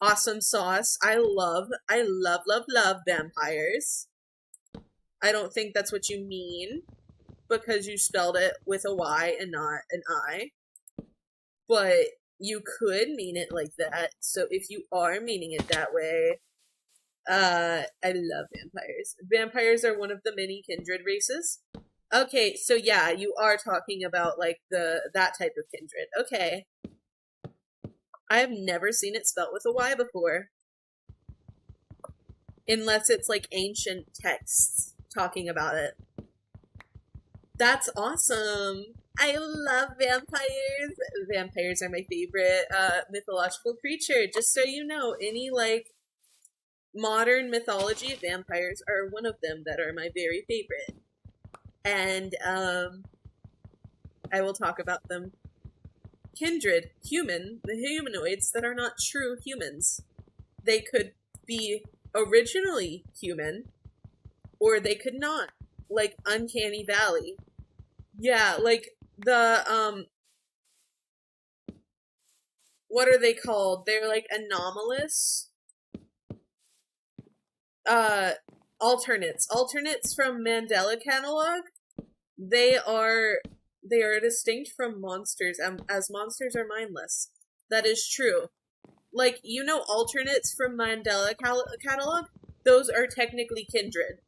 Awesome sauce. I love, love vampires. I don't think that's what you mean, because you spelled it with a Y and not an I. But you could mean it like that, so if you are meaning it that way, I love vampires. Vampires are one of the many kindred races. Okay, so yeah, you are talking about like that type of kindred. Okay. I have never seen it spelt with a Y before. Unless it's like ancient texts talking about it. That's awesome. I love vampires. Vampires are my favorite mythological creature. Just so you know, any like modern mythology, vampires are one of them that are my very favorite. And I will talk about them. Kindred, human, the humanoids that are not true humans. They could be originally human, or they could not. Like Uncanny Valley. Yeah, like the what are they called? They're like anomalous alternates from Mandela Catalog. They are They are distinct from monsters, as monsters are mindless. That is true. Like, you know, alternates from Mandela catalog? Those are technically kindred.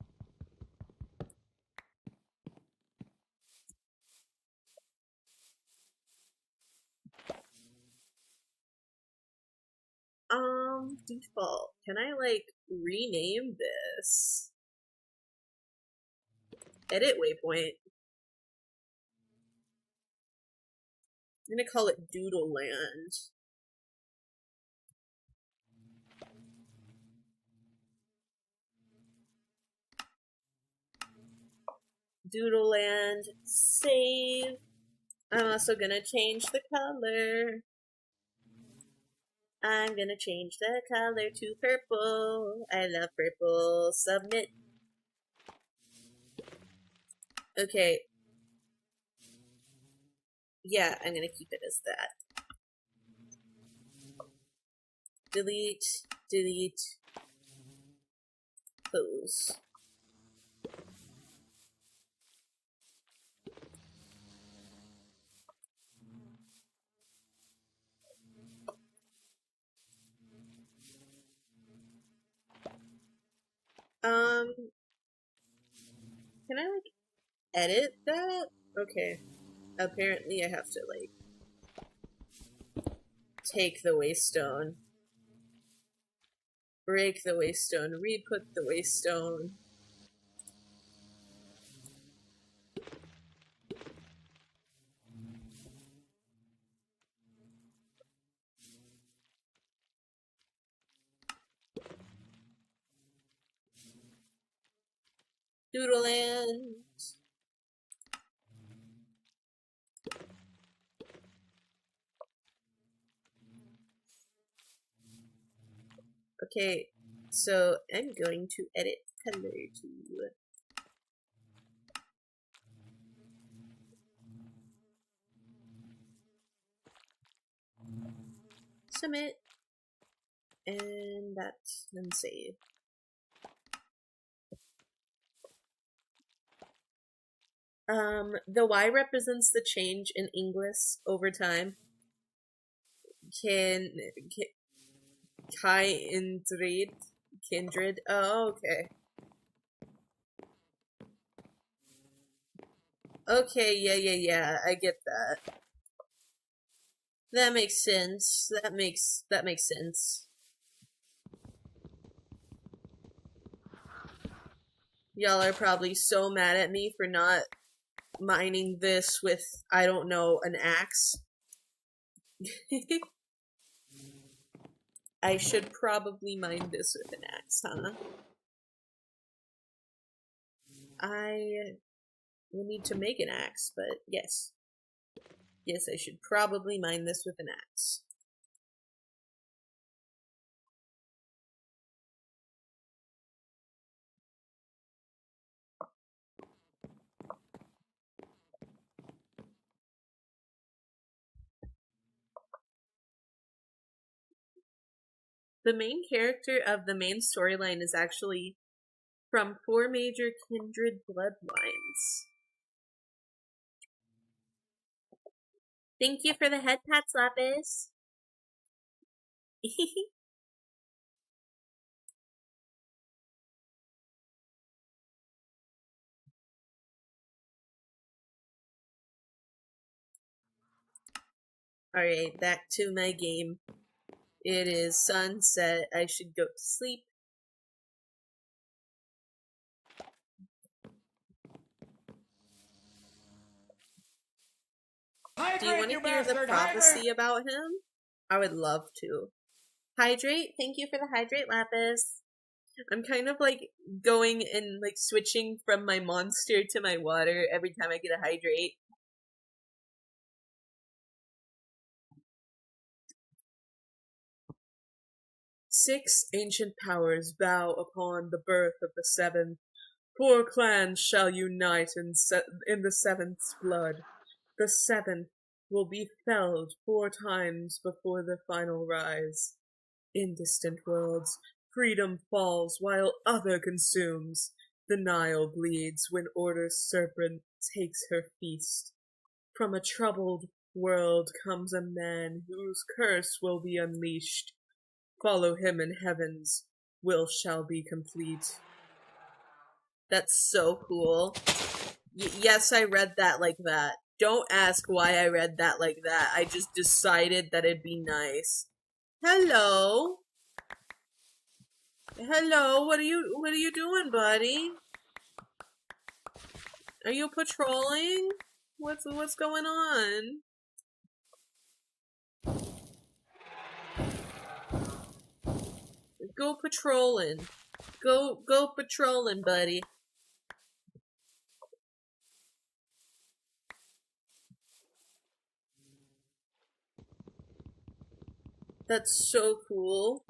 Default. Can I, like, rename this? Edit waypoint. I'm gonna call it Doodle Land. Doodle Land. Save. I'm also gonna change the color. I'm gonna change the color to purple. I love purple. Submit. Okay. Yeah, I'm gonna keep it as that. Delete, delete, pose. Can I, like, edit that? Okay. Apparently I have to, like, take the waystone, break the waystone, re-put the waystone. Doodleland. Okay, so I'm going to edit color to submit, and that's then save. The Y represents the change in English over time. Kindred. Oh, okay. Okay, yeah, I get that. That makes sense. That makes sense. Y'all are probably so mad at me for not mining this with, I don't know, an axe. I should probably mine this with an axe, huh? I will need to make an axe, but yes. Yes, I should probably mine this with an axe. The main character of the main storyline is actually from 4 major kindred bloodlines. Thank you for the head pats, Lapis. Alright, back to my game. It is sunset. I should go to sleep. Do you want to hear the prophecy about him? I would love to. Hydrate. Thank you for the hydrate, Lapis. I'm kind of like going and like switching from my monster to my water every time I get a hydrate. Six ancient powers bow upon the birth of the seventh. 4 clans shall unite in the seventh's blood. The seventh will be felled 4 times before the final rise. In distant worlds, freedom falls while other consumes. The Nile bleeds when Order's serpent takes her feast. From a troubled world comes a man whose curse will be unleashed. Follow him and heaven's will shall be complete. That's so cool. Yes, I read that like that. Don't ask why I read that like that. I just decided that it'd be nice. Hello? Hello, what are you doing, buddy? Are you patrolling? What's going on? Go patrolling. Go patrolling, buddy. That's so cool.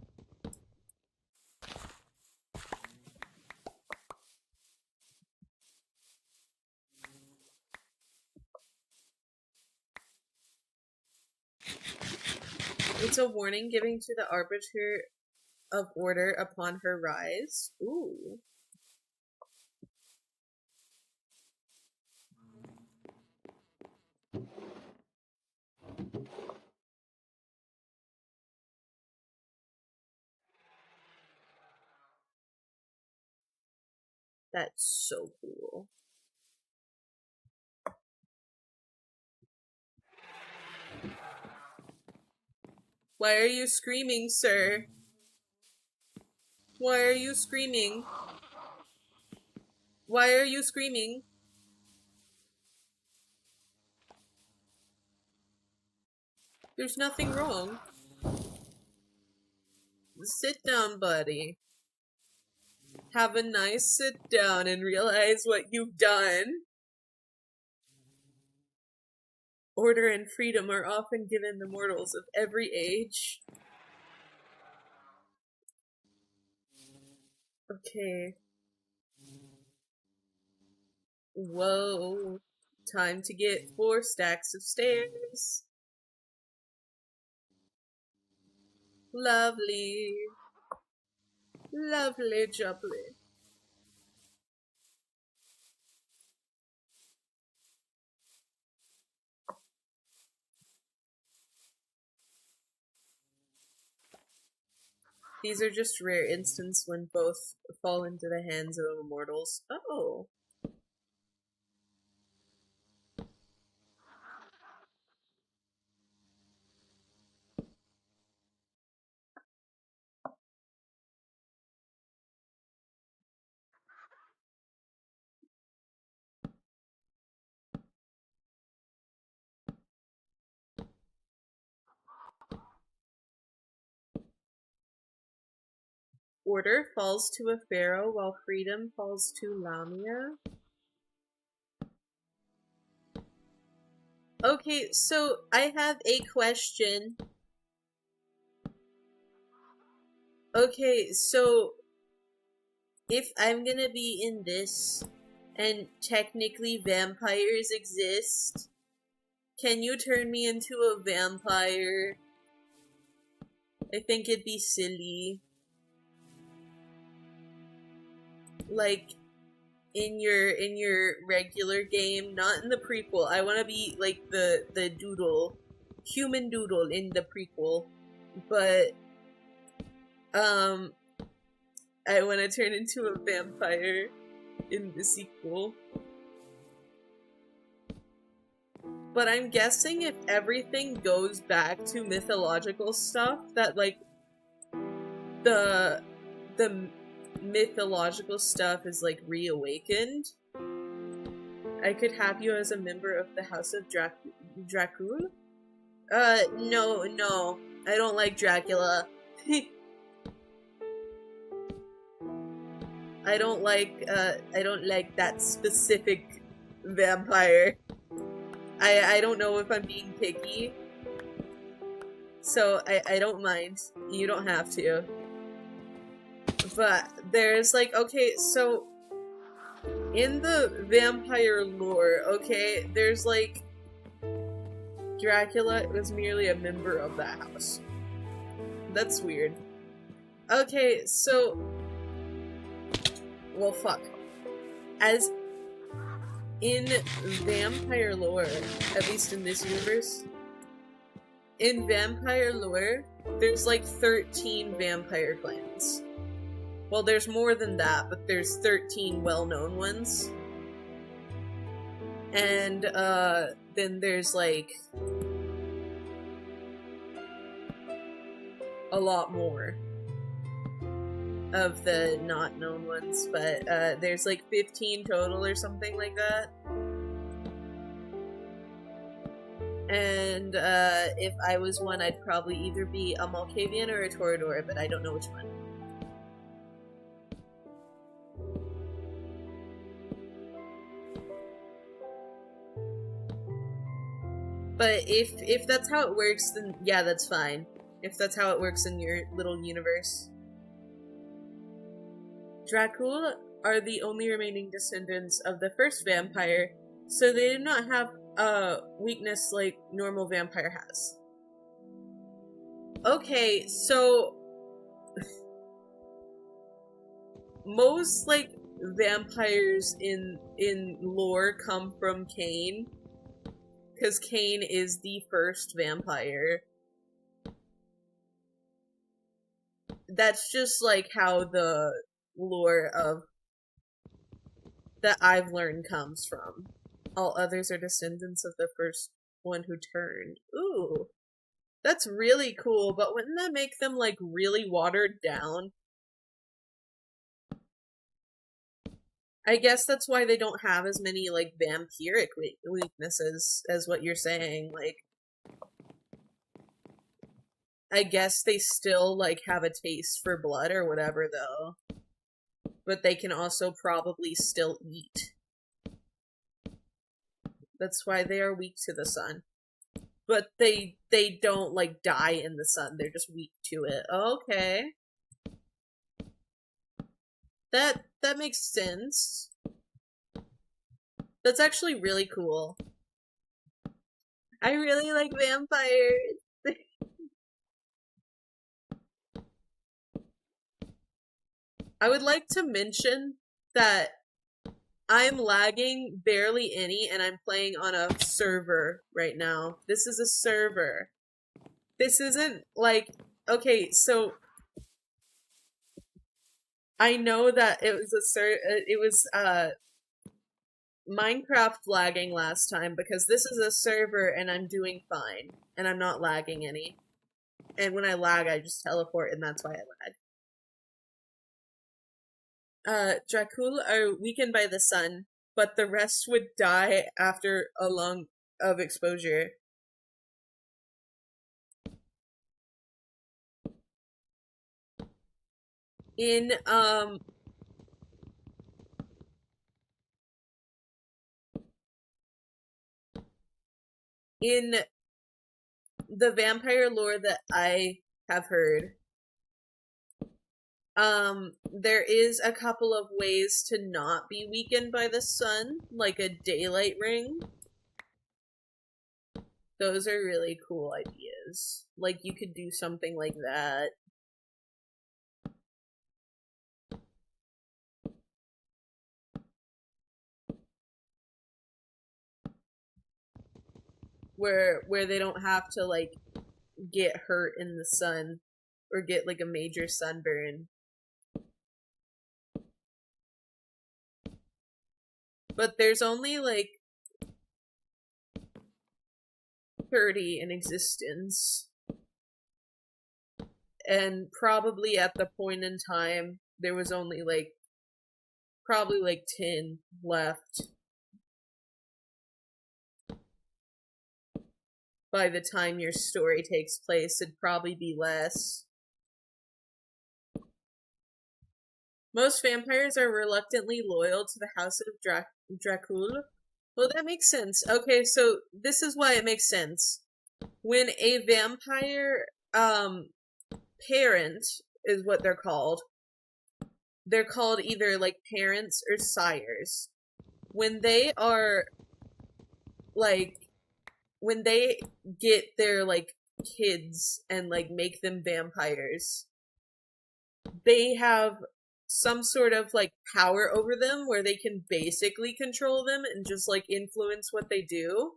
It's a warning giving to the arbiter of order upon her rise. Ooh. That's so cool. Why are you screaming, sir? Why are you screaming? Why are you screaming? There's nothing wrong. Sit down, buddy. Have a nice sit down and realize what you've done. Order and freedom are often given to mortals of every age. Okay. Whoa. Time to get 4 stacks of stairs. Lovely. Lovely jubbly. These are just rare instances when both fall into the hands of immortals. Oh. Order falls to a pharaoh while freedom falls to Lamia. Okay, so I have a question. Okay, so if I'm gonna be in this and technically vampires exist, can you turn me into a vampire? I think it'd be silly. Like in your regular game, not in the prequel. I want to be like the doodle, human doodle in the prequel, but I want to turn into a vampire in the sequel. But I'm guessing if everything goes back to mythological stuff, that like the mythological stuff is like reawakened, I could have you as a member of the House of Dracul? No, I don't like Dracula. I don't like that specific vampire. I don't know if I'm being picky, so I don't mind. You don't have to. But there's like, okay, so in the vampire lore, okay, there's like Dracula was merely a member of the house. That's weird. Okay, so well, fuck. As in vampire lore, at least in this universe, in vampire lore, there's like 13 vampire clans. Well, there's more than that, but there's 13 well-known ones. And, then there's like a lot more of the not known ones, but there's like 15 total or something like that. And if I was one, I'd probably either be a Malkavian or a Toreador, but I don't know which one. But if that's how it works, then yeah, that's fine. If that's how it works in your little universe. Dracul are the only remaining descendants of the first vampire, so they do not have a weakness like normal vampire has. Okay, so most like vampires in lore come from Cain, because Cain is the first vampire. That's just like how the lore of that I've learned comes from. All others are descendants of the first one who turned. Ooh. That's really cool, but wouldn't that make them, like, really watered down? I guess that's why they don't have as many, like, vampiric weaknesses as what you're saying. Like, I guess they still, like, have a taste for blood or whatever, though. But they can also probably still eat. That's why they are weak to the sun. But they don't, like, die in the sun. They're just weak to it. Okay. That makes sense. That's actually really cool. I really like vampires. I would like to mention that I'm lagging barely any, and I'm playing on a server right now. This is a server. This isn't like... Okay, so... I know that it was Minecraft lagging last time, because this is a server and I'm doing fine. And I'm not lagging any. And when I lag, I just teleport, and that's why I lag. Dracul are weakened by the sun, but the rest would die after a long of exposure. In, in the vampire lore that I have heard, there is a couple of ways to not be weakened by the sun, like a daylight ring. Those are really cool ideas. Like, you could do something like that. Where they don't have to, like, get hurt in the sun, or get, like, a major sunburn. But there's only, like, 30 in existence. And probably at the point in time, there was only, like, probably, like, 10 left. By the time your story takes place, it'd probably be less. Most vampires are reluctantly loyal to the House of Dracul. Well, that makes sense. Okay, so this is why it makes sense. When a vampire, parent is what they're called. They're called either, like, parents or sires. When they are, like, when they get their, like, kids and, like, make them vampires, they have some sort of like power over them where they can basically control them and just like influence what they do.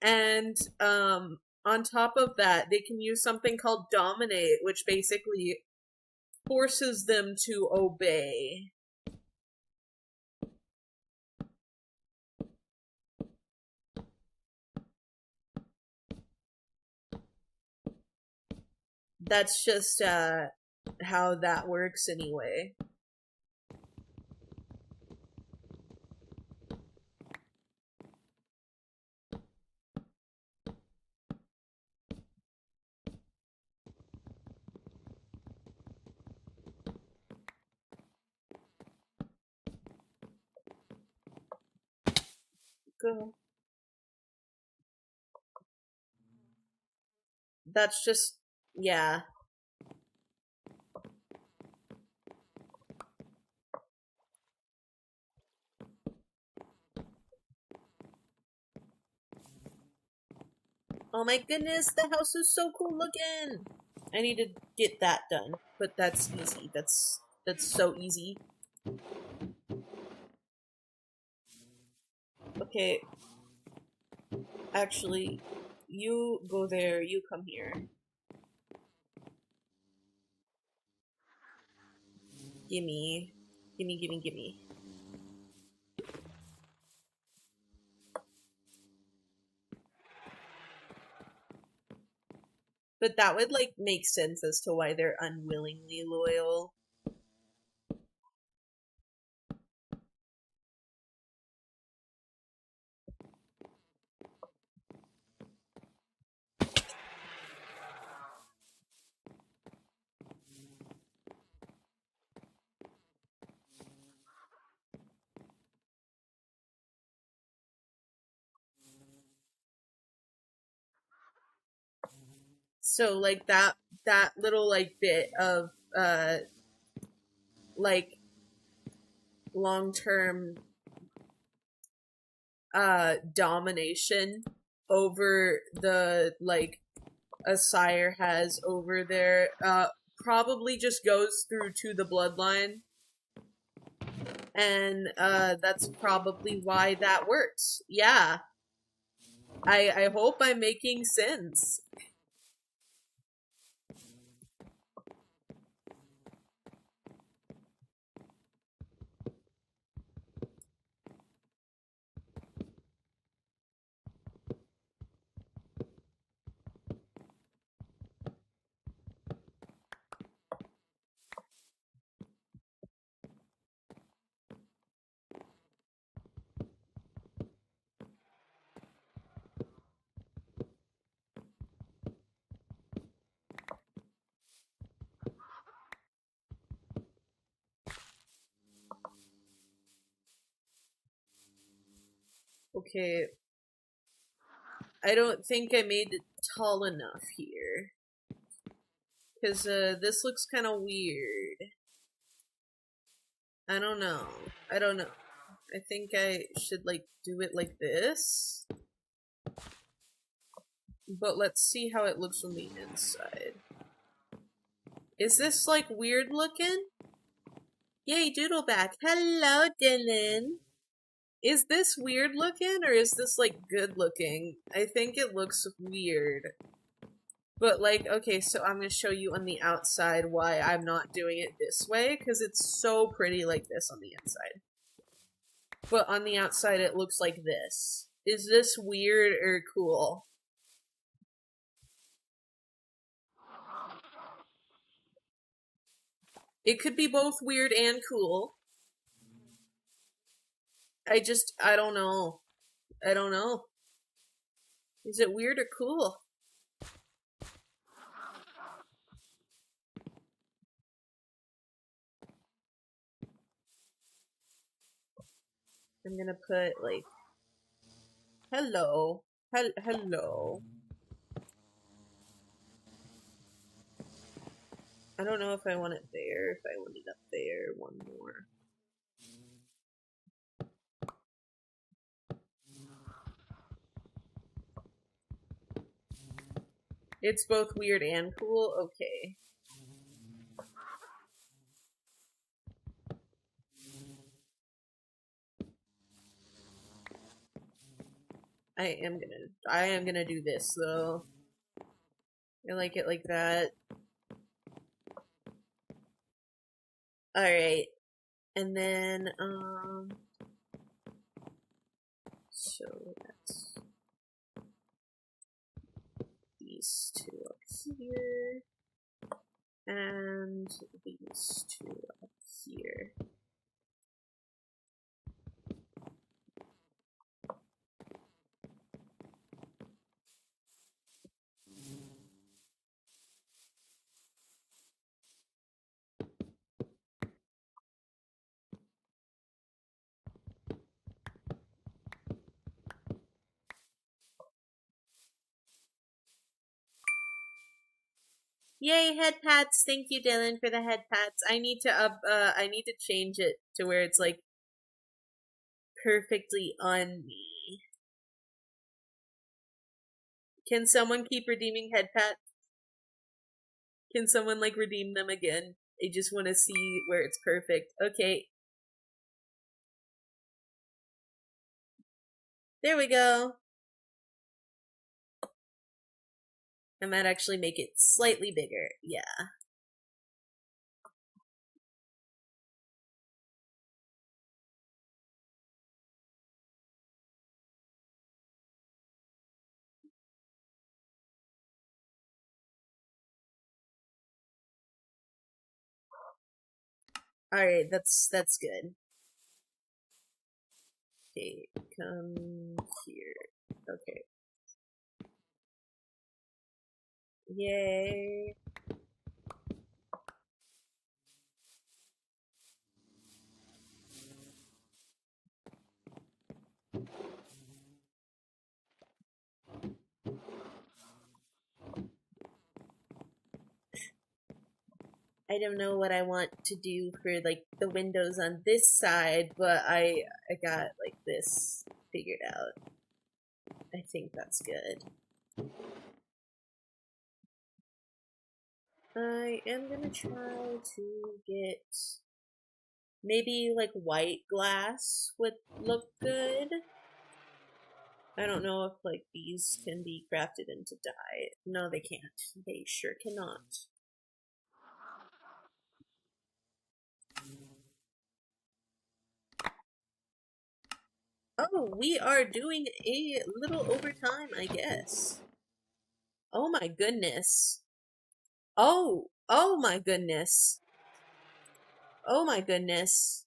And on top of that, they can use something called dominate, which basically forces them to obey. That's just how that works anyway. Go. That's just, yeah. Oh my goodness, the house is so cool looking. I need to get that done, but that's easy. That's so easy. Okay. Actually, you go there, you come here. Gimme. Gimme, gimme, gimme. But that would, like, make sense as to why they're unwillingly loyal. So, like, that little, like, bit of, like, long-term, domination over the, like, a sire has over their, probably just goes through to the bloodline. And, that's probably why that works. Yeah. I hope I'm making sense. Okay. I don't think I made it tall enough here. Because, this looks kind of weird. I don't know. I don't know. I think I should, like, do it like this. But let's see how it looks on the inside. Is this, like, weird looking? Yay, Doodleback. Hello, Dylan. Is this weird looking, or is this, like, good looking? I think it looks weird. But, like, okay, so I'm gonna show you on the outside why I'm not doing it this way, because it's so pretty like this on the inside. But on the outside, it looks like this. Is this weird or cool? It could be both weird and cool. I don't know. I don't know. Is it weird or cool? I'm gonna put, like, hello. Hello. I don't know if I want it there, if I want it up there, one more. It's both weird and cool? Okay. I am gonna do this though. I like it like that. Alright. And then, so that's these two up here, and these two up here. Yay, head pats. Thank you, Dylan, for the head pats. I need to change it to where it's like perfectly on me. Can someone keep redeeming head pats? Can someone like redeem them again? I just want to see where it's perfect. Okay. There we go. I might actually make it slightly bigger. Yeah. Alright, that's good. Okay, come here. Okay. Yay. I don't know what I want to do for like the windows on this side, but I got like this figured out. I think that's good. I am gonna try to get maybe like white glass would look good. I don't know if like these can be crafted into dye. No, they can't. They sure cannot. Oh, we are doing a little overtime, I guess. Oh my goodness. Oh my goodness. Oh my goodness.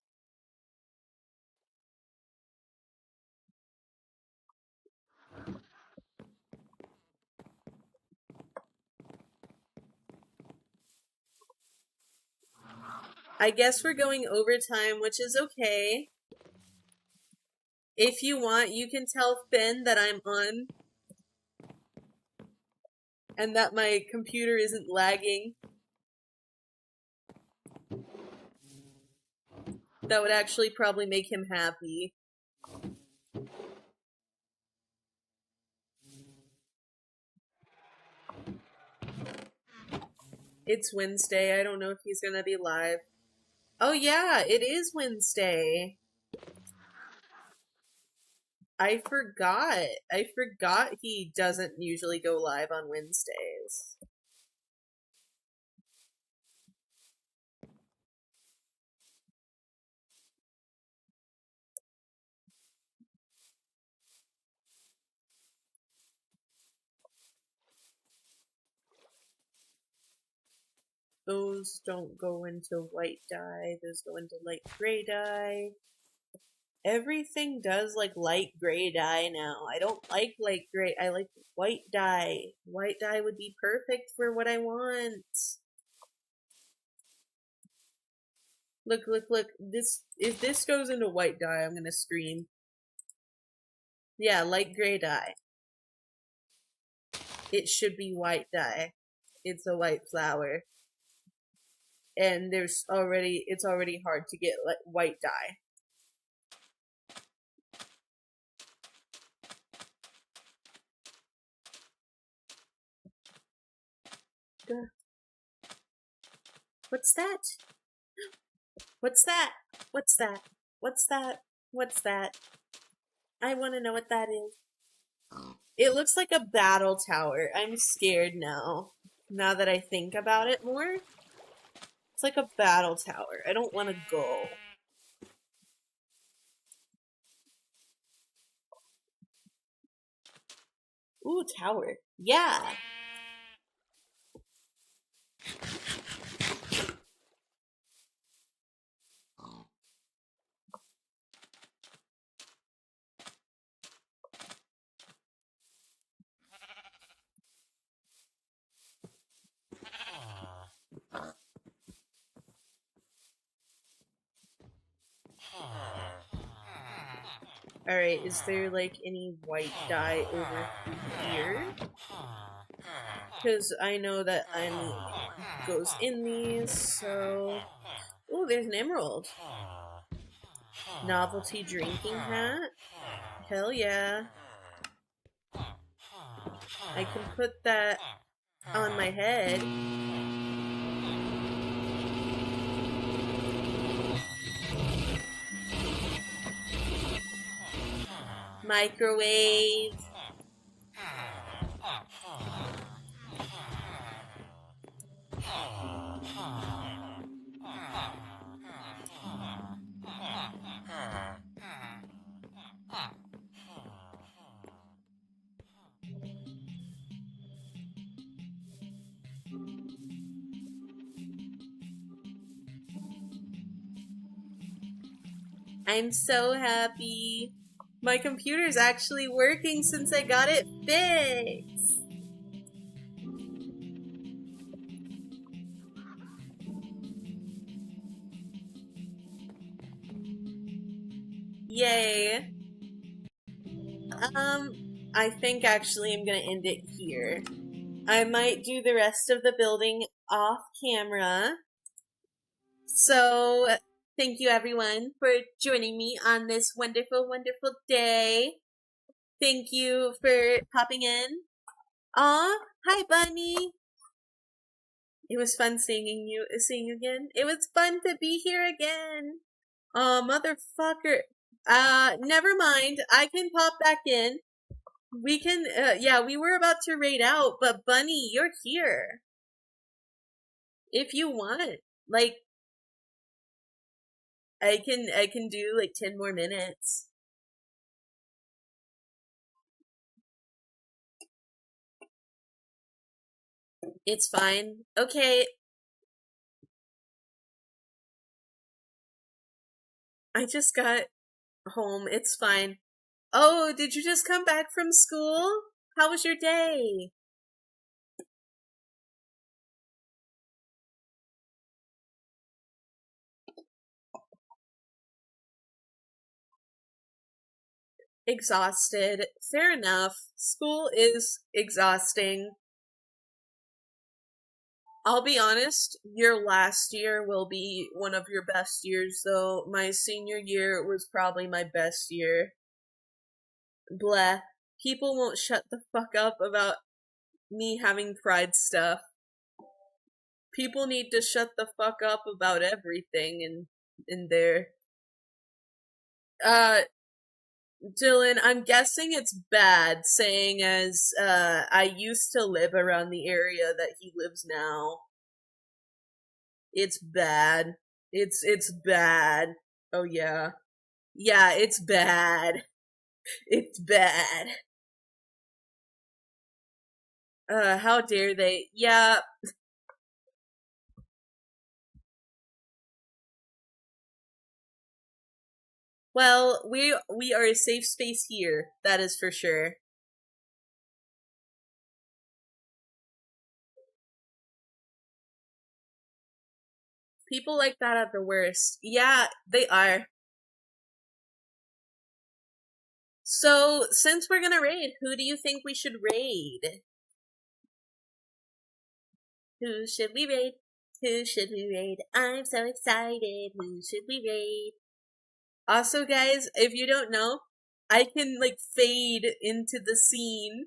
I guess we're going overtime, which is okay. If you want, you can tell Finn that I'm on and that my computer isn't lagging. That would actually probably make him happy. It's Wednesday. I don't know if he's gonna be live. Oh yeah, it is Wednesday. I forgot. I forgot he doesn't usually go live on Wednesdays. Those don't go into white dye. Those go into light gray dye. Everything does like light gray dye now. I don't like light gray. I like white dye. White dye would be perfect for what I want. Look, look, look. If this goes into white dye, I'm gonna scream. Yeah, light gray dye. It should be white dye. It's a white flower. And it's already hard to get white dye. What's that? What's that? What's that? What's that? What's that? I want to know what that is. It looks like a battle tower. I'm scared now. Now that I think about it more. It's like a battle tower. I don't want to go. Ooh, tower. Yeah. Alright, is there like any white dye over here? Because I know that goes in these, so... Ooh, there's an emerald. Novelty drinking hat. Hell yeah. I can put that on my head. Microwave. I'm so happy. My computer's actually working since I got it fixed. Yay. I think actually I'm gonna end it here. I might do the rest of the building off camera. So, thank you everyone for joining me on this wonderful, wonderful day. Thank you for popping in. Aw, hi Bunny. It was fun seeing you again. It was fun to be here again. Oh, motherfucker. Never mind. I can pop back in. We can, yeah, we were about to raid out, but Bunny, you're here. If you want. Like, I can do like 10 more minutes. It's fine. Okay. I just got home. It's fine. Oh, did you just come back from school? How was your day? Exhausted. Fair enough. School is exhausting. I'll be honest, your last year will be one of your best years, though. My senior year was probably my best year. Bleh. People won't shut the fuck up about me having pride stuff. People need to shut the fuck up about everything in there. Dylan, I'm guessing it's bad saying as, I used to live around the area that he lives now. It's bad. It's bad. Oh yeah. Yeah, it's bad. It's bad. How dare they? Yeah. Well, we are a safe space here. That is for sure. People like that are the worst. Yeah, they are. So, since we're gonna raid, who do you think we should raid? Who should we raid? Who should we raid? I'm so excited. Who should we raid? Also, guys, if you don't know, I can, like, fade into the scene.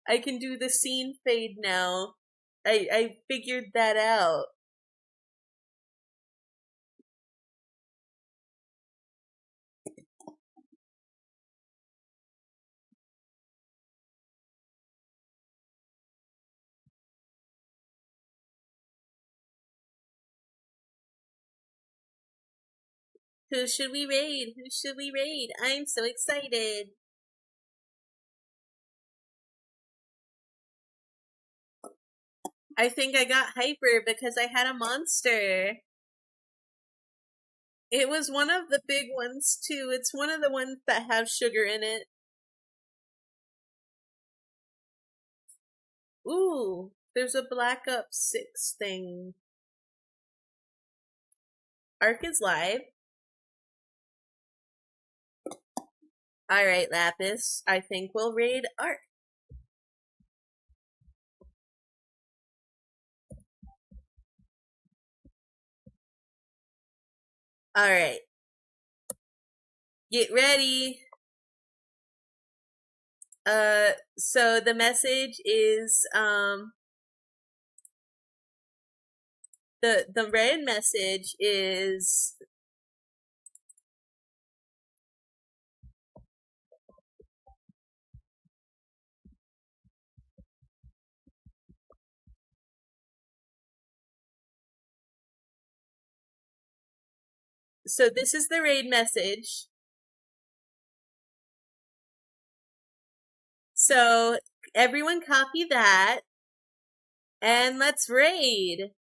I can do the scene fade now. I figured that out. Who should we raid? Who should we raid? I'm so excited. I think I got hyper because I had a monster. It was one of the big ones too. It's one of the ones that have sugar in it. Ooh, there's a Black Ops 6 thing. Ark is live. Alright, Lapis. I think we'll raid Ark. Alright. Get ready. So the message is, the red message is so this is the raid message. So everyone copy that and let's raid.